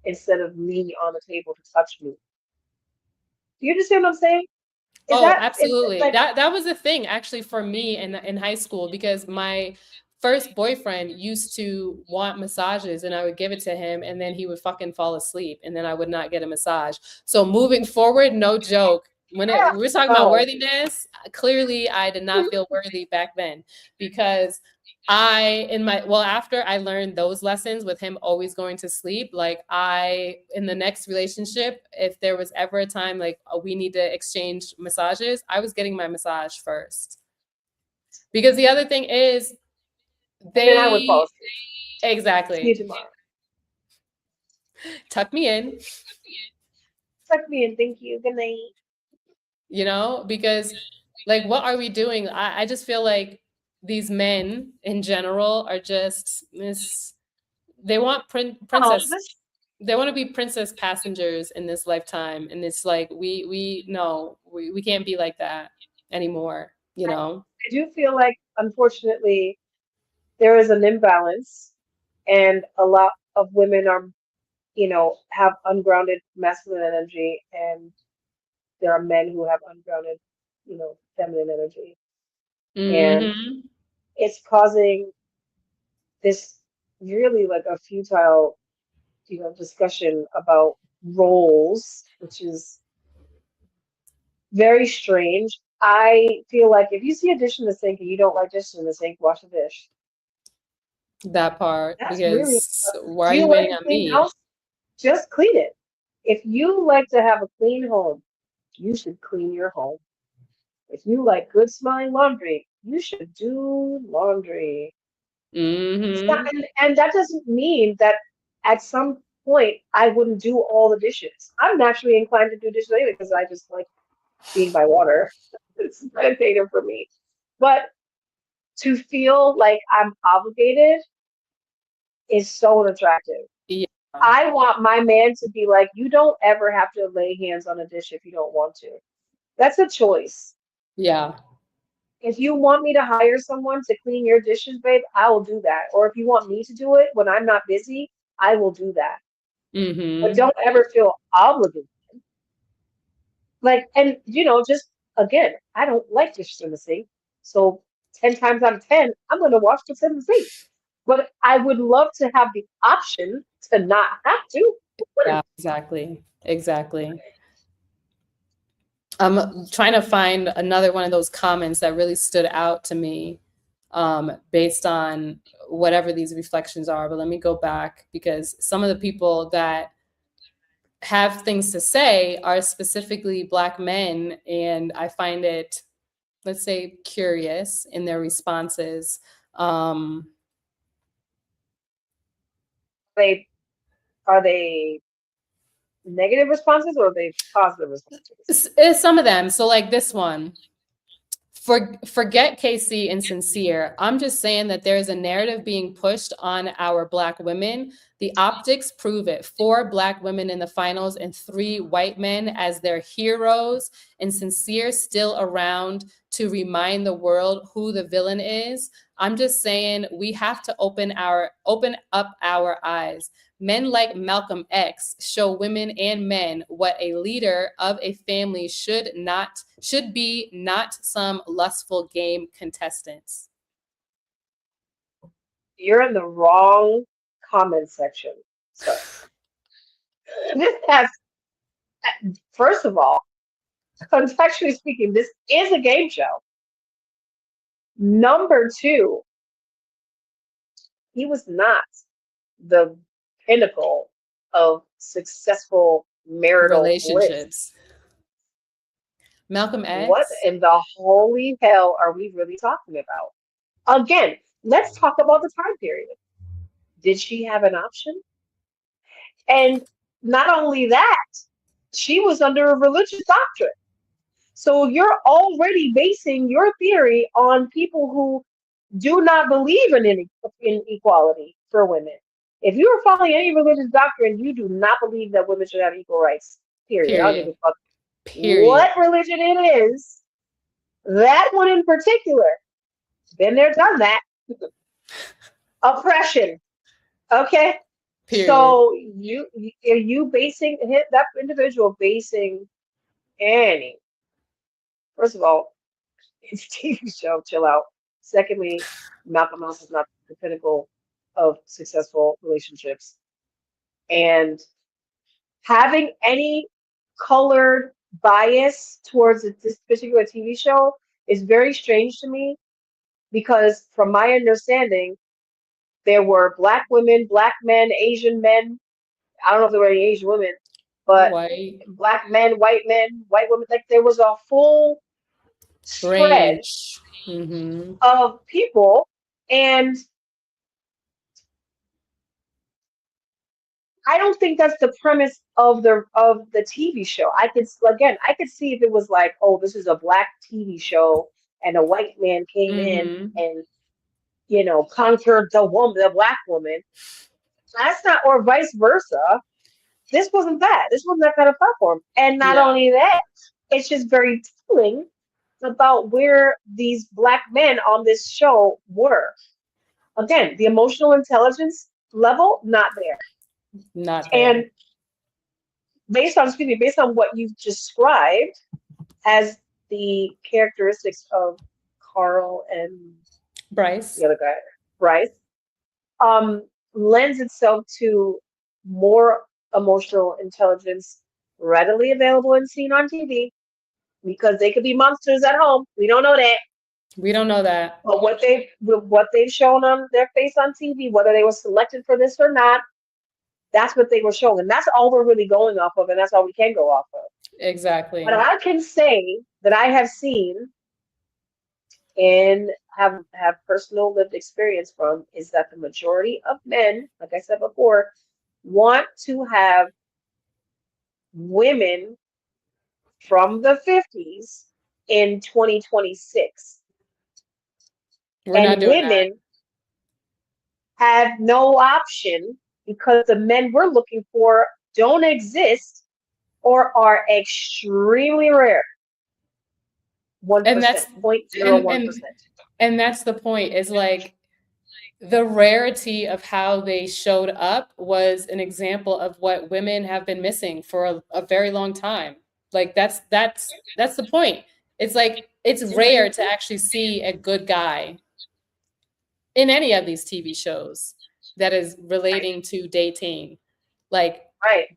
instead of me on the table to touch me. Do you understand what I'm saying? Absolutely. That was a thing actually for me in high school, because my first boyfriend used to want massages and I would give it to him and then he would fucking fall asleep and then I would not get a massage. So moving forward, no joke, when we're talking about worthiness, clearly I did not feel worthy back then, because after I learned those lessons with him always going to sleep, like in the next relationship, if there was ever a time like we need to exchange massages, I was getting my massage first. Because the other thing is, I would fall asleep. Exactly. See you tomorrow. Tuck me in. Tuck me in. Thank you. Good night. You know, because like, what are we doing? I just feel like these men in general are just they want princess. They want to be princess passengers in this lifetime. And it's like, we can't be like that anymore. You know? I do feel like, unfortunately, there is an imbalance, and a lot of women are, have ungrounded masculine energy, and there are men who have ungrounded, feminine energy. And it's causing this really like a futile, discussion about roles, which is very strange. I feel like if you see a dish in the sink and you don't like dishes in the sink, wash the dish. That part, That's really. because why Do are you you like waiting a on clean me? house? Just clean it. If you like to have a clean home, you should clean your home. If you like good smelling laundry, you should do laundry. It's not, Mm-hmm. and that doesn't mean that at some point I wouldn't do all the dishes. I'm naturally inclined to do dishes anyway because I just like being by water. It's meditative for me. But to feel like I'm obligated is so unattractive. Yeah. I want my man to be like, you don't ever have to lay hands on a dish if you don't want to. That's a choice. Yeah. If you want me to hire someone to clean your dishes, babe, I will do that. Or if you want me to do it when I'm not busy, I will do that. But Mm-hmm. don't ever feel obligated. Like, and just again, I don't like dishes in the sink. So 10 times out of 10, I'm going to wash the in the sink. But I would love to have the option to not have to. Yeah, exactly. Exactly. I'm trying to find another one of those comments that really stood out to me, based on whatever these reflections are. But let me go back because some of the people that have things to say are specifically Black men, and I find it, let's say, curious in their responses. Um, They are they negative responses or are they positive responses? some of them. So, like this one. Forget Casey and Sincere. I'm just saying that there's a narrative being pushed on our Black women. The optics prove it. 4 Black women in the finals and 3 white men as their heroes, and Sincere still around to remind the world who the villain is. I'm just saying we have to open up our eyes. Men like Malcolm X show women and men what a leader of a family should be, not some lustful game contestants. You're in the wrong comment section, sir. This has, first of all, contextually speaking, this is a game show. Number two, he was not the pinnacle of successful marital bliss. Relationships. Malcolm What X. in the holy hell are we really talking about? Again, let's talk about the time period. Did she have an option? And not only that, she was under a religious doctrine. So you're already basing your theory on people who do not believe in equality for women. If you are following any religious doctrine, you do not believe that women should have equal rights. Period. I don't give Period. a fuck Period. what religion it is. That one in particular, been there, done that. Oppression. Okay. Period. So are you basing that individual basing any? First of all, it's a TV show. Chill out. Secondly, Malcolm X is not the pinnacle of successful relationships, and having any colored bias towards this particular TV show is very strange to me because, from my understanding, there were Black women, Black men, Asian men. I don't know if there were any Asian women, but White Black men, white women. Like there was a full spread range. Mm-hmm. of people, and I don't think that's the premise of the TV show. I could see if it was like, oh, this is a Black TV show, and a white man came in Mm-hmm. and conquered the Black woman. That's not, or vice versa. This wasn't that. This wasn't that kind of platform. And not Yeah. only that, it's just very telling about where these Black men on this show were. Again, the emotional intelligence level, not there. Not there. And based on what you've described as the characteristics of Carl and Bryce. the other guy, Bryce, lends itself to more emotional intelligence readily available and seen on TV because they could be monsters at home. We don't know that. We don't know that. But what they've shown on their face on TV, whether they were selected for this or not, that's what they were showing. And that's all we're really going off of, and that's all we can go off of. Exactly. What I can say that I have seen and have personal lived experience from is that the majority of men, like I said before, want to have women from the 50s in 2026. We're not And doing women have no option because the men we're looking for don't exist or are extremely rare. 1%, And that's 0.01%. and that's the point, is like the rarity of how they showed up was an example of what women have been missing for a very long time. Like that's the point. It's like it's rare to actually see a good guy in any of these TV shows that is relating to dating. Like Right.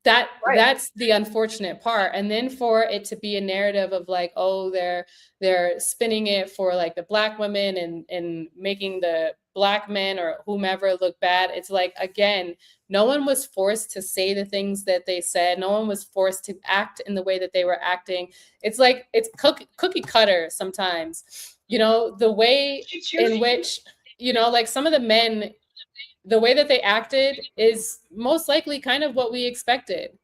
that's the unfortunate part. And then for it to be a narrative of like, oh, they're spinning it for like the Black women and making the Black men or whomever look bad. It's like, again, no one was forced to say the things that they said. No one was forced to act in the way that they were acting. It's like it's cookie cutter sometimes, the way in which, like some of the men, the way that they acted is most likely kind of what we expected,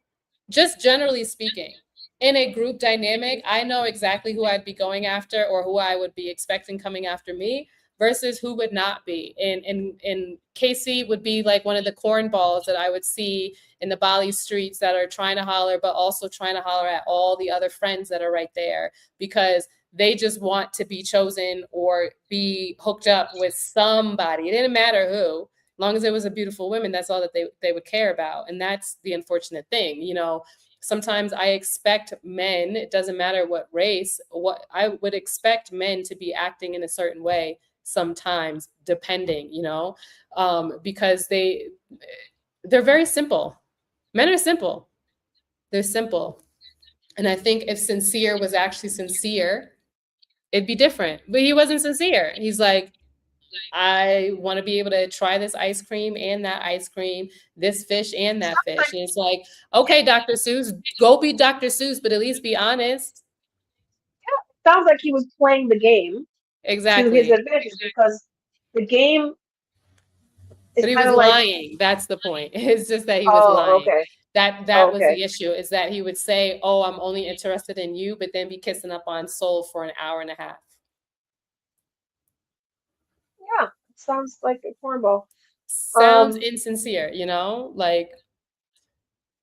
just generally speaking. In a group dynamic, I know exactly who I'd be going after or who I would be expecting coming after me versus who would not be. And Casey would be like one of the cornballs that I would see in the Bali streets that are trying to holler, but also trying to holler at all the other friends that are right there because they just want to be chosen or be hooked up with somebody. It didn't matter who. Long as it was a beautiful woman, that's all that they would care about. And that's the unfortunate thing. Sometimes I expect men, it doesn't matter what race, what I would expect men to be acting in a certain way sometimes, depending, because they're very simple. Men are simple. They're simple. And I think if Sincere was actually sincere, it'd be different. But he wasn't sincere. He's like, I want to be able to try this ice cream and that ice cream, this fish and that fish. And it's like, okay, Dr. Seuss, go be Dr. Seuss, but at least be honest. Yeah, sounds like he was playing the game Exactly. to his advantage because the game is but he was lying. That's the point. It's just that he was lying. Okay. That was the issue, is that he would say, oh, I'm only interested in you, but then be kissing up on Soul for an hour and a half. Yeah, sounds like a cornball. Sounds insincere, like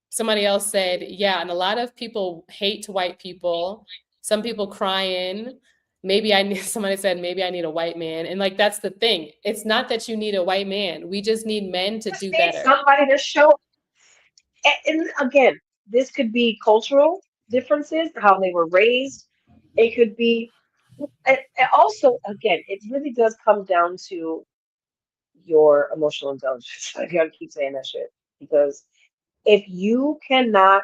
somebody else said, yeah, and a lot of people hate white people. Some people crying. Somebody said, maybe I need a white man. And like, that's the thing. It's not that you need a white man. We just need men to do better. Somebody to show. And again, this could be cultural differences, how they were raised. It could be, and also, again, it really does come down to your emotional intelligence. I gotta keep saying that shit because if you cannot,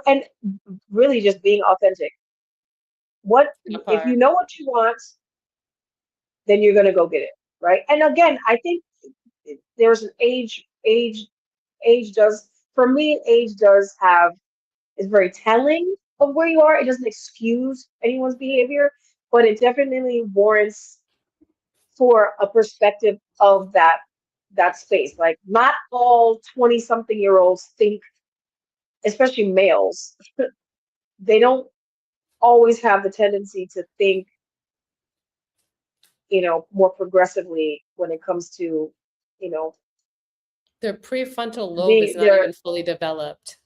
and really just being authentic. If you know what you want, then you're gonna go get it, right? And again, I think there's an age does, for me, age is very telling of where you are. It doesn't excuse anyone's behavior, but it definitely warrants for a perspective of that space. Like not all 20-something-year-olds think, especially males, they don't always have the tendency to think, more progressively when it comes to, their prefrontal lobe is not even fully developed.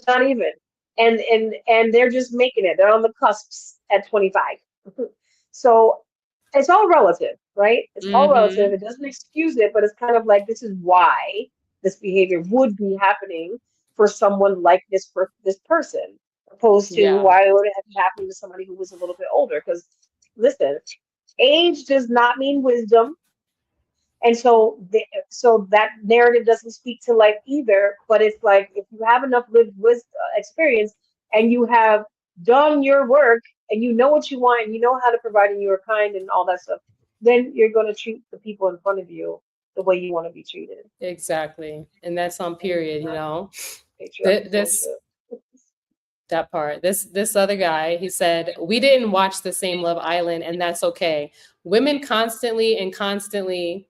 Not even. And they're just making it. They're on the cusps at 25. So it's all relative, right? It's all relative. It doesn't excuse it, but it's kind of like this is why this behavior would be happening for someone like this person, opposed to why it would have happened to somebody who was a little bit older. Because listen, age does not mean wisdom. And so that narrative doesn't speak to life either. But it's like if you have enough lived with experience and you have done your work and you know what you want and you know how to provide and you're kind and all that stuff, then you're going to treat the people in front of you the way you want to be treated. Exactly. And that's on period, you know. Patriarchy This bullshit. that part. This other guy, he said, "We didn't watch the same Love Island, and that's okay. Women constantly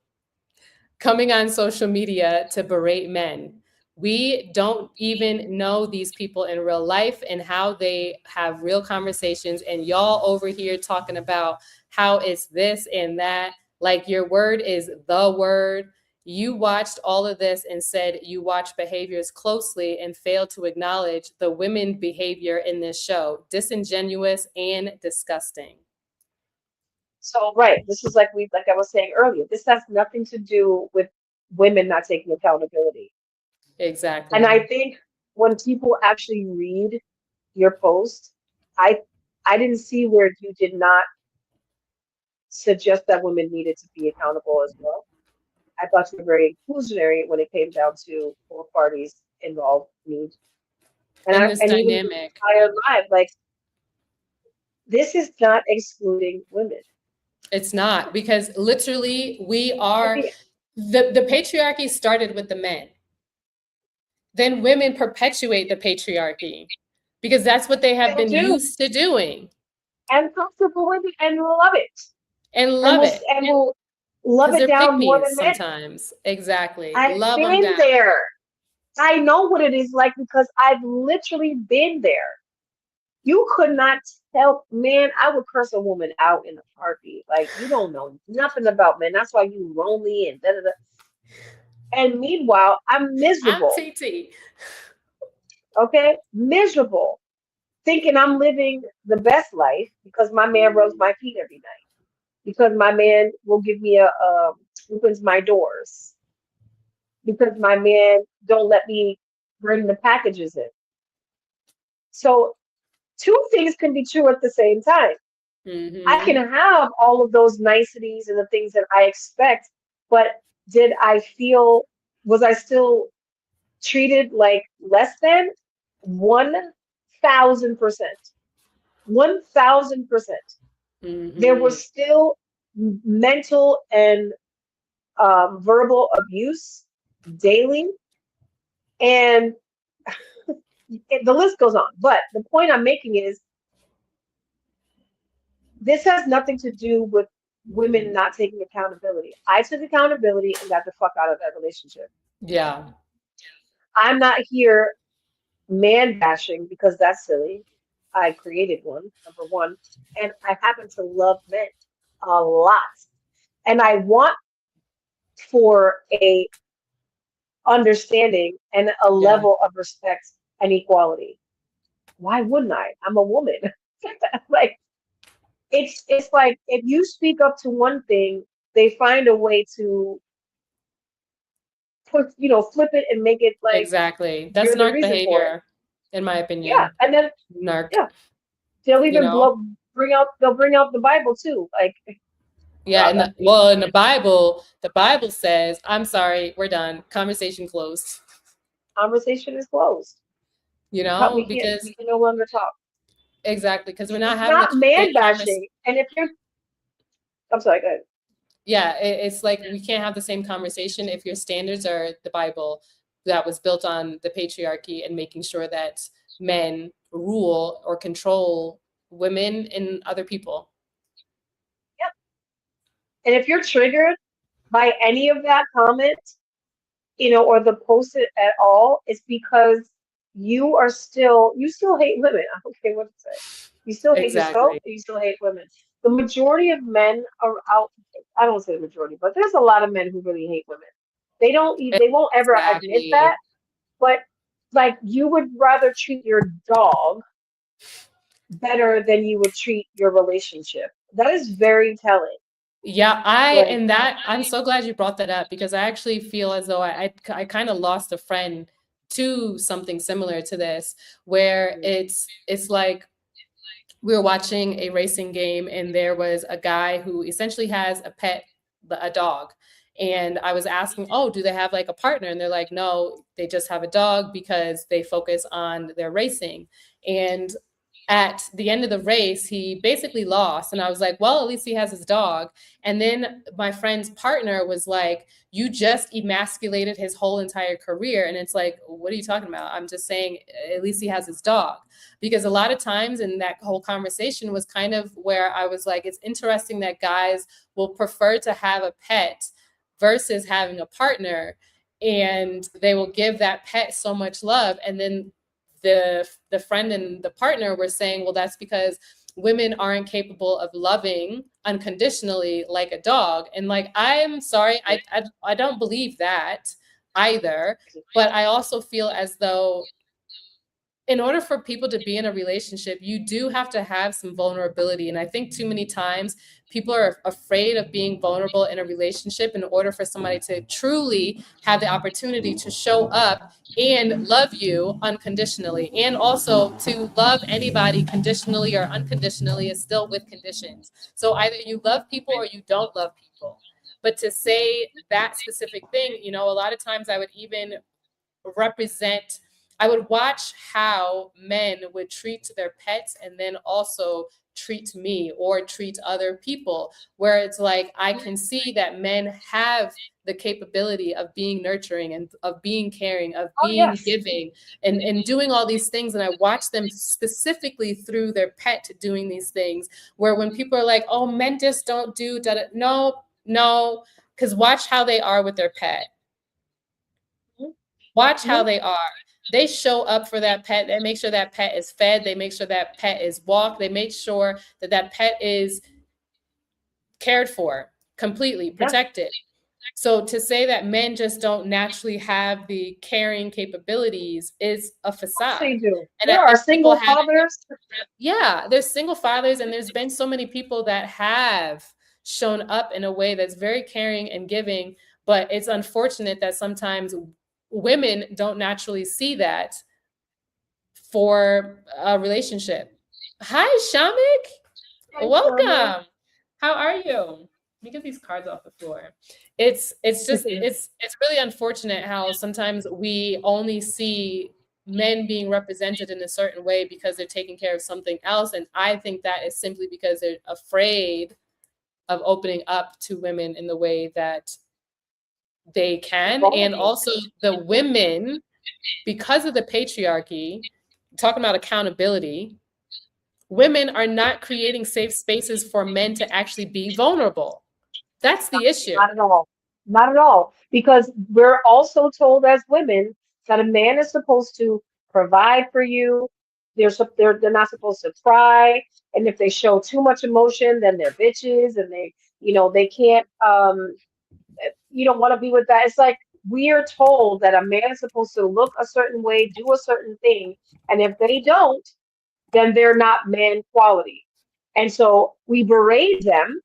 coming on social media to berate men. We don't even know these people in real life and how they have real conversations. And y'all over here talking about how it's this and that. Like your word is the word. You watched all of this and said you watch behaviors closely and failed to acknowledge the women behavior in this show. Disingenuous and disgusting." So right, this is like I was saying earlier. This has nothing to do with women not taking accountability. And I Exactly. think when people actually read your post, I I didn't see where you did not suggest that women needed to be accountable as well. I thought you were very inclusionary when it came down to both parties involved need. In this And even the dynamic. entire live, like this is not excluding women. It's not, because literally we At are, the the patriarchy started with the men. Then women perpetuate the patriarchy because that's what they have Still been do used to doing and comfortable with it and love it. and And love it will love because it they're pick down more me's than men. sometimes. Exactly. I've Love them been down. there. I know what it is like because I've literally been there. You could not tell, man, I would curse a woman out in a heartbeat. Like, you don't know nothing about men. That's why you lonely and da da da. And meanwhile, I'm I'm miserable. TT. Okay? Miserable. Thinking I'm living the best life because my man rubs my feet every night. Because my man will give me opens my doors. Because my man don't let me bring the packages in. So two things can be true at the same time. I can Mm-hmm. have all of those niceties and the things that I expect, but did I feel, was I still treated like less than? 1,000%. 1,000%. There Mm-hmm. was still mental and verbal abuse daily. And the list goes on. But the point I'm making is this has nothing to do with women not taking accountability. I took accountability and got the fuck out of that relationship. Yeah. I'm not here man bashing because that's silly. I created one, number one, and I happen to love men a lot. And I want for a understanding and a Yeah. level of respect and equality. Why wouldn't I? I'm a woman. Like it's like if you speak up to one thing, they find a way to put, flip it and make it like Exactly. That's you're the narc reason for it. behavior, in my Yeah. opinion. And then Narc, yeah, they'll you even know? they'll bring out the Bible too. Like, Yeah, God, and I hate well, in it. The Bible says, I'm sorry, we're done. Conversation closed. Conversation is closed. You We know, can't because we can no longer talk. exactly, because we're not It's having the not same man conversation. bashing. And if you're I'm sorry, go ahead. Yeah, it's like we can't have the same conversation if your standards are the Bible that was built on the patriarchy and making sure that men rule or control women and other people. Yep. And if you're triggered by any of that comment, or the post it at all, it's because you still hate women. I don't care what to say. You still hate yourself Exactly. and you still hate women. The majority of men are out. I don't say the majority, but there's a lot of men who really hate women. They won't ever admit Exactly. that, but like you would rather treat your dog better than you would treat your relationship. That is very telling. Yeah, Like, I'm so glad you brought that up because I actually feel as though I kind of lost a friend to something similar to this, where it's like we were watching a racing game and there was a guy who essentially has a pet, a dog, And I was asking, oh, do they have like a partner? And they're like, no, they just have a dog because they focus on their racing. And at the end of the race, he basically lost. And I was like, well, at least he has his dog. And then my friend's partner was like, you just emasculated his whole entire career. And it's like, what are you talking about? I'm just saying, at least he has his dog. Because a lot of times in that whole conversation was kind of where I was like, it's interesting that guys will prefer to have a pet versus having a partner. And they will give that pet so much love. And then the friend and the partner were saying, well, that's because women aren't capable of loving unconditionally like a dog. And like, I'm sorry, I don't believe that either. But I also feel as though in order for people to be in a relationship, you do have to have some vulnerability. And I think too many times people are afraid of being vulnerable in a relationship in order for somebody to truly have the opportunity to show up and love you unconditionally. And also to love anybody conditionally or unconditionally is still with conditions. So either you love people or you don't love people. But to say that specific thing, you know, a lot of times I would even I would watch how men would treat their pets and then also treat me or treat other people, where it's like, I can see that men have the capability of being nurturing and of being caring, of being giving and doing all these things. And I watch them specifically through their pet doing these things, where when people are like, oh, men just don't do that. No, because watch how they are with their pet. Watch how they are. They show up for that pet. They make sure that pet is fed. They make sure that pet is walked. They make sure that that pet is cared for, completely protected. So to say that men just don't naturally have the caring capabilities is a facade. They do. And there are single fathers. Yeah, there's single fathers, and there's been so many people that have shown up in a way that's very caring and giving. But it's unfortunate that sometimes women don't naturally see that for a relationship. Hi, Shamik. Hi, welcome. Shamik. How are you? Let me get these cards off the floor. It's just it's really unfortunate how sometimes we only see men being represented in a certain way because they're taking care of something else. And I think that is simply because they're afraid of opening up to women in the way that they can. And also the women, because of the patriarchy, talking about accountability, women are not creating safe spaces for men to actually be vulnerable. That's the issue. Not at all. Not at all. Because we're also told as women that a man is supposed to provide for you. They're not supposed to cry. And if they show too much emotion, then they're bitches and they can't you don't want to be with that. It's like we are told that a man is supposed to look a certain way, do a certain thing, and if they don't, then they're not man quality. And so we berate them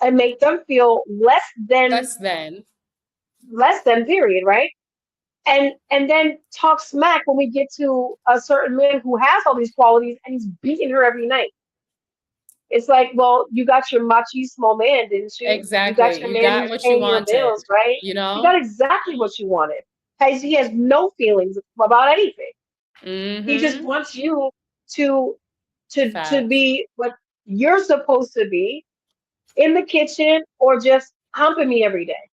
and make them feel less than period, right? And then talk smack when we get to a certain man who has all these qualities and he's beating her every night. It's like, well, you got your machismo man, didn't you? Exactly. You got what you wanted, bills, right? You know, you got exactly what you wanted. He has no feelings about anything. Mm-hmm. He just wants you to be what you're supposed to be in the kitchen or just humping me every day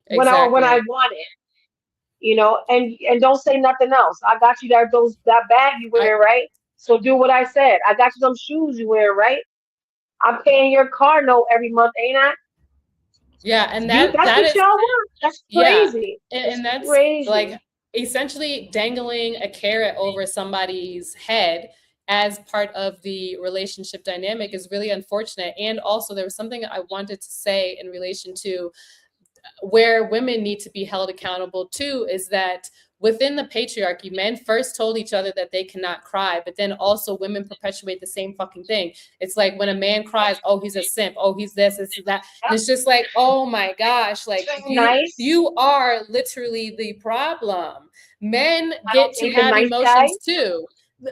when I want it, and don't say nothing else. I got you that bag you wear, right? So do what I said. I got you some shoes you wear, right? I'm paying your car note every month, ain't I? Yeah, and that's what y'all want. That's crazy. Yeah. And that's crazy. Like essentially dangling a carrot over somebody's head as part of the relationship dynamic is really unfortunate. And also there was something I wanted to say in relation to where women need to be held accountable too, is that within the patriarchy, men first told each other that they cannot cry, but then also women perpetuate the same fucking thing. It's like when a man cries, oh, he's a simp, oh, he's this is that. And it's just like, oh my gosh, like you are literally the problem. Men get to have emotions too.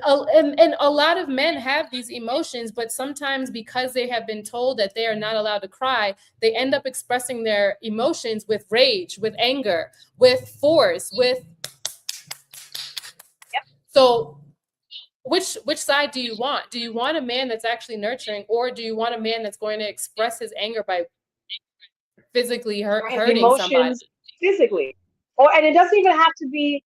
and a lot of men have these emotions, but sometimes because they have been told that they are not allowed to cry, they end up expressing their emotions with rage, with anger, with force, with. So which side do you want? Do you want a man that's actually nurturing, or do you want a man that's going to express his anger by physically hurting somebody? Emotions physically, and it doesn't even have to be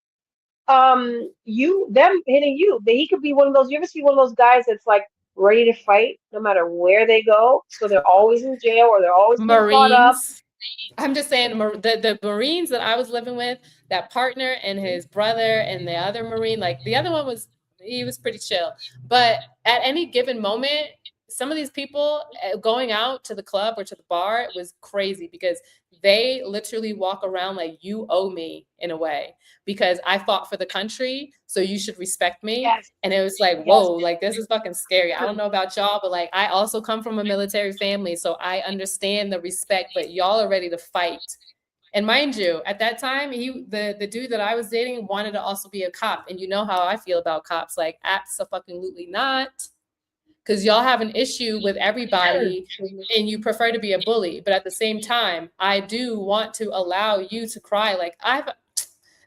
them hitting you. But he could be one of those. You ever see one of those guys that's like ready to fight no matter where they go, so they're always in jail or they're always getting caught up. I'm just saying, the Marines that I was living with, that partner and his brother and the other Marine, like the other one he was pretty chill. But at any given moment, some of these people going out to the club or to the bar was crazy, because they literally walk around like, you owe me in a way, because I fought for the country, so you should respect me. Yes. And it was like, whoa, like this is fucking scary. I don't know about y'all, but like I also come from a military family, so I understand the respect, but y'all are ready to fight. And mind you, at that time, the dude that I was dating wanted to also be a cop. And you know how I feel about cops, like abso-fucking-lutely not. Because y'all have an issue with everybody and you prefer to be a bully. But at the same time, I do want to allow you to cry. Like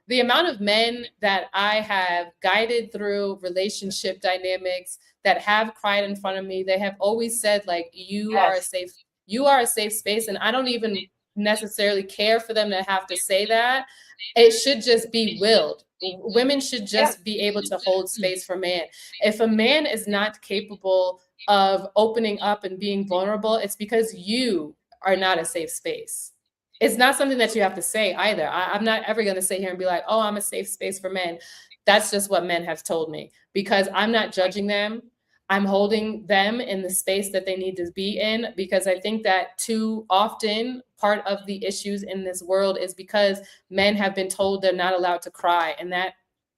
the amount of men that I have guided through relationship dynamics that have cried in front of me, they have always said, like, you are a safe space. And I don't even necessarily care for them to have to say that. It should just be willed. Women should just be able to hold space for man. If a man is not capable of opening up and being vulnerable, it's because you are not a safe space. It's not something that you have to say either. I'm not ever going to sit here and be like, oh, I'm a safe space for men. That's just what men have told me, because I'm not judging them. I'm holding them in the space that they need to be in, because I think that too often part of the issues in this world is because men have been told they're not allowed to cry, and that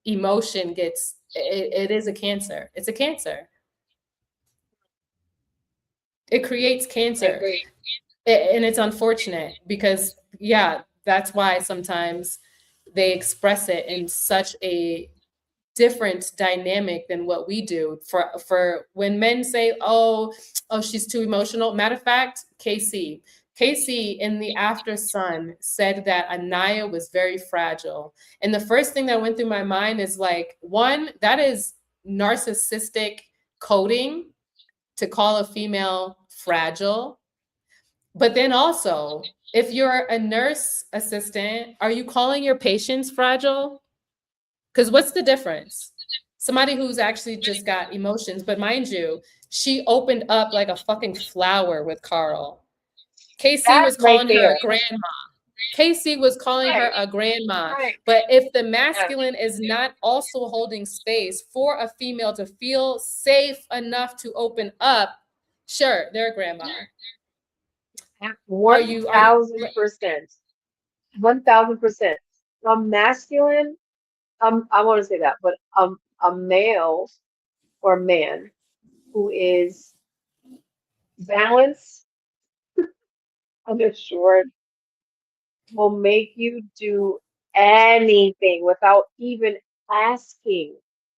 emotion it is a cancer. It's a cancer. It creates cancer. And it's unfortunate because, yeah, that's why sometimes they express it in such a different dynamic than what we do. For when men say, oh, she's too emotional. Matter of fact, Casey in the After Sun said that Anaya was very fragile. And the first thing that went through my mind is like, one, that is narcissistic coding to call a female fragile. But then also, if you're a nurse assistant, are you calling your patients fragile? Because what's the difference? Somebody who's actually just got emotions, but mind you, she opened up like a fucking flower with Carl. Casey was calling her a grandma. Casey was calling her a grandma. But if the masculine is not also holding space for a female to feel safe enough to open up, sure, they're a grandma. 1,000%. 1,000%. A masculine, I want to say that, but a male or man who is balanced, undershored, will make you do anything without even asking,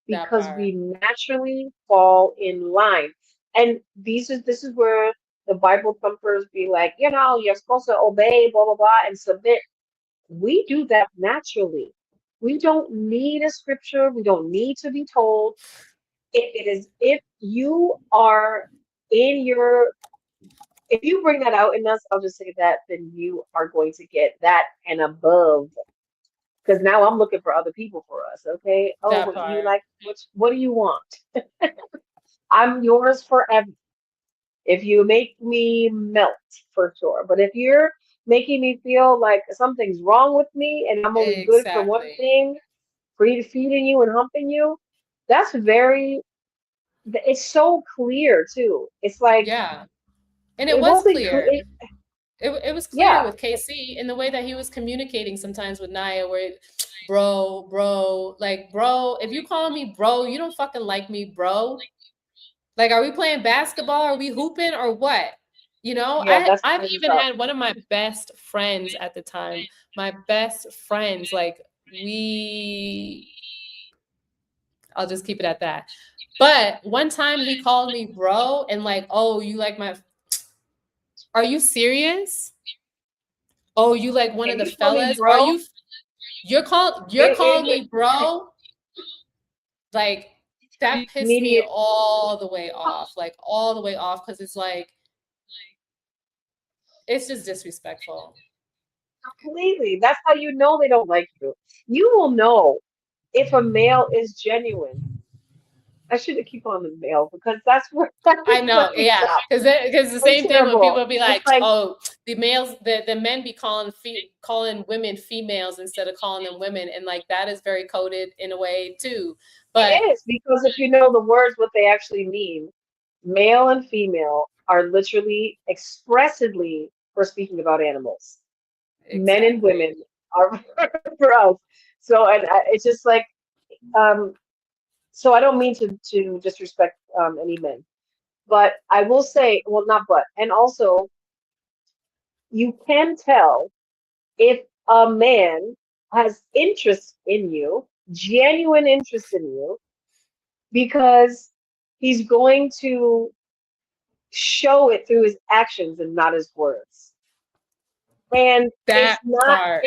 because we naturally fall in line. And this is where the Bible thumpers be like, you're supposed to obey, blah, blah, blah, and submit. We do that naturally. We don't need a scripture. We don't need to be told. If you are if you bring that out in us, I'll just say that, then you are going to get that and above. Because now I'm looking for other people for us. Okay. Oh, you like, what do you want? I'm yours forever. If you make me melt, for sure. But if you're making me feel like something's wrong with me and I'm only good for one thing, feeding you and humping you, that's it's so clear too. It's like, yeah. And it was clear. It was clear with KC in the way that he was communicating sometimes with Naya, where, bro, like, bro, if you call me bro, you don't fucking like me, bro. Like, are we playing basketball? Are we hooping or what? I've even had one of my best friends at the time, like I'll just keep it at that. But one time he called me bro and like, oh, you like my, are you serious? Oh, you like one of And the you call me fellas? Are bro? you, you're calling me bro? Like that pissed me Immediate. all the way off, like all the way off. Cause it's like, it's just disrespectful. Completely. That's how you know they don't like you. You will know if a male is genuine. I shouldn't keep on the male because that's where I know, let me yeah, stop. because the It's same thing when terrible. people be It's like, like, "Oh, the males, the men be calling women females instead of calling them women," and like that is very coded in a way too. But it is because if you know the words, what they actually mean, male and female are literally expressively for speaking about animals. Men and exactly, women are for us. So, and it's just like, um, so I don't mean to disrespect any men, but I will say, well, not but, and also you can tell if a man has interest in you, genuine interest in you, because he's going to show it through his actions and not his words. And that part.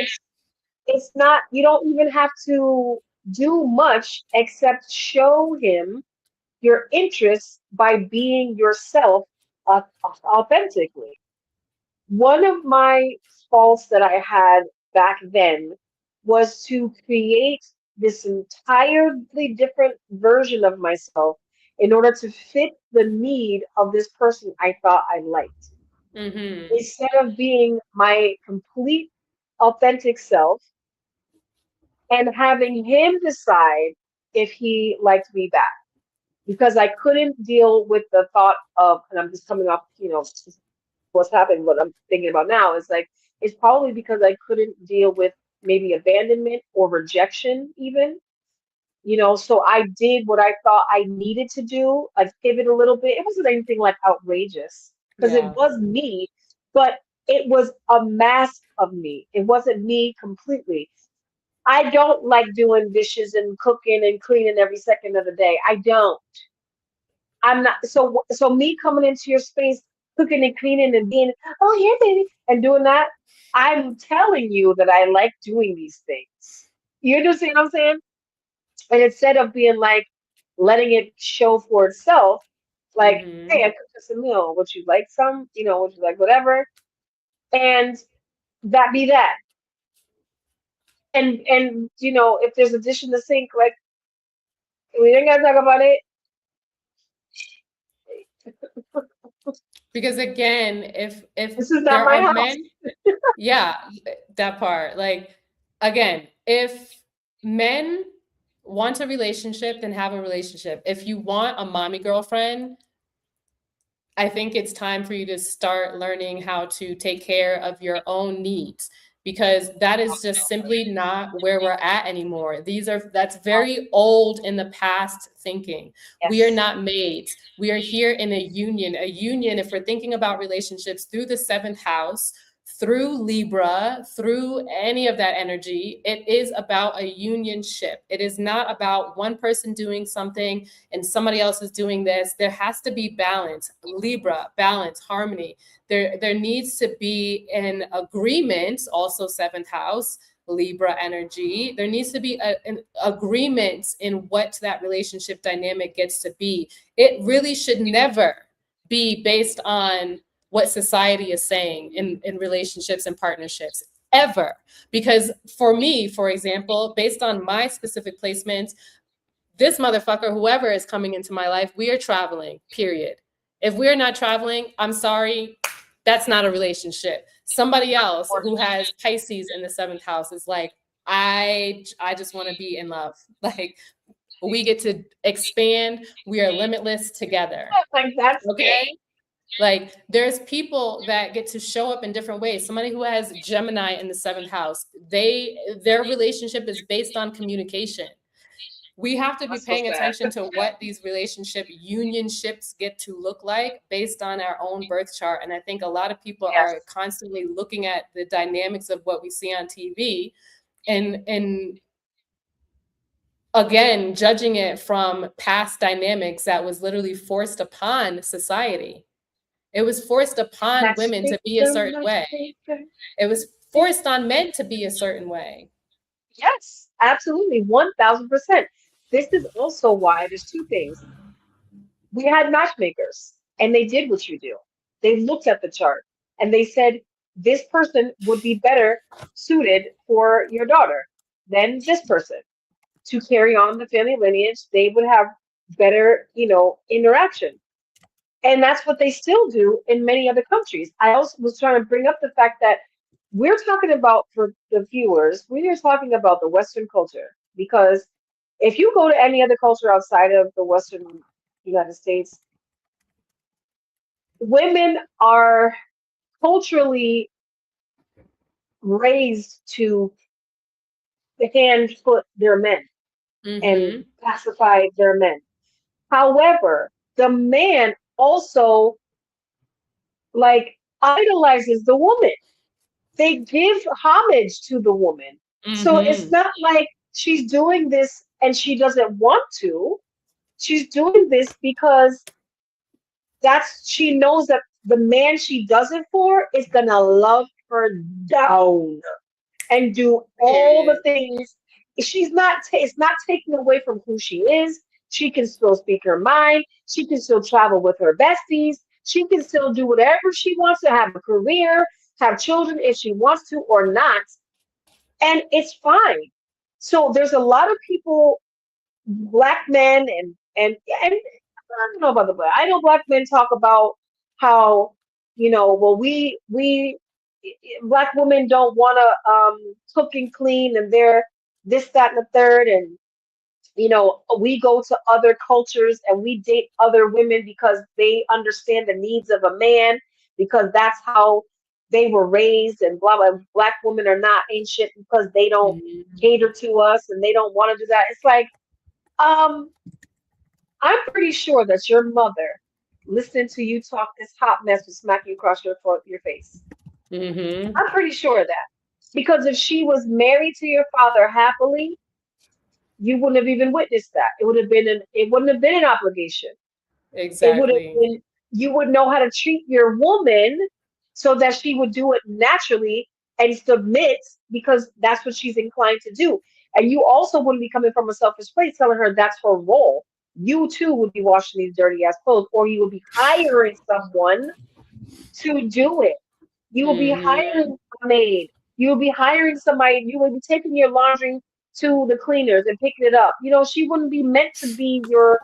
it's not, you don't even have to do much except show him your interest by being yourself authentically. One of my faults that I had back then was to create this entirely different version of myself in order to fit the need of this person I thought I liked. Mm-hmm. Instead of being my complete authentic self and having him decide if he liked me back. Because I couldn't deal with the thought of, and I'm just coming off, what's happening, what I'm thinking about now is like, it's probably because I couldn't deal with maybe abandonment or rejection, even, so I did what I thought I needed to do, like pivot a little bit. It wasn't anything like outrageous because it Yeah. was me, but it was a mask of me. It wasn't me completely. I don't like doing dishes and cooking and cleaning every second of the day. I don't. I'm not so me coming into your space, cooking and cleaning and being, oh here, baby, and doing that. I'm telling you that I like doing these things. You understand what I'm saying? And instead of being like letting it show for itself, like, hey, Mm-hmm. I cooked us a meal. Would you like some? Would you like whatever? And that be that. And if there's a dish in the sink, like we ain't gotta talk about it. Because again, if This is not there my are house. men, yeah, that part. Like again, if men want a relationship, then have a relationship. If you want a mommy girlfriend, I think it's time for you to start learning how to take care of your own needs because that is just simply not where we're at anymore. That's very old in the past thinking. We are Yes. not maids. We are here in a union. A union, if we're thinking about relationships through the seventh house, through Libra, through any of that energy, it is about a unionship. It is not about one person doing something and somebody else is doing this. There has to be balance, Libra, balance, harmony. There needs to be an agreement, also seventh house, Libra energy. There needs to be an agreement in what that relationship dynamic gets to be. It really should never be based on what society is saying in relationships and partnerships ever. Because for me, for example, based on my specific placements, this motherfucker, whoever is coming into my life, we are traveling, period. If we're not traveling, I'm sorry, that's not a relationship. Somebody else who has Pisces in the seventh house is like, I just want to be in love. Like we get to expand, we are limitless together. Like that's Okay. Like there's people that get to show up in different ways. Somebody who has Gemini in the seventh house, their relationship is based on communication. We have to be so paying sad. attention to what these relationship unionships get to look like based on our own birth chart. And I think a lot of people Yes. are constantly looking at the dynamics of what we see on TV and again, judging it from past dynamics that was literally forced upon society. It was forced upon women to be a certain way. It was forced on men to be a certain way. Yes, absolutely, 1000%. This is also why there's two things. We had matchmakers, and they did what you do. They looked at the chart and they said, this person would be better suited for your daughter than this person to carry on the family lineage. They would have better, interaction. And that's what they still do in many other countries. I also was trying to bring up the fact that we're talking about, for the viewers, we are talking about the Western culture. Because if you go to any other culture outside of the Western United States, women are culturally raised to hand foot their men and pacify their men. However, the man also like idolizes the woman. They give homage to the woman. So it's not like she's doing this and she doesn't want to. She's doing this because she knows that the man she does it for is gonna love her down and do all the things. It's not taking away from who she is. She can still speak her mind. She can still travel with her besties. She can still do whatever she wants to, have a career, have children if she wants to or not. And it's fine. So there's a lot of people, black men and I don't know about the black. I know black men talk about how, well, we black women don't want to cook and clean, and they're this, that, and the third, and we go to other cultures and we date other women because they understand the needs of a man, because that's how they were raised, and blah blah. Black women are not ain't shit because they don't cater to us and they don't want to do that. It's like, I'm pretty sure that your mother, listening to you talk this hot mess, would smack you across your face. I'm pretty sure of that. Because if she was married to your father happily, you wouldn't have even witnessed that. It wouldn't have been an obligation. Exactly. It would have been, you would know how to treat your woman so that she would do it naturally and submit, because that's what she's inclined to do. And you also wouldn't be coming from a selfish place telling her that's her role. You too would be washing these dirty ass clothes, or you would be hiring someone to do it. You will be hiring a maid. You will be hiring somebody. You will be taking your laundry to the cleaners and picking it up. She wouldn't be meant to be your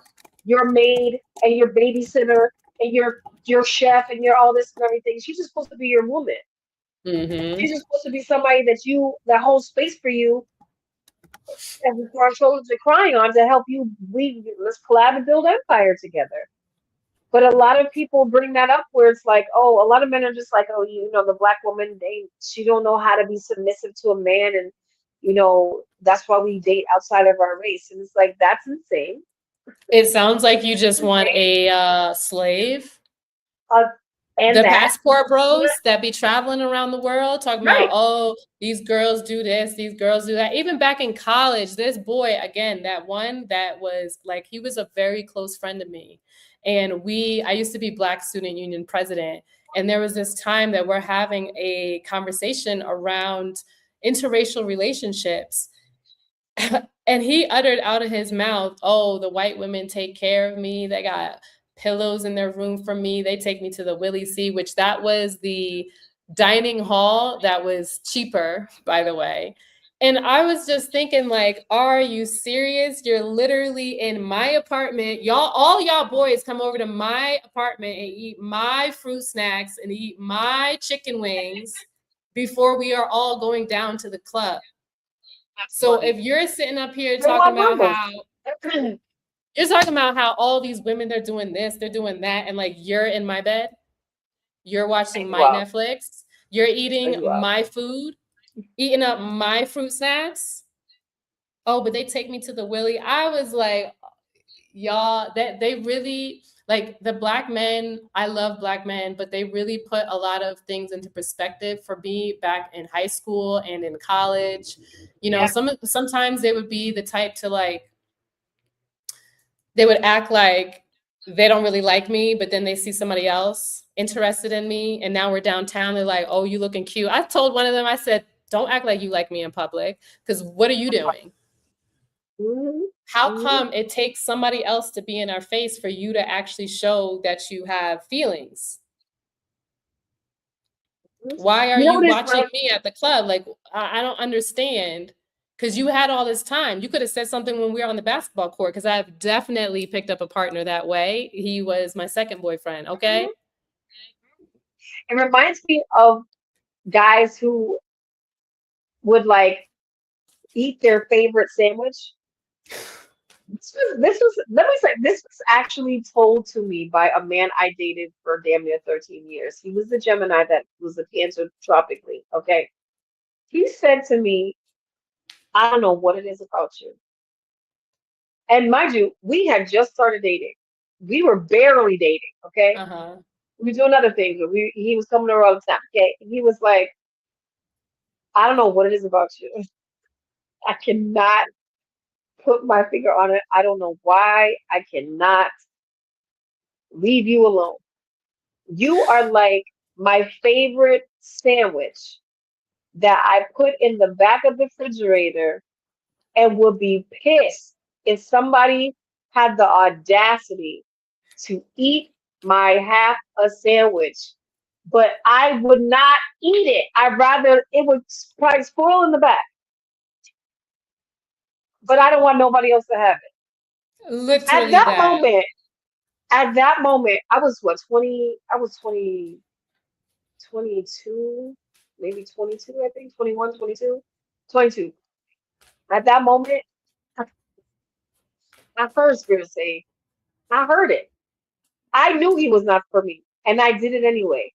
maid and your babysitter and your chef and your all this and everything. She's just supposed to be your woman. She's just supposed to be somebody that holds space for you and for our shoulders to cry on, to help you. Let's collab and build empire together. But a lot of people bring that up where it's like, oh, a lot of men are just like, oh, the black woman, she don't know how to be submissive to a man, and that's why we date outside of our race. And it's like, that's insane. It sounds like you just want a slave. And the passport bros that be traveling around the world talking about, oh, these girls do this, these girls do that. Even back in college, this boy, again, that one that was like, he was a very close friend of me. And I used to be Black Student Union president. And there was this time that we're having a conversation around interracial relationships. And he uttered out of his mouth, oh, the white women take care of me. They got pillows in their room for me. They take me to the Willie C, which that was the dining hall that was cheaper, by the way. And I was just thinking, like, are you serious? You're literally in my apartment. All y'all boys come over to my apartment and eat my fruit snacks and eat my chicken wings before we are all going down to the club. So if you're sitting up here talking about how all these women, they're doing this, they're doing that, and like, you're in my bed, you're watching my Netflix, you're eating my food, eating up my fruit snacks. Oh, but they take me to the Willie. I was like, y'all, that they really, like, the Black men, I love Black men, but they really put a lot of things into perspective for me back in high school and in college. Sometimes they would be the type to like they would act like they don't really like me, but then they see somebody else interested in me, and now we're downtown. They're like, "Oh, you looking cute." I told one of them, I said, "Don't act like you like me in public, because what are you doing? Mhm, How mhm, come it takes somebody else to be in our face for you to actually show that you have feelings? mhm. Why are You know you what is watching me at the club? Like, I don't understand." Because you had all this time. You could have said something when we were on the basketball court, because I've definitely picked up a partner that way. He was my second boyfriend, okay? It reminds me of guys who would like eat their favorite sandwich. Let me say, this was actually told to me by a man I dated for damn near 13 years. He was the Gemini that was a Cancer tropically. Okay. He said to me, I don't know what it is about you. And mind you, we had just started dating. We were barely dating. Okay. Uh-huh. We were doing other things, but he was coming over all the time. Okay. He was like, I don't know what it is about you. I cannot put my finger on it. I don't know why. I cannot leave you alone. You are like my favorite sandwich that I put in the back of the refrigerator and would be pissed if somebody had the audacity to eat my half a sandwich. But I would not eat it. I'd rather it would probably spoil in the back. But I don't want nobody else to have it. At Literally that that. moment, at that moment, I was what, 20, I was 20, 22, maybe 22, I think, 21, 22, 22. At that moment, my first spirit say, I heard it. I knew he was not for me, and I did it anyway.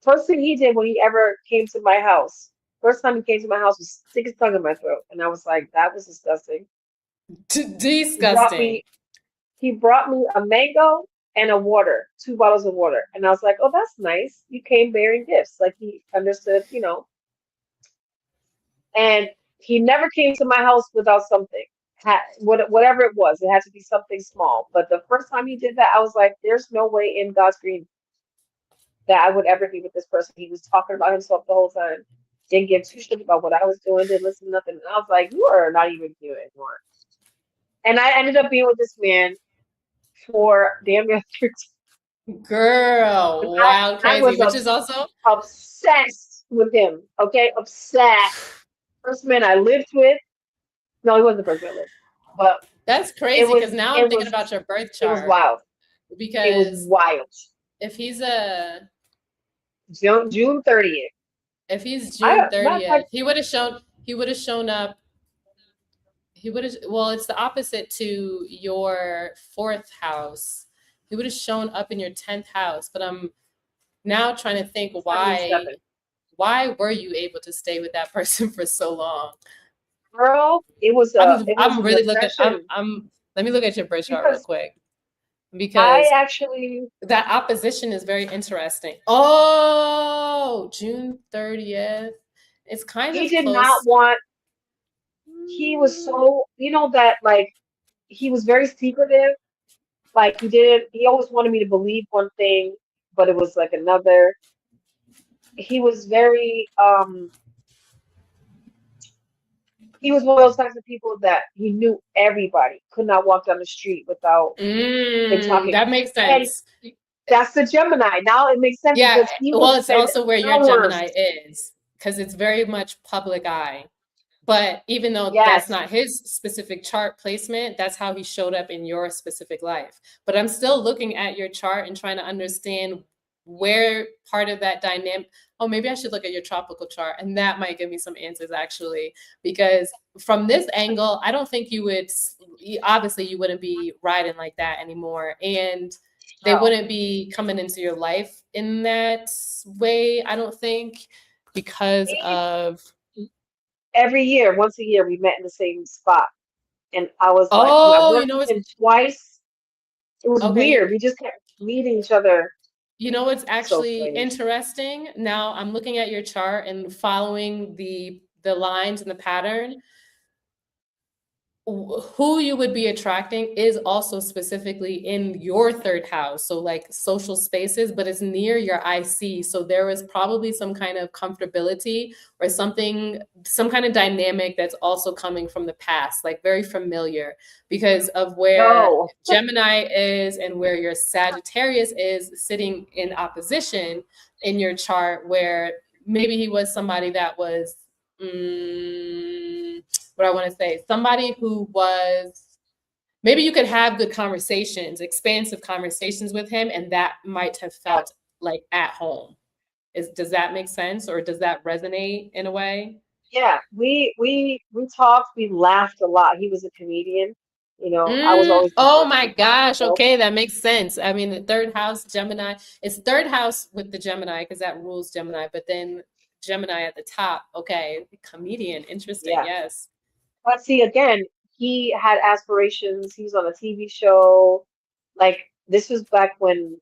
First thing he did when he ever came to my house, first time he came to my house was stick his tongue in my throat, and I was like, that was disgusting. He brought Disgusting. me, he brought me a mango and a water, 2 bottles of water, and I was like, oh, that's nice. You came bearing gifts, like he understood, and he never came to my house without something. Whatever it was, it had to be something small. But the first time he did that, I was like, "There's no way in God's green that I would ever be with this person." He was talking about himself the whole time. Didn't give two shits about what I was doing. Didn't listen to nothing. And I was like, "You are not even here anymore." And I ended up being with this man for damn near 13. Girl, I wild, I crazy, was which is also obsessed with him. Okay, obsessed. First man I lived with. No, he wasn't the first man I lived, but that's it crazy, was because now I'm it thinking was about your birth it was chart. wild. It was Because wild. if he's a June 30th. if he's I June matter of fact, 30th, he would have shown up. He would have, well, it's the opposite to your fourth house. He would have shown up in your 10th house, but I'm now trying to think, why 77. why were you able to stay with that person for so long? Girl, it was I'm a really looking. depression I'm. Let me look at your birth chart real because quick, I because actually that opposition is very interesting. Oh, June 30th. It's kind he of did not close. want he was so that like he was very secretive. Like he always wanted me to believe one thing, but it was like another. He was very he was one of those types of people that he knew everybody, could not walk down the street without him talking. That makes And sense. that's the Gemini. Now it makes sense Yeah, because he will well, it's spend also where your hours. Gemini is, because it's very much public eye. But even though that's Yes. not his specific chart placement, that's how he showed up in your specific life. But I'm still looking at your chart and trying to understand where part of that dynamic. Oh, maybe I should look at your tropical chart, and that might give me some answers actually. Because from this angle, I don't think you would. Obviously, you wouldn't be riding like that anymore, and they No. wouldn't be coming into your life in that way. I don't think, because He, of. every year, once a year, we met in the same spot. And I was like, I Oh, worked with it's him twice. It was okay. weird. We just kept meeting each other. You know what's So actually strange. interesting? Now I'm looking at your chart and following the lines and the pattern. who you would be attracting is also specifically in your third house. So like social spaces, but it's near your IC. So there is probably some kind of comfortability or something, some kind of dynamic that's also coming from the past, like very familiar because of where No. Gemini is and where your Sagittarius is sitting in opposition in your chart, where maybe he was somebody that was, what I want to say, somebody who was, maybe you could have good conversations, expansive conversations with him, and that might have felt like at home. Does that make sense, or does that resonate in a way? Yeah, we talked, we laughed a lot. He was a comedian, I was always the Oh first my to crack gosh. jokes. Okay, that makes sense. I mean, the third house, Gemini, it's third house with the Gemini because that rules Gemini, but then Gemini at the top. Okay, comedian. Interesting. Yeah. Yes. But see, again, he had aspirations. He was on a TV show. Like this was back when,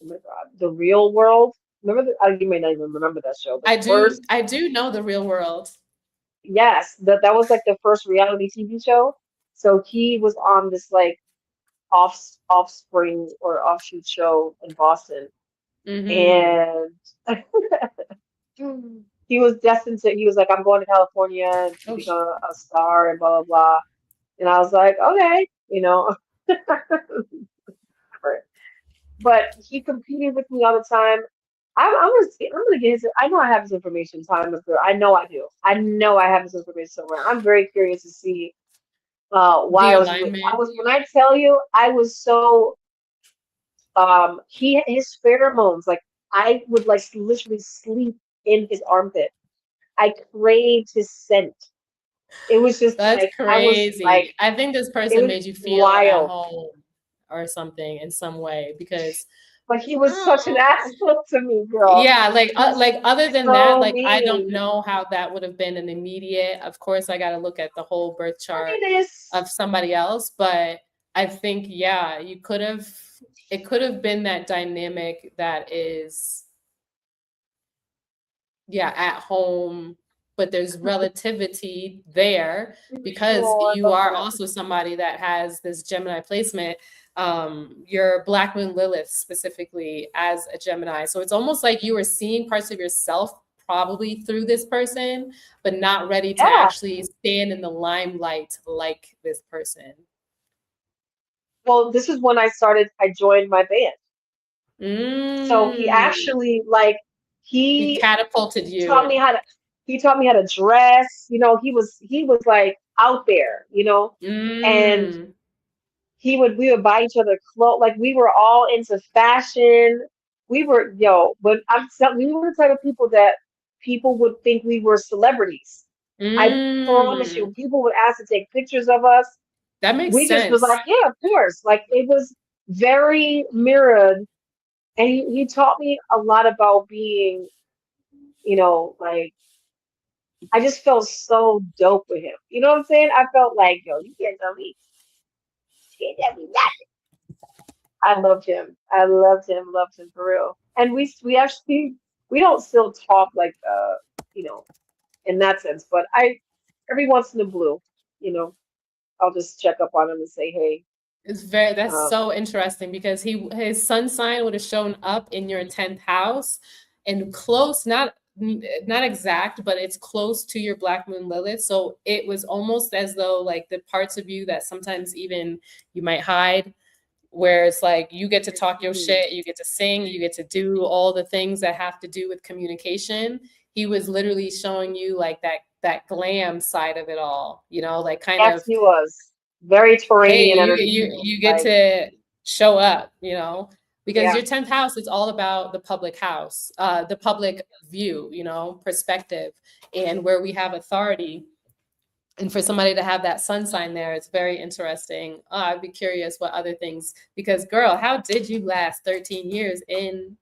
oh my God, The Real World. Remember you may not even remember that show. The I do. first, I do know the real world. yes, that was like the first reality TV show. So he was on this like offspring or offshoot show in Boston, Hmm. and he was destined to. He was like, "I'm going to California to Oh, become a star," and blah blah blah. And I was like, "Okay, But he competed with me all the time. I'm gonna get his. I know I have his information. Time with her. I know I do. I know I have his information somewhere. I'm very curious to see the why I alignment. was when I tell you I was so his pheromones, like I would like literally sleep in his armpit. I craved his scent. It was just That's like I was like crazy. I think this it person was made you feel at wild. home or something in some way because But he was such an oh, asshole to me, girl. yeah, He was like other than that, so like I don't mean. know how that would have been an immediate. Of course, I got to look at the whole birth chart Communist. of somebody else, but I think yeah, you could have. It could have been that dynamic that is yeah at home, but there's relativity there because Oh, I you love are that. also somebody that has this Gemini placement, your Black Moon Lilith specifically as a Gemini, so it's almost like you were seeing parts of yourself probably through this person but not ready to Yeah. actually stand in the limelight like this person. Well, this is when I joined my band. So he Mm, actually like he he catapulted taught me you. how to he taught me how to dress. He was like out there, and Mm, we would buy each other clothes. Like we were all into fashion. But we were the type of people that people would think we were celebrities. I promise you, mm. people would ask to take pictures of us. That makes We just was like, sense. yeah, of course. Like it was very mirrored. And he taught me a lot about being, like I just felt so dope with him. You know what I'm saying? I felt like, yo, you can't tell me, you can't tell me nothing. I loved him for real. And we actually we don't still talk like you know, in that sense, but I every once in a blue, you know, I'll just check up on him and say, hey, That's um, so interesting because his sun sign would have shown up in your 10th house and close, not exact, but it's close to your Black Moon Lilith. So it was almost as though like the parts of you that sometimes even you might hide, where it's like you get to talk your mm, shit, you get to sing, you get to do all the things that have to do with communication. He was literally showing you like that glam side of it all, like kind yes, of, he was very hey, Turanian you energy you too. you get Like, to show up, because yeah, your 10th house is all about the public house, the public view, perspective, and where we have authority. And for somebody to have that sun sign there, it's very interesting. I'd be curious what other things, because girl, how did you last 13 years in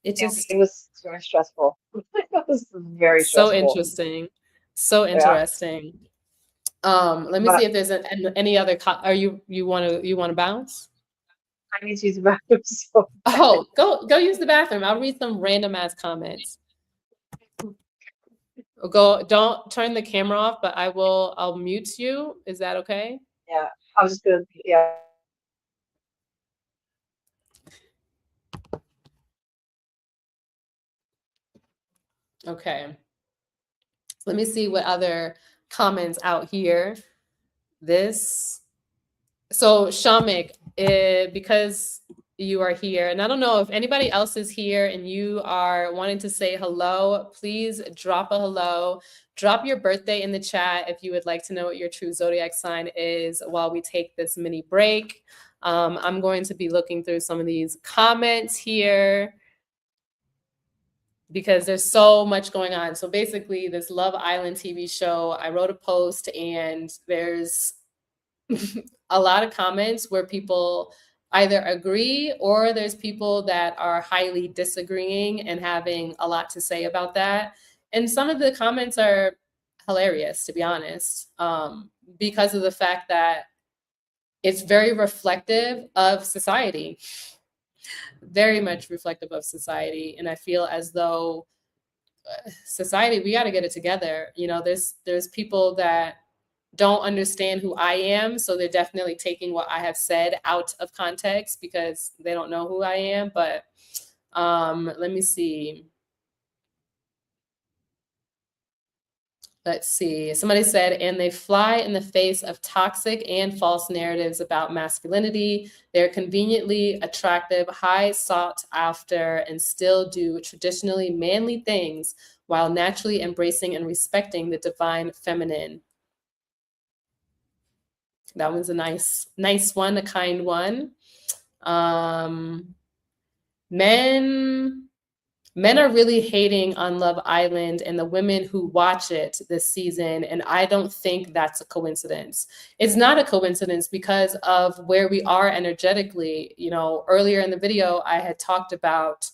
it? yeah, Just it was very stressful. It was very so stressful. interesting. So Yeah, interesting. Let me see but if there's any other are you want to bounce? I need to use the bathroom so Oh, go use the bathroom. I'll read some random ass comments. Don't turn the camera off, but I'll mute you. Is that okay? Yeah, I was just gonna, yeah. Okay. Let me see what other comments out here. So Shamik, because you are here, and I don't know if anybody else is here and you are wanting to say hello, please drop a hello. Drop your birthday in the chat if you would like to know what your true zodiac sign is while we take this mini break. I'm going to be looking through some of these comments here because there's so much going on. So basically, this Love Island TV show, I wrote a post and there's a lot of comments where people either agree or there's people that are highly disagreeing and having a lot to say about that. And some of the comments are hilarious, to be honest, because of the fact that it's very reflective of society, very much reflective of society. And I feel as though society, we got to get it together. You know, there's people that don't understand who I am, so they're definitely taking what I have said out of context because they don't know who I am. But let me see. Let's see. Somebody said, and they fly in the face of toxic and false narratives about masculinity. They're conveniently attractive, high sought after, and still do traditionally manly things while naturally embracing and respecting the divine feminine. That one's a nice one, a kind one. Men are really hating on Love Island and the women who watch it this season, and I don't think that's a coincidence. It's not a coincidence because of where we are energetically. You know, earlier in the video, I had talked about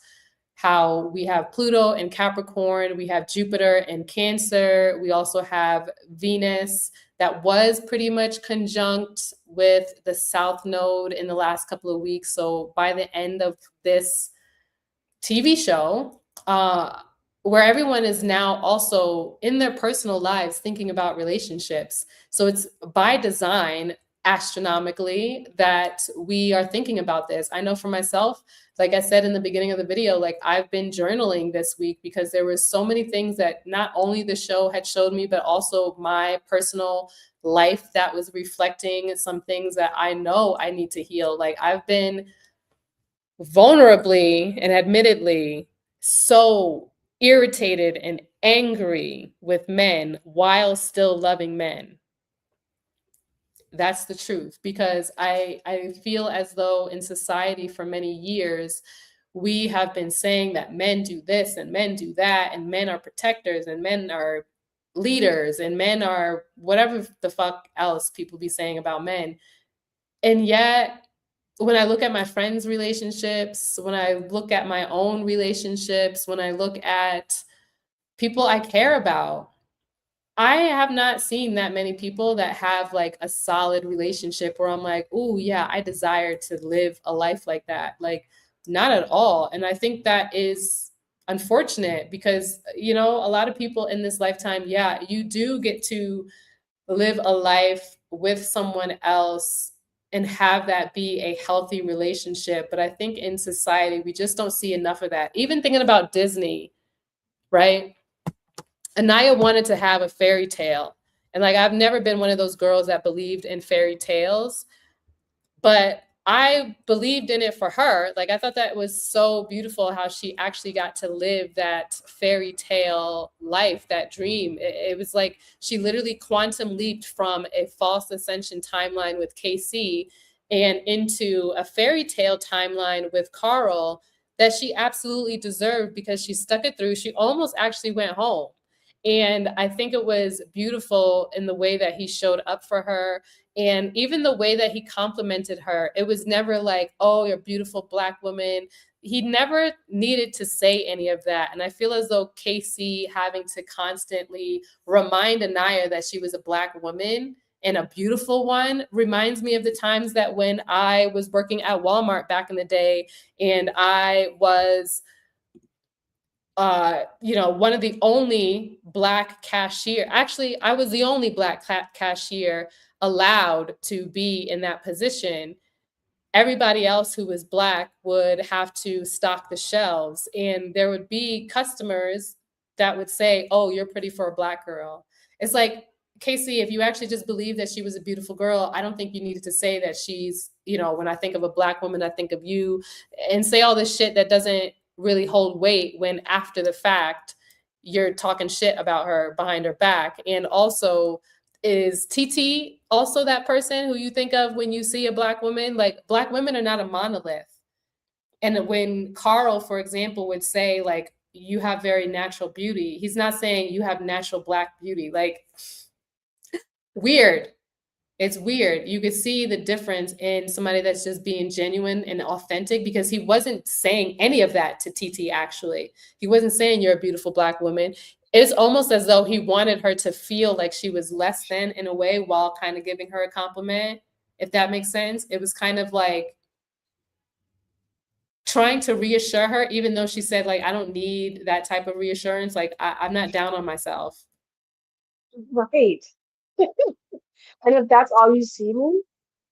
how we have Pluto and Capricorn, we have Jupiter and Cancer, we also have Venus that was pretty much conjunct with the South Node in the last couple of weeks. So by the end of this TV show, where everyone is now also in their personal lives thinking about relationships. So it's by design astronomically that we are thinking about this. I know for myself, like I said in the beginning of the video, like I've been journaling this week because there were so many things that not only the show had showed me, but also my personal life that was reflecting some things that I know I need to heal. Like I've been vulnerably and admittedly so irritated and angry with men while still loving men. That's the truth, because I feel as though in society for many years, we have been saying that men do this and men do that, and men are protectors and men are leaders and men are whatever the fuck else people be saying about men. And yet, when I look at my friends' relationships, when I look at my own relationships, when I look at people I care about, I have not seen that many people that have like a solid relationship where I'm like, oh, yeah, I desire to live a life like that. Like, not at all. And I think that is unfortunate because, you know, a lot of people in this lifetime, yeah, you do get to live a life with someone else and have that be a healthy relationship. But I think in society, we just don't see enough of that. Even thinking about Disney, right? Anaya wanted to have a fairy tale. And like, I've never been one of those girls that believed in fairy tales, but I believed in it for her. Like, I thought that was so beautiful how she actually got to live that fairy tale life, that dream. It was like she literally quantum leaped from a false ascension timeline with KC and into a fairy tale timeline with Carl that she absolutely deserved because she stuck it through. She almost actually went home. And I think it was beautiful in the way that he showed up for her. And even the way that he complimented her, it was never like, oh, you're a beautiful Black woman. He never needed to say any of that. And I feel as though KC having to constantly remind Anaya that she was a Black woman and a beautiful one reminds me of the times that when I was working at Walmart back in the day and I was one of the only Black cashier. Actually, I was the only Black cashier allowed to be in that position. Everybody else who was Black would have to stock the shelves, and there would be customers that would say, "Oh, you're pretty for a Black girl." It's like, Casey, if you actually just believe that she was a beautiful girl, I don't think you needed to say that she's, when I think of a Black woman, I think of you, and say all this shit that doesn't really hold weight when after the fact you're talking shit about her behind her back. And also, is TT also that person who you think of when you see a Black woman? Like, Black women are not a monolith. And when Carl, for example, would say, like, you have very natural beauty, he's not saying you have natural Black beauty. Like, weird. It's weird. You could see the difference in somebody that's just being genuine and authentic, because he wasn't saying any of that to TT, actually. He wasn't saying you're a beautiful Black woman. It's almost as though he wanted her to feel like she was less than in a way while kind of giving her a compliment, if that makes sense. It was kind of like trying to reassure her, even though she said, like, I don't need that type of reassurance. Like, I'm not down on myself. Right. And if that's all you see me,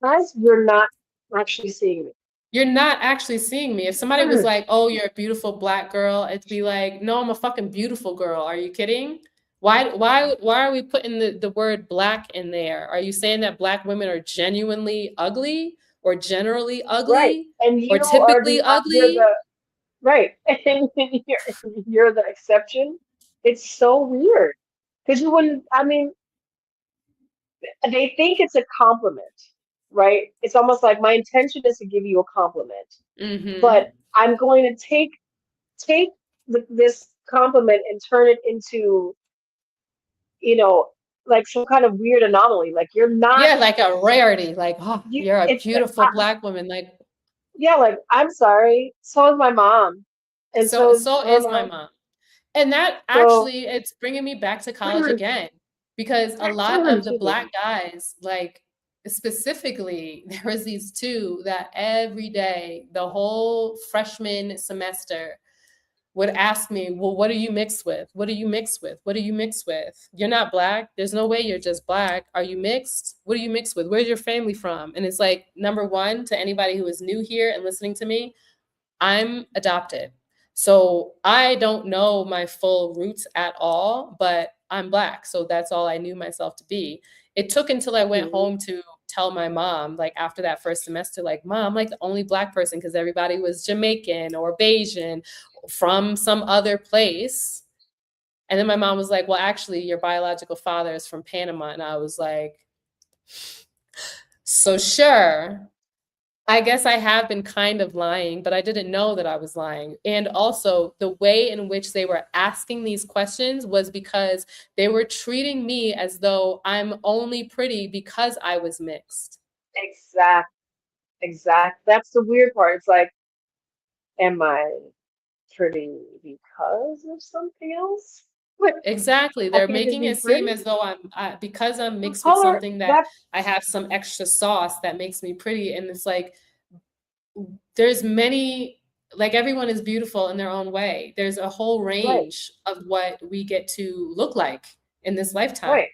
guys, you're not actually seeing me. You're not actually seeing me. If somebody was like, "Oh, you're a beautiful Black girl," it'd be like, "No, I'm a fucking beautiful girl. Are you kidding? Why are we putting the word Black in there? Are you saying that Black women are genuinely ugly, or generally Right. ugly, And or you are typically you're ugly?" the right. And you're the exception. It's so weird. Because you wouldn't, I mean, they think it's a compliment, right? It's almost like my intention is to give you a compliment, Mm-hmm. but I'm going to take this compliment and turn it into, you know, like some kind of weird anomaly. Like you're not Yeah, like a rarity. Like, oh, you. you're a It's beautiful Black woman. Like, yeah. Like I'm sorry. So is my mom, and so so is so her is my mom. mom. And that So actually, it's bringing me back to college again, because a lot of the excuse me. Black guys, like, specifically, there was these two that every day, the whole freshman semester, would ask me, "Well, what are you mixed with? What are you mixed with? What are you mixed with? You're not Black. There's no way you're just Black. Are you mixed? What are you mixed with? Where's your family from?" And it's like, number one, to anybody who is new here and listening to me, I'm adopted. So I don't know my full roots at all, but I'm Black. So that's all I knew myself to be. It took until I went Mhm. home to tell my mom, like, after that first semester, like, "Mom, I'm like the only Black person," because everybody was Jamaican or Bayesian from some other place. And then my mom was like, "Well, actually, your biological father is from Panama." And I was like, "So sure." I guess I have been kind of lying, but I didn't know that I was lying. And also, the way in which they were asking these questions was because they were treating me as though I'm only pretty because I was mixed. Exact, exact. That's the weird part. It's like, am I pretty because of something else? Like, Exactly. I They're can just making be it seem pretty. as though because I'm The mixed with color something, that that I have some extra sauce that makes me pretty. And it's like, there's many, like, everyone is beautiful in their own way. There's a whole right, range of what we get to look like in this lifetime, right.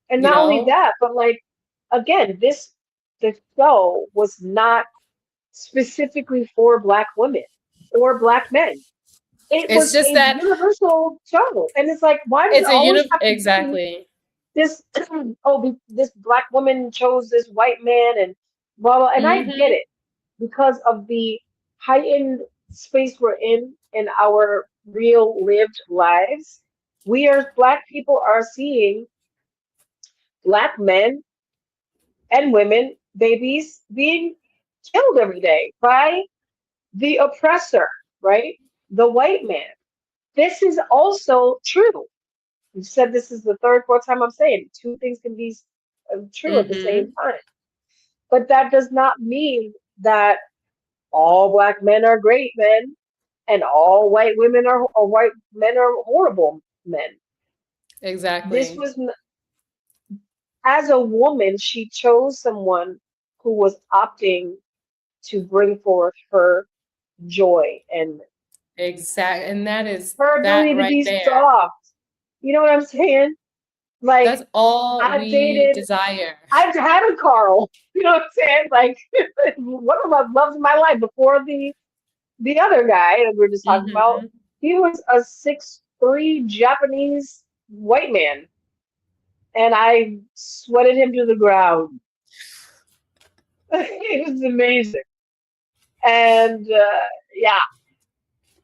And you not only know? that, but like again, the show was not specifically for Black women or Black men. It It's was just a that universal show. And it's like, why does it it's a always have to be exactly. this this Black woman chose this white man and blah blah, and I get Mhm. it because of the heightened space we're in our real lived lives. We as Black people are seeing Black men and women, babies being killed every day by the oppressor, right? The white man. This is also true. You said this is the third, fourth time I'm saying it. Two things can be true at the same Mhm. time. But that does not mean that all Black men are great men and all white women are or white men are horrible men. This Exactly. was as a woman, she chose someone who was opting to bring forth her joy and Exactly. And that is Her ability that to right be there. soft. You know what I'm saying? Like That's all I've we dated, desire. I've had a Carl. You know what I'm saying? Like one of my loves of my life before the other guy that we were just talking about. Hmm. He was a 6'3" Japanese white man, and I sweated him to the ground. It was amazing, and yeah,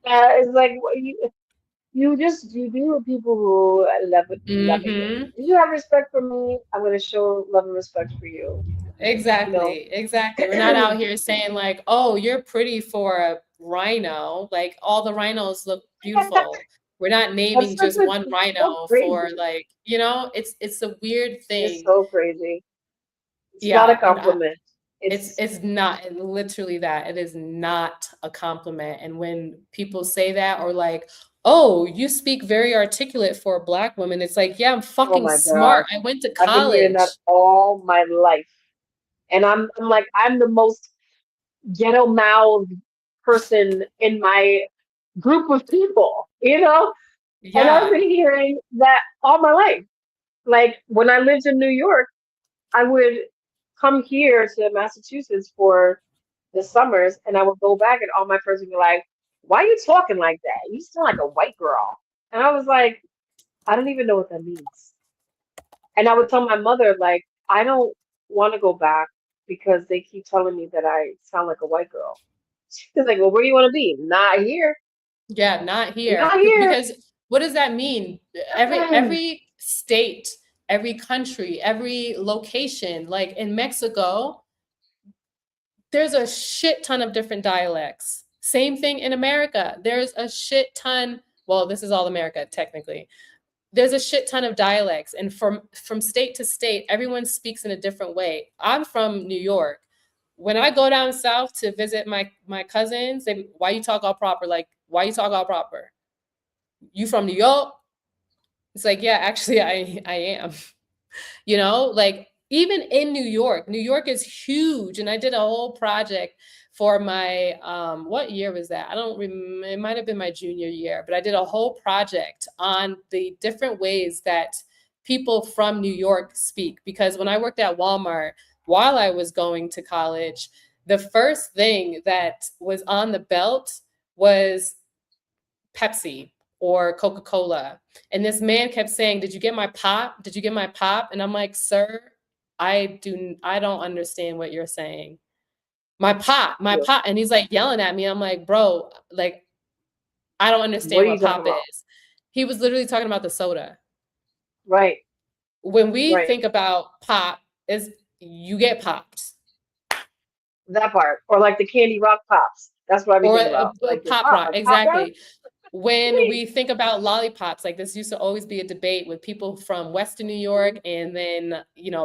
it's like you do with people who loving you. Hmm. If you have respect for me, I'm gonna show love and respect for you. You know. Exactly. Exactly. We're not out here saying like, oh, you're pretty for a rhino. Like all the rhinos look beautiful. We're not That's naming such just a one it's so rhino for crazy. like, it's a weird It's thing. so crazy. It's not a Yeah, and compliment. It's it's not literally that. It is not a compliment. And when people say that or like, "Oh, you speak very articulate for a Black woman," it's like, "Yeah, I'm oh fucking my smart. gosh. I went to I've been hearing that college." all my life. And I'm like, I'm the most ghetto mouthed person in my group of people, you know? And I've Yeah. been hearing that all my life. Like when I lived in New York, I would come here to Massachusetts for the summers and I would go back and all my friends would be like, why are you talking like that? You sound like a white girl. And I was like, I don't even know what that means. And I would tell my mother, like, I don't want to go back because they keep telling me that I sound like a white girl. She's like, well, where do you want to be? Not here. Yeah, not here. Not here. Because what does that mean? Every state, every country, every location, like in Mexico, there's a shit ton of different dialects. Same thing in America. There's a shit ton, well, this is all America technically. There's a shit ton of dialects and from state to state, everyone speaks in a different way. I'm from New York. When I go down south to visit my cousins, they why you talk all proper? Like, why you talk all proper? You from New York? It's like, yeah, actually I am. Like even in New York is huge. And I did a whole project for my what year was that? I don't remember, it might have been my junior year, but I did a whole project on the different ways that people from New York speak. Because when I worked at Walmart while I was going to college, the first thing that was on the belt was Pepsi or Coca-Cola. And this man kept saying, "Did you get my pop? Did you get my pop?" And I'm like, "Sir, I don't understand what you're saying. My pop, my Yeah. pop." And he's like yelling at me. I'm like, "Bro, like I don't What understand are you what talking pop about? is." He was literally talking about the soda. Right. When we Right. think about pop, is you get popped. That part. Or like the Candy Rock Pops. That's what I be Or thinking about. Like your pop pop, rock, like pop that. exactly. When we think about lollipops, like this used to always be a debate with people from Western New York and then,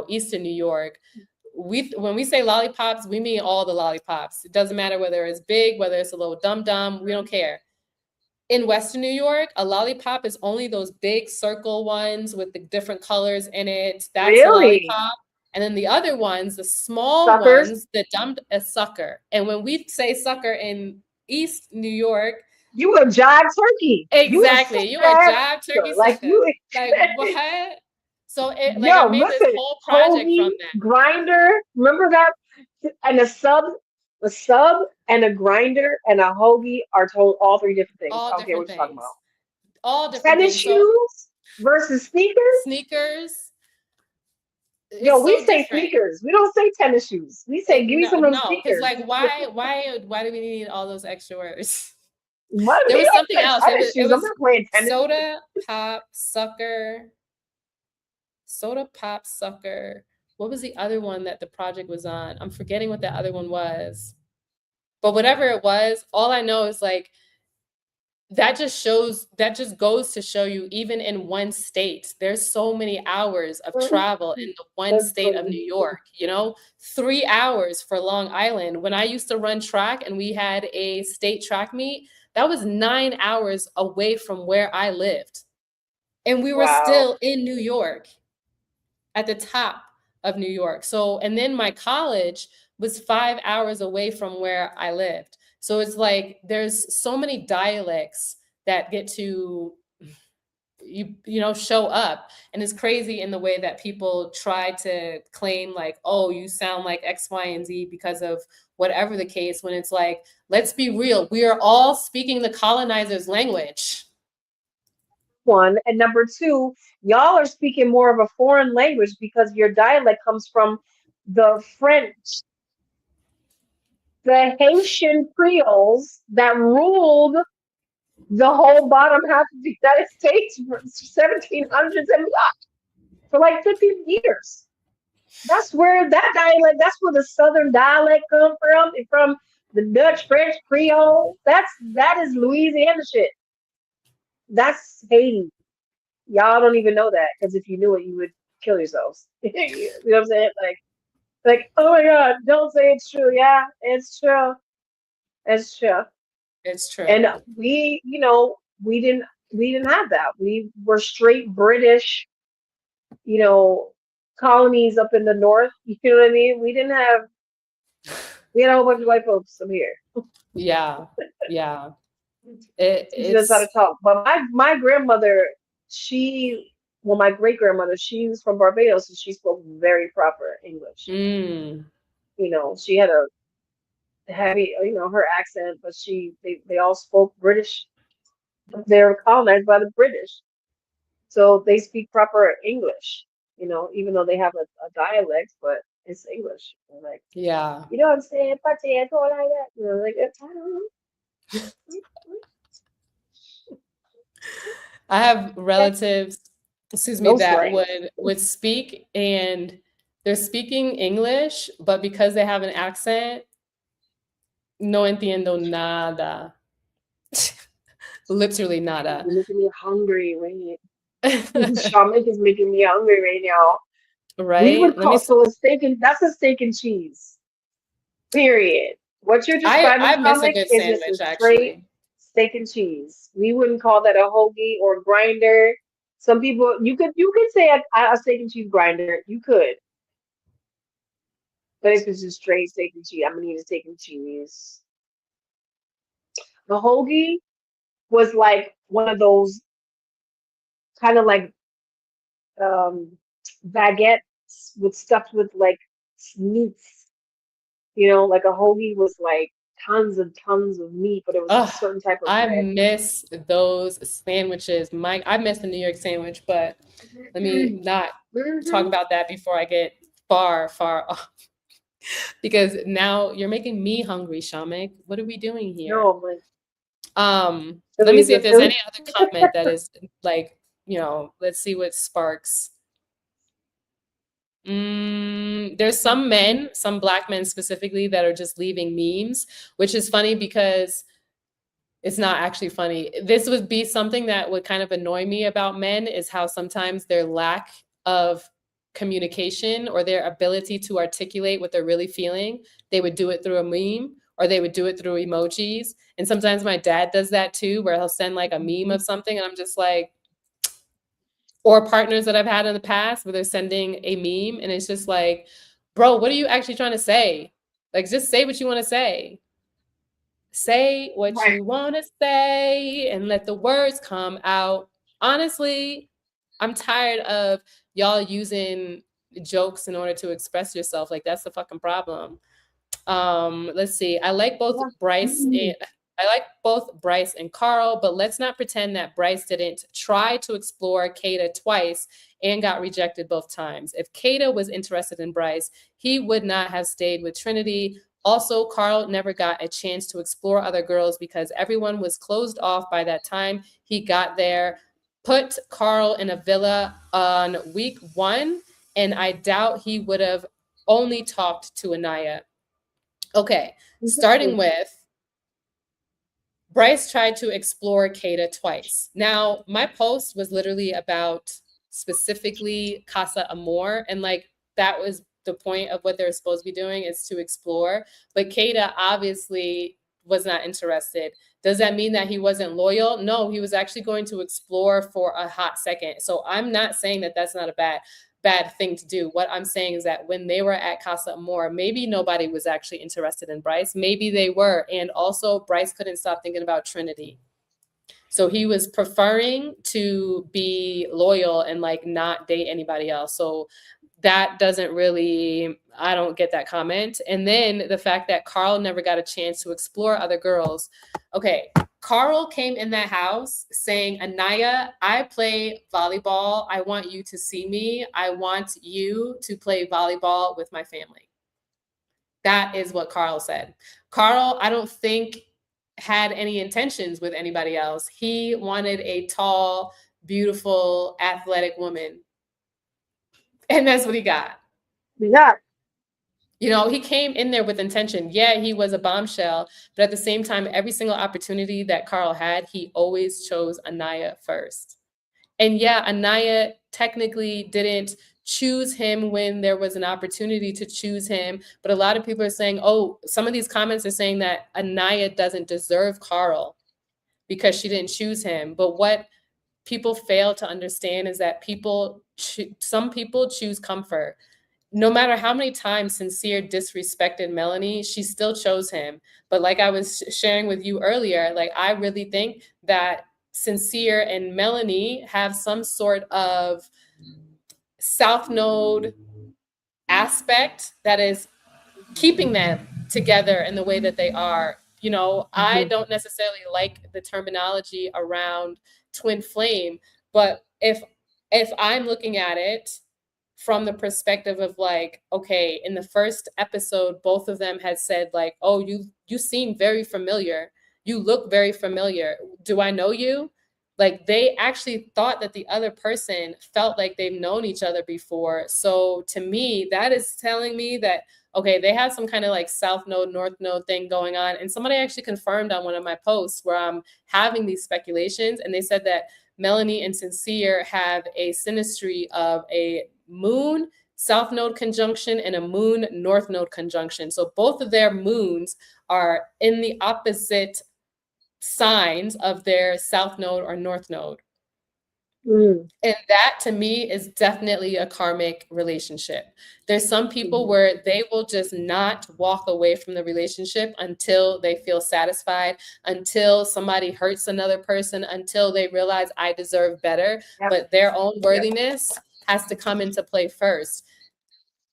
Eastern New York. When we say lollipops, we mean all the lollipops. It doesn't matter whether it's big, whether it's a little dum dum, we don't care. In Western New York, a lollipop is only those big circle ones with the different colors in it. That's a Really? lollipop. And then the other ones, the small Suckers? ones, the dumb a sucker. And when we say sucker in East New York, You a jive turkey. You a exactly, you sucker a ass job turkey sucker. Like sucker. you Like what? So I yo, made this listen, whole project from hoagie, that. grinder, remember that? And a sub and a grinder and a hoagie are told all three different things. All I don't care different what you're talking things. about. All different Tennis things. So shoes versus sneakers. sneakers, Yo, it's we so say different. sneakers. We don't say tennis shoes. We say, give me No, some of them no, because sneakers. like why do we need all those extra words? What? There We was don't something say else. It tennis was it shoes. I'm was not playing tennis. pop, sucker, soda pop, sucker. What was the other one that the project was on? I'm forgetting what the other one was. But whatever it was, all I know is like that just goes to show you even in one state there's so many hours of travel in the one That's state of New funny. York, 3 hours for Long Island. When I used to run track and we had a state track meet, that was 9 hours away from where I lived, and we were Wow. still in New York, at the top of New York. So, and then my college was 5 hours away from where I lived. So it's like there's so many dialects that get to show up, and it's crazy in the way that people try to claim like, oh, you sound like X, Y, and Z because of whatever the case, when it's like, let's be real, we are all speaking the colonizer's language. One, and number two, y'all are speaking more of a foreign language because your dialect comes from the French, the Haitian Creoles that ruled the whole bottom half of the United States for 1700s and beyond, for like 50 years. That's where that dialect, that's where the Southern dialect come from the Dutch, French, Creole. That is Louisiana shit. That's Haiti. Y'all don't even know that, because if you knew it, you would kill yourselves. You know what I'm saying? Like, oh my God, don't say it's true. Yeah, it's true. It's true. It's true. And we didn't have that. We were straight British, colonies up in the north. You know what I mean? We had a whole bunch of white folks up here. Yeah. Teaching us how to talk. But my grandmother, my great grandmother, she was from Barbados, and she spoke very proper English. She had a heavy, her accent, but they all spoke British. They were colonized by the British, so they speak proper English. Even though they have a dialect, but it's English. And like, yeah, you know what I'm saying? Potato like that. Like I don't know. I have relatives, that would speak, and they're speaking English, but because they have an accent, no entiendo nada. Literally nada. You're making me hungry, right? Shamik is making me hungry right now. Right? We would call that's a steak and cheese. Period. What you're describing, I miss a Shamik, good is sandwich, just a actually. straight steak and cheese. We wouldn't call that a hoagie or grinder. Some people, you could say a steak and cheese grinder. You could. But it's just straight steak and cheese. I'm gonna need a steak and cheese. The hoagie was like one of those kind of like baguettes stuffed with like meats. Like a hoagie was like tons of meat, but it was a certain type of I bread. miss those sandwiches. I miss the New York sandwich, but let me not talk about that before I get far off. Because now you're making me hungry, Shamik. What are we doing here? No, let me see if there's any other comment that is like, let's see what sparks. There's some men, some Black men specifically, that are just leaving memes, which is funny because it's not actually funny. This would be something that would kind of annoy me about men, is how sometimes their lack of communication or their ability to articulate what they're really feeling, they would do it through a meme or they would do it through emojis. And sometimes my dad does that too, where he'll send like a meme of something and I'm just like, or partners that I've had in the past where they're sending a meme and it's just like, bro, what are you actually trying to say? Like, just say what you want to say. Say what you want to say and let the words come out. Honestly, I'm tired of y'all using jokes in order to express yourself. Like, that's the fucking problem. Let's see. I like both Bryce and Carl, but let's not pretend that Bryce didn't try to explore Kata twice and got rejected both times. If Kata was interested in Bryce, he would not have stayed with Trinity. Also, Carl never got a chance to explore other girls because everyone was closed off by that time he got there. Put Carl in a villa on week 1, and I doubt he would have only talked to Anaya. Okay, starting with, Bryce tried to explore Kata twice. Now, my post was literally about specifically Casa Amor, and like that was the point of what they're supposed to be doing, is to explore. But Kata obviously was not interested. Does that mean that he wasn't loyal? No, he was actually going to explore for a hot second. So I'm not saying that that's not a bad. bad thing to do. What I'm saying is that when they were at Casa Amor, maybe nobody was actually interested in Bryce. Maybe they were. And also Bryce couldn't stop thinking about Trinity. So he was preferring to be loyal and like not date anybody else. So that doesn't really, I don't get that comment. And then the fact that Carl never got a chance to explore other girls. Okay, Carl came in that house saying, Anaya, I play volleyball. I want you to see me. I want you to play volleyball with my family. That is what Carl said. Carl, I don't think had any intentions with anybody else. He wanted a tall, beautiful, athletic woman. And that's what he got. Yeah. You know, he came in there with intention. Yeah, he was a bombshell, but at the same time, every single opportunity that Carl had, he always chose Anaya first. And yeah, Anaya technically didn't choose him when there was an opportunity to choose him. But a lot of people are saying, oh, some of these comments are saying that Anaya doesn't deserve Carl because she didn't choose him. But what people fail to understand is that some people choose comfort. No matter how many times Sincere disrespected Melanie, she still chose him. But like I was sharing with you earlier, like I really think that Sincere and Melanie have some sort of South Node aspect that is keeping them together in the way that they are. You know, I don't necessarily like the terminology around twin flame, but if I'm looking at it from the perspective of like, okay, in the first episode, both of them had said like, oh, you seem very familiar. You look very familiar. Do I know you? Like they actually thought that the other person felt like they've known each other before. So to me, that is telling me that, okay, they have some kind of like South Node, North Node thing going on. And somebody actually confirmed on one of my posts where I'm having these speculations. And they said that Melanie and Sincere have a synastry of a moon South Node conjunction and a moon North Node conjunction. So both of their moons are in the opposite signs of their South Node or North Node. And that to me is definitely a karmic relationship. There's some people where they will just not walk away from the relationship until they feel satisfied, until somebody hurts another person, until they realize I deserve better. Yep. But their own worthiness has to come into play first.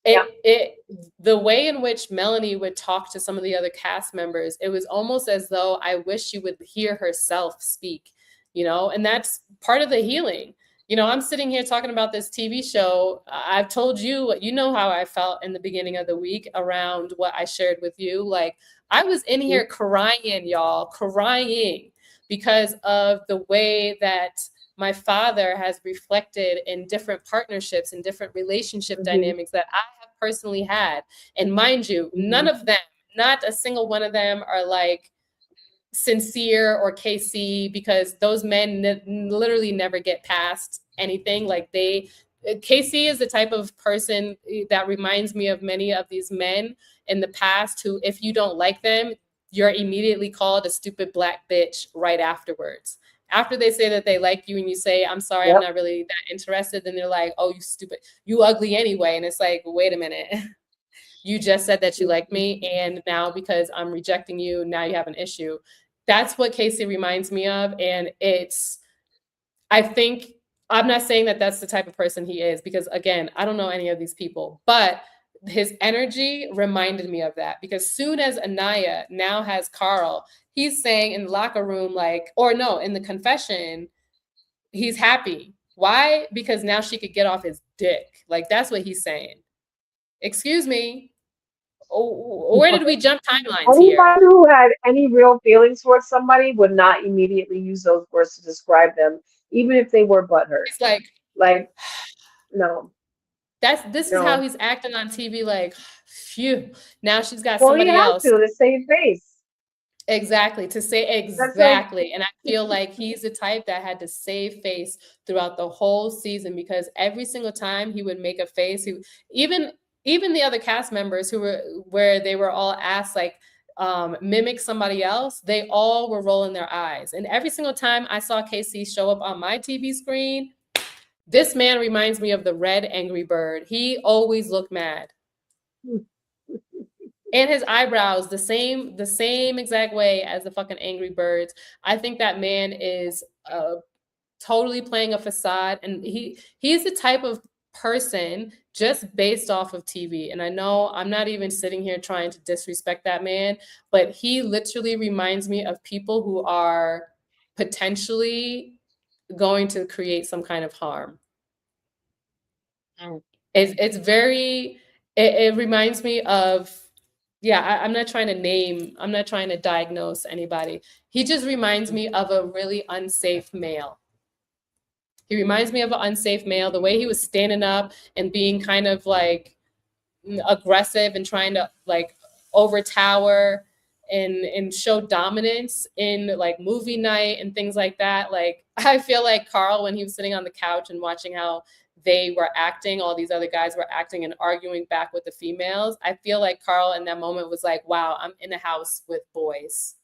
The way in which Melanie would talk to some of the other cast members, it was almost as though I wish she would hear herself speak, you know, and that's part of the healing. You know, I'm sitting here talking about this TV show. I've told you, you know how I felt in the beginning of the week around what I shared with you. Like I was in here crying, y'all, crying because of the way that my father has reflected in different partnerships and different relationship dynamics that I have personally had. And mind you, none of them, not a single one of them are like Sincere or KC, because those men literally never get past anything. Like KC is the type of person that reminds me of many of these men in the past who, if you don't like them, you're immediately called a stupid black bitch right afterwards. After they say that they like you and you say, I'm sorry, I'm not really that interested, then they're like, oh, you stupid, you ugly anyway. And it's like, wait a minute. You just said that you like me. And now because I'm rejecting you, now you have an issue. That's what Casey reminds me of. And I think, I'm not saying that that's the type of person he is, because again, I don't know any of these people, but his energy reminded me of that, because soon as Anaya now has Carl, he's saying in the locker room, like, or no, in the confession, he's happy. Why? Because now she could get off his dick. Like, that's what he's saying. Excuse me. Where did we jump timelines here? Anybody who had any real feelings towards somebody would not immediately use those words to describe them, even if they were butthurt. It's like no. This is how he's acting on TV. Like, phew. Now she's got somebody else to save face. Exactly, to say exactly. And I feel like he's the type that had to save face throughout the whole season, because every single time he would make a face, even the other cast members where they were all asked like mimic somebody else, they all were rolling their eyes. And every single time I saw Casey show up on my TV screen, This man reminds me of the red angry bird. He always looked mad. And his eyebrows the same exact way as the fucking Angry Birds. I think that man is totally playing a facade, and he's the type of person just based off of TV. And I know I'm not even sitting here trying to disrespect that man, but he literally reminds me of people who are potentially going to create some kind of harm. It's very it reminds me of, yeah, I'm not trying to name, I'm not trying to diagnose anybody. He just reminds me of a really unsafe male. He reminds me of an unsafe male, the way he was standing up and being kind of like aggressive and trying to like overtower and show dominance in like movie night and things like that. Like I feel like Carl, when he was sitting on the couch and watching how they were acting, all these other guys were acting and arguing back with the females, I feel like Carl in that moment was like, wow, I'm in a house with boys.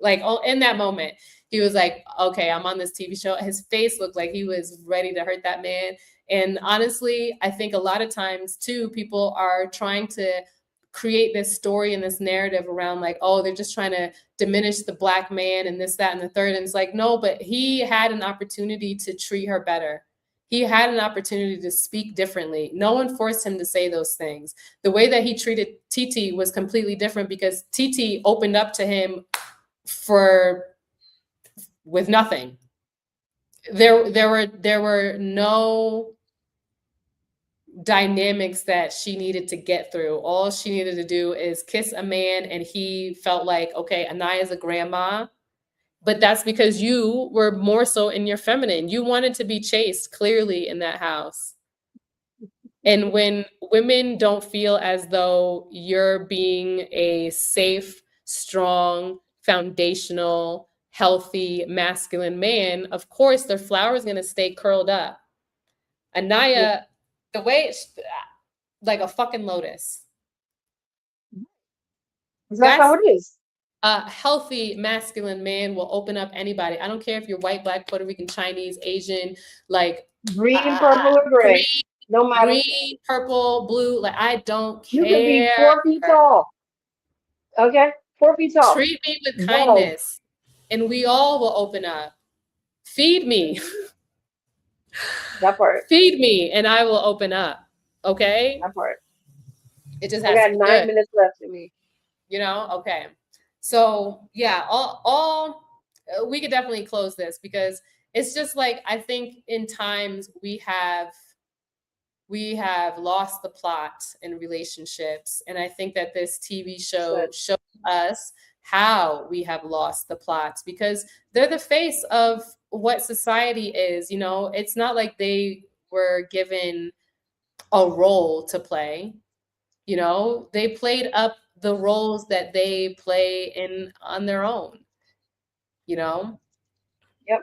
Like, oh, in that moment, he was like, okay, I'm on this TV show. His face looked like he was ready to hurt that man. And honestly, I think a lot of times too, people are trying to create this story and this narrative around like, oh, they're just trying to diminish the Black man and this, that, and the third. And it's like, no, but he had an opportunity to treat her better. He had an opportunity to speak differently. No one forced him to say those things. The way that he treated TT was completely different because TT opened up to him with nothing. There were no dynamics that she needed to get through. All she needed to do is kiss a man, and he felt like, okay, Anaya's a grandma. But that's because you were more so in your feminine. You wanted to be chaste clearly in that house. And when women don't feel as though you're being a safe, strong, foundational, healthy, masculine man, of course their flower is going to stay curled up. Anaya, the way it's like a fucking lotus. That's how it is. A healthy masculine man will open up anybody. I don't care if you're white, Black, Puerto Rican, Chinese, Asian, like green, purple, or gray. No matter. Green, purple, blue. Like I don't care. You can be 4 feet tall. Okay, 4 feet tall. Treat me with kindness, and we all will open up. Feed me. That part. Feed me, and I will open up. Okay. That part. It just has. I got 9 minutes left in me. You know. Okay. So yeah, all we could definitely close this because it's just like I think in times we have lost the plot in relationships, and I think that this TV show shows us how we have lost the plots because they're the face of what society is. You know, it's not like they were given a role to play. You know, they played up the roles that they play on their own, you know? Yep.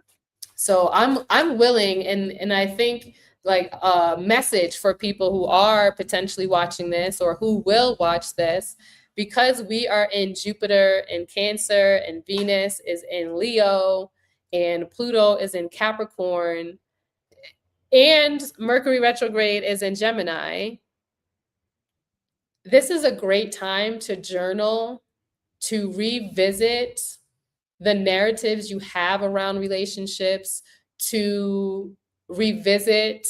So I'm willing, and I think like a message for people who are potentially watching this or who will watch this, because we are in Jupiter in Cancer and Venus is in Leo and Pluto is in Capricorn and Mercury retrograde is in Gemini. This is a great time to journal, to revisit the narratives you have around relationships, to revisit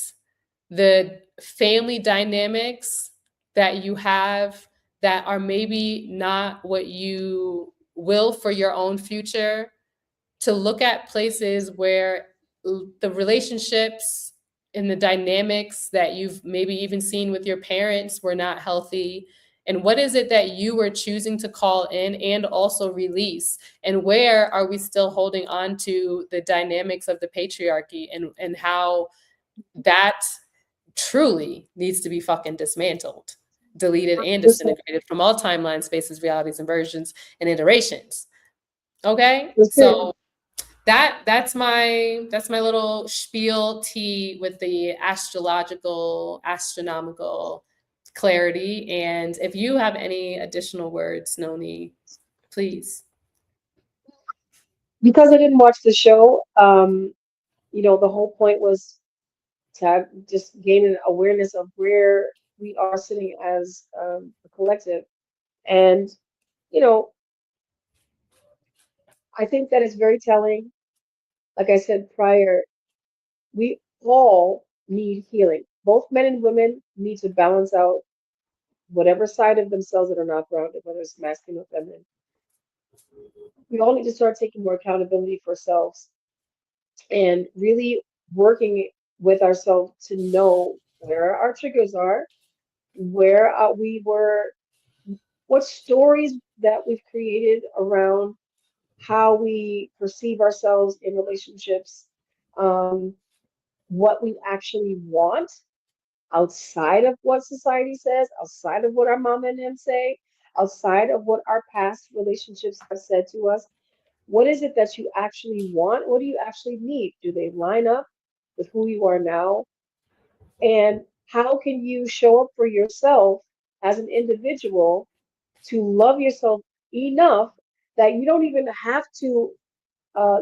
the family dynamics that you have that are maybe not what you will for your own future, to look at places where the relationships and the dynamics that you've maybe even seen with your parents were not healthy. And what is it that you were choosing to call in and also release? And where are we still holding on to the dynamics of the patriarchy and how that truly needs to be fucking dismantled, deleted, and disintegrated from all timelines, spaces, realities, and versions and iterations. Okay? So that's my little spiel tea with the astronomical clarity. And if you have any additional words, Noni, please. Because I didn't watch the show, you know, the whole point was just gain an awareness of where we are sitting as a collective. And, you know, I think that is very telling. Like I said prior, we all need healing. Both men and women need to balance out whatever side of themselves that are not grounded, whether it's masculine or feminine. We all need to start taking more accountability for ourselves and really working with ourselves to know where our triggers are, where we were, what stories that we've created around how we perceive ourselves in relationships, um, what we actually want outside of what society says, outside of what our mom and them say, outside of what our past relationships have said to us. What is it that you actually want? What do you actually need? Do they line up with who you are now? And how can you show up for yourself as an individual to love yourself enough that you don't even have to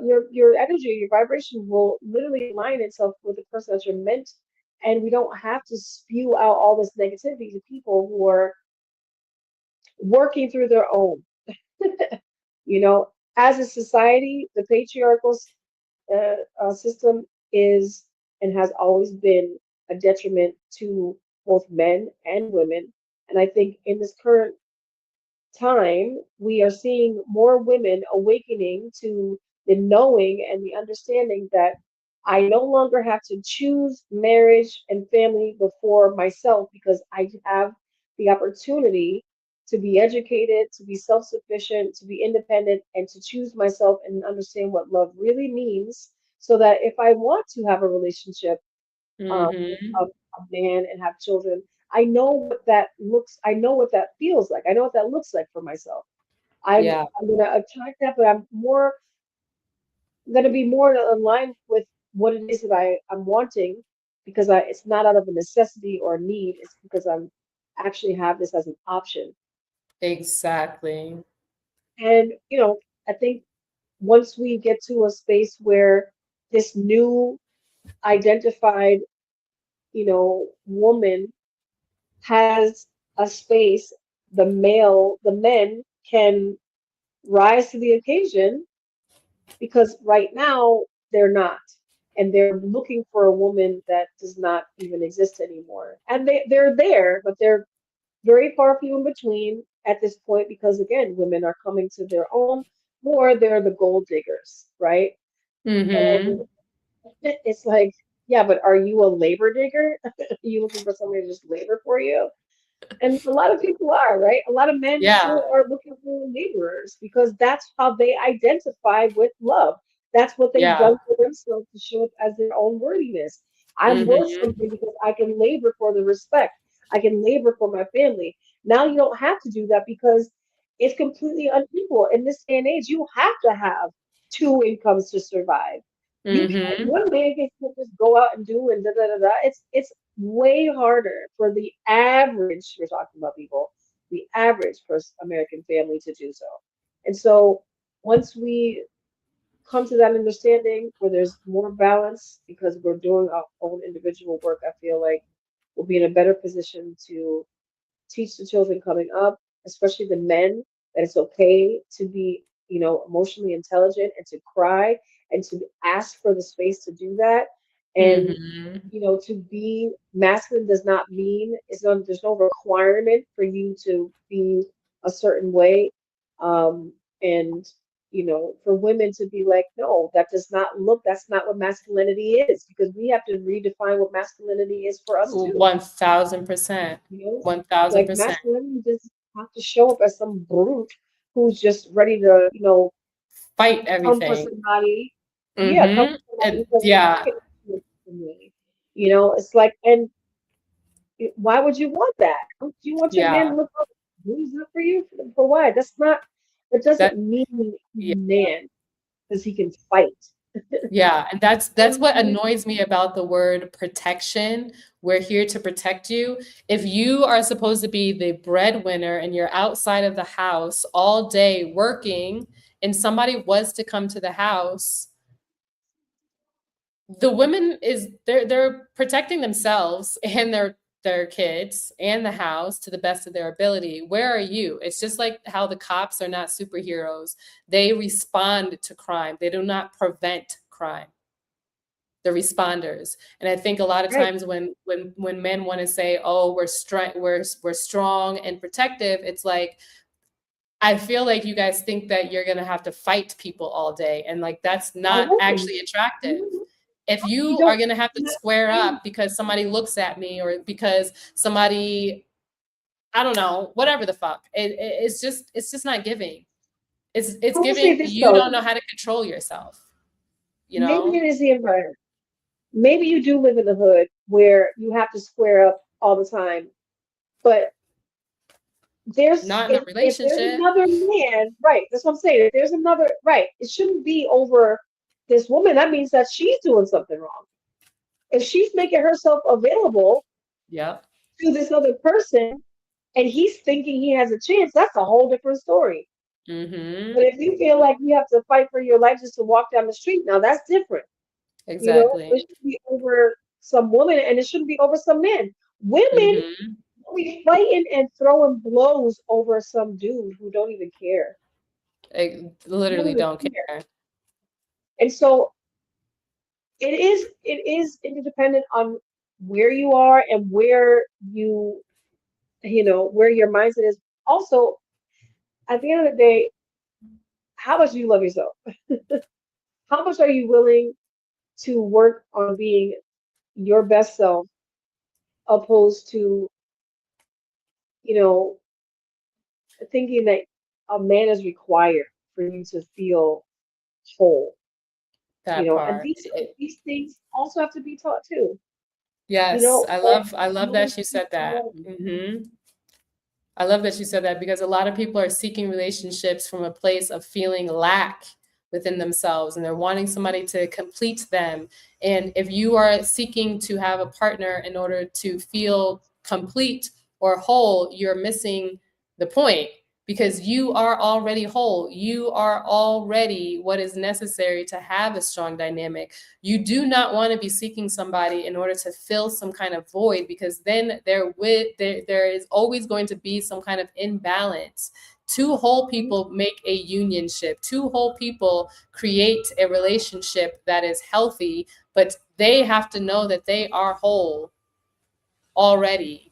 your energy, your vibration will literally align itself with the person that you're meant, and we don't have to spew out all this negativity to people who are working through their own. You know, as a society, the patriarchal system is and has always been a detriment to both men and women. And I think in this current time, we are seeing more women awakening to the knowing and the understanding that I no longer have to choose marriage and family before myself because I have the opportunity to be educated, to be self sufficient, to be independent, and to choose myself and understand what love really means. So that if I want to have a relationship with Mm-hmm. a man and have children, I know what that looks, I know what that feels like. I know what that looks like for myself. Yeah. I'm gonna attract that, but gonna be more in line with what it is that I'm wanting because it's not out of a necessity or a need, it's because I'm actually have this as an option. Exactly. And I think once we get to a space where this new identified, woman has a space, the men can rise to the occasion because right now they're not. And they're looking for a woman that does not even exist anymore. And they're there, but they're very far few in between at this point because, again, women are coming to their own more. They're the gold diggers, right? Mm-hmm. And it's like, yeah, but are you a labor digger? Are you looking for somebody to just labor for you? And a lot of people are, right? A lot of men Yeah. still are looking for laborers because that's how they identify with love. That's what they've Yeah. done for themselves to show up as their own worthiness. I'm worth Mm-hmm. something because I can labor for the respect. I can labor for my family. Now you don't have to do that because it's completely unequal. In this day and age, you have to have two incomes to survive. You can't, Mm-hmm. one man can just go out and do and da da da da. It's way harder for the average, we're talking about people, the average person, American family to do so. And so once we come to that understanding where there's more balance because we're doing our own individual work, I feel like we'll be in a better position to teach the children coming up, especially the men, that it's okay to be, emotionally intelligent and to cry and to ask for the space to do that. And, Mm-hmm. to be masculine does not mean there's no requirement for you to be a certain way. And for women to be like, no, that does not look, that's not what masculinity is, because we have to redefine what masculinity is for us too. 1000%. You know, One thousand like percent. masculinity doesn't have to show up as some brute who's just ready to, Fight come for everything. somebody. Yeah, come Mm-hmm. for somebody And because they're yeah. taking it from me. It's like, and why would you want that? Don't you want your man to Yeah. look up who's up for you? For why? That doesn't That mean he's yeah. a man because he can fight. Yeah, and that's what Mhm. annoys me about the word protection. We're here to protect you. If you are supposed to be the breadwinner and you're outside of the house all day working and somebody was to come to the house, the women is they're protecting themselves and their kids and the house to the best of their ability. Where are you? It's just like how the cops are not superheroes. They respond to crime. They do not prevent crime. The responders. And I think a lot of Right. times when men want to say, "Oh, we're strong and protective," it's like I feel like you guys think that you're going to have to fight people all day, and like that's I not wouldn't. actually attractive. You If you you are don't. going to have to You're not square saying. up because somebody looks at me or because somebody, I don't know, whatever the fuck, it's just not giving. It's I will say giving this you though. don't know how to control yourself, you Maybe know? it is the environment. Maybe you do live in the hood where you have to square up all the time. But there's Not in a if there's relationship. another man, right? That's what I'm saying. If there's another, right, it shouldn't be over this woman. That means that she's doing something wrong. If she's making herself available Yep. to this other person and he's thinking he has a chance, that's a whole different story. But Mhm. if you feel like you have to fight for your life just to walk down the street, now that's different. You know, it Exactly. should be over some woman and it shouldn't be over some men. Women Mhm. be fighting and throwing blows over some dude who don't even care. I Who don't literally even don't care. care. And so it is interdependent on where you are and where where your mindset is. Also, at the end of the day, how much do you love yourself? How much are you willing to work on being your best self opposed to, you know, thinking that a man is required for you to feel whole, That and part. these things also have to be taught too, Yes, but I love knowing that you who said you that. are. I love that you said that because a lot of people are seeking relationships from a place of feeling lack within themselves and they're wanting somebody to complete them. And if you are seeking to have a partner in order to feel complete or whole, you're missing the point because you are already whole. You are already what is necessary to have a strong dynamic. You do not want to be seeking somebody in order to fill some kind of void because then there is always going to be some kind of imbalance. Two whole people make a unionship. Two whole people create a relationship that is healthy, but they have to know that they are whole already.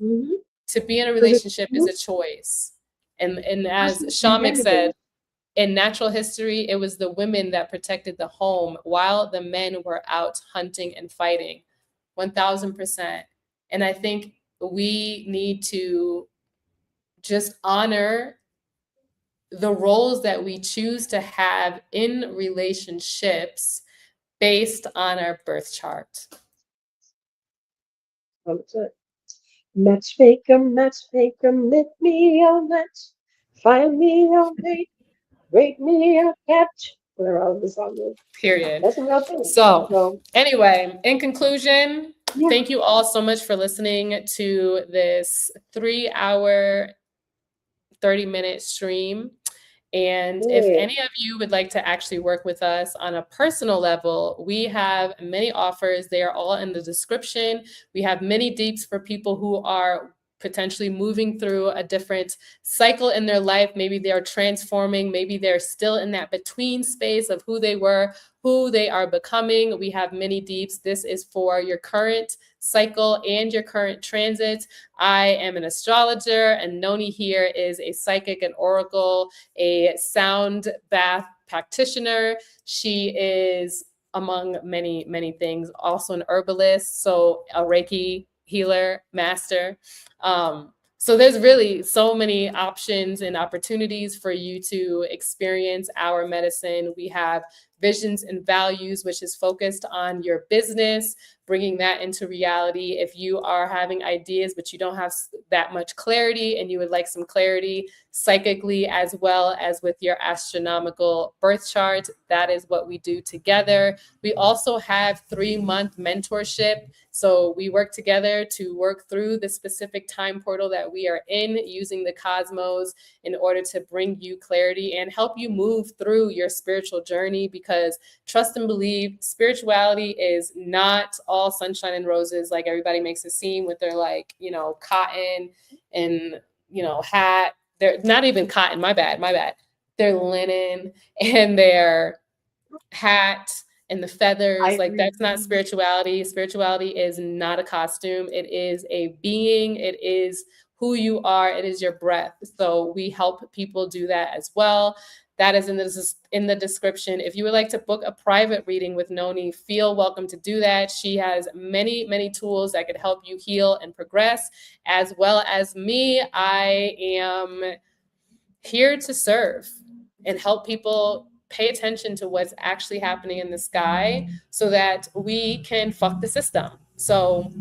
Mm-hmm. To be in a Because relationship is a choice. And as especially at the Shamek end of it, said, in natural history, it was the women that protected the home while the men were out hunting and fighting. 1000%. And I think we need to just honor the roles that we choose to have in relationships based on our birth chart. it's a matchmaker, matchmaker, make me a match, find me a mate, rate me a catch. Whatever the song is. Period. That's a real thing. So, So anyway, in conclusion, yeah, thank you all so much for listening to this 3 hour, 30-minute stream. And if yeah. any of you would like to actually work with us on a personal level, we have many offers. They are all in the description. We have many deeps for people who are potentially moving through a different cycle in their life. Maybe they are transforming. Maybe they're still in that between space of who they were, who they are becoming. We have many deeps. This is for your current cycle and your current transits. I am an astrologer, and Noni here is a psychic and oracle, a sound bath practitioner. She is, among many, many things, also an herbalist, so a Reiki healer, master. So there's really so many options and opportunities for you to experience our medicine. We have Visions and Values, which is focused on your business, bringing that into reality. If you are having ideas, but you don't have that much clarity and you would like some clarity psychically as well as with your astronomical birth chart, that is what we do together. We also have 3-month mentorship. So we work together to work through the specific time portal that we are in using the cosmos in order to bring you clarity and help you move through your spiritual journey, because trust and believe, spirituality is not all sunshine and roses like everybody makes it seem with their like, you know, cotton and, you know, hat. They're not even cotton, my bad. Their linen and their hat and the feathers. Like that's not spirituality. Spirituality is not a costume. It is a being. It is who you are. It is your breath. So we help people do that as well. That is in the description. If you would like to book a private reading with Noni, feel welcome to do that. She has many, many tools that could help you heal and progress, as well as me. I am here to serve and help people pay attention to what's actually happening in the sky so that we can fuck the system. So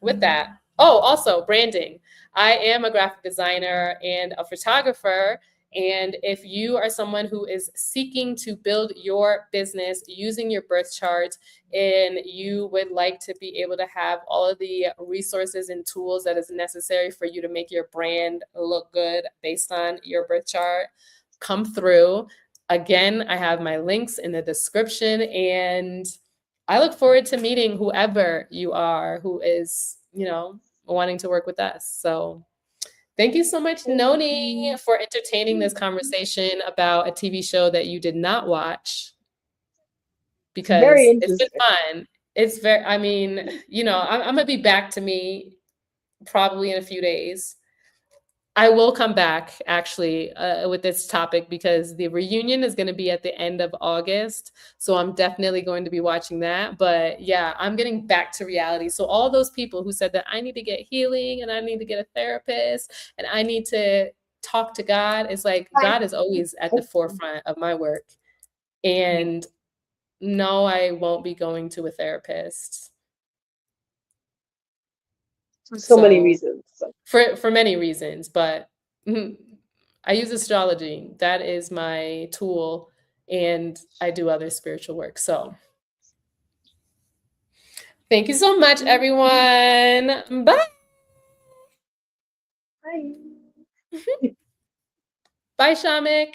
with that, oh, also branding. I am a graphic designer and a photographer. And if you are someone who is seeking to build your business using your birth chart and you would like to be able to have all of the resources and tools that is necessary for you to make your brand look good based on your birth chart, come through. Again, I have my links in the description, and I look forward to meeting whoever you are who is, you know, wanting to work with us. So thank you so much, Noni, for entertaining this conversation about a TV show that you did not watch, because it's been fun. It's very, I mean, you know, I'm going to be back to me probably in a few days. I will come back actually with this topic because the reunion is going to be at the end of August. So I'm definitely going to be watching that. But yeah, I'm getting back to reality. So all those people who said that I need to get healing and I need to get a therapist and I need to talk to God, it's like God is always at the forefront of my work. And no, I won't be going to a therapist. For so many reasons. For many reasons, but I use astrology. That is my tool, and I do other spiritual work. So thank you so much, everyone. Bye. Bye. Bye, Shamik.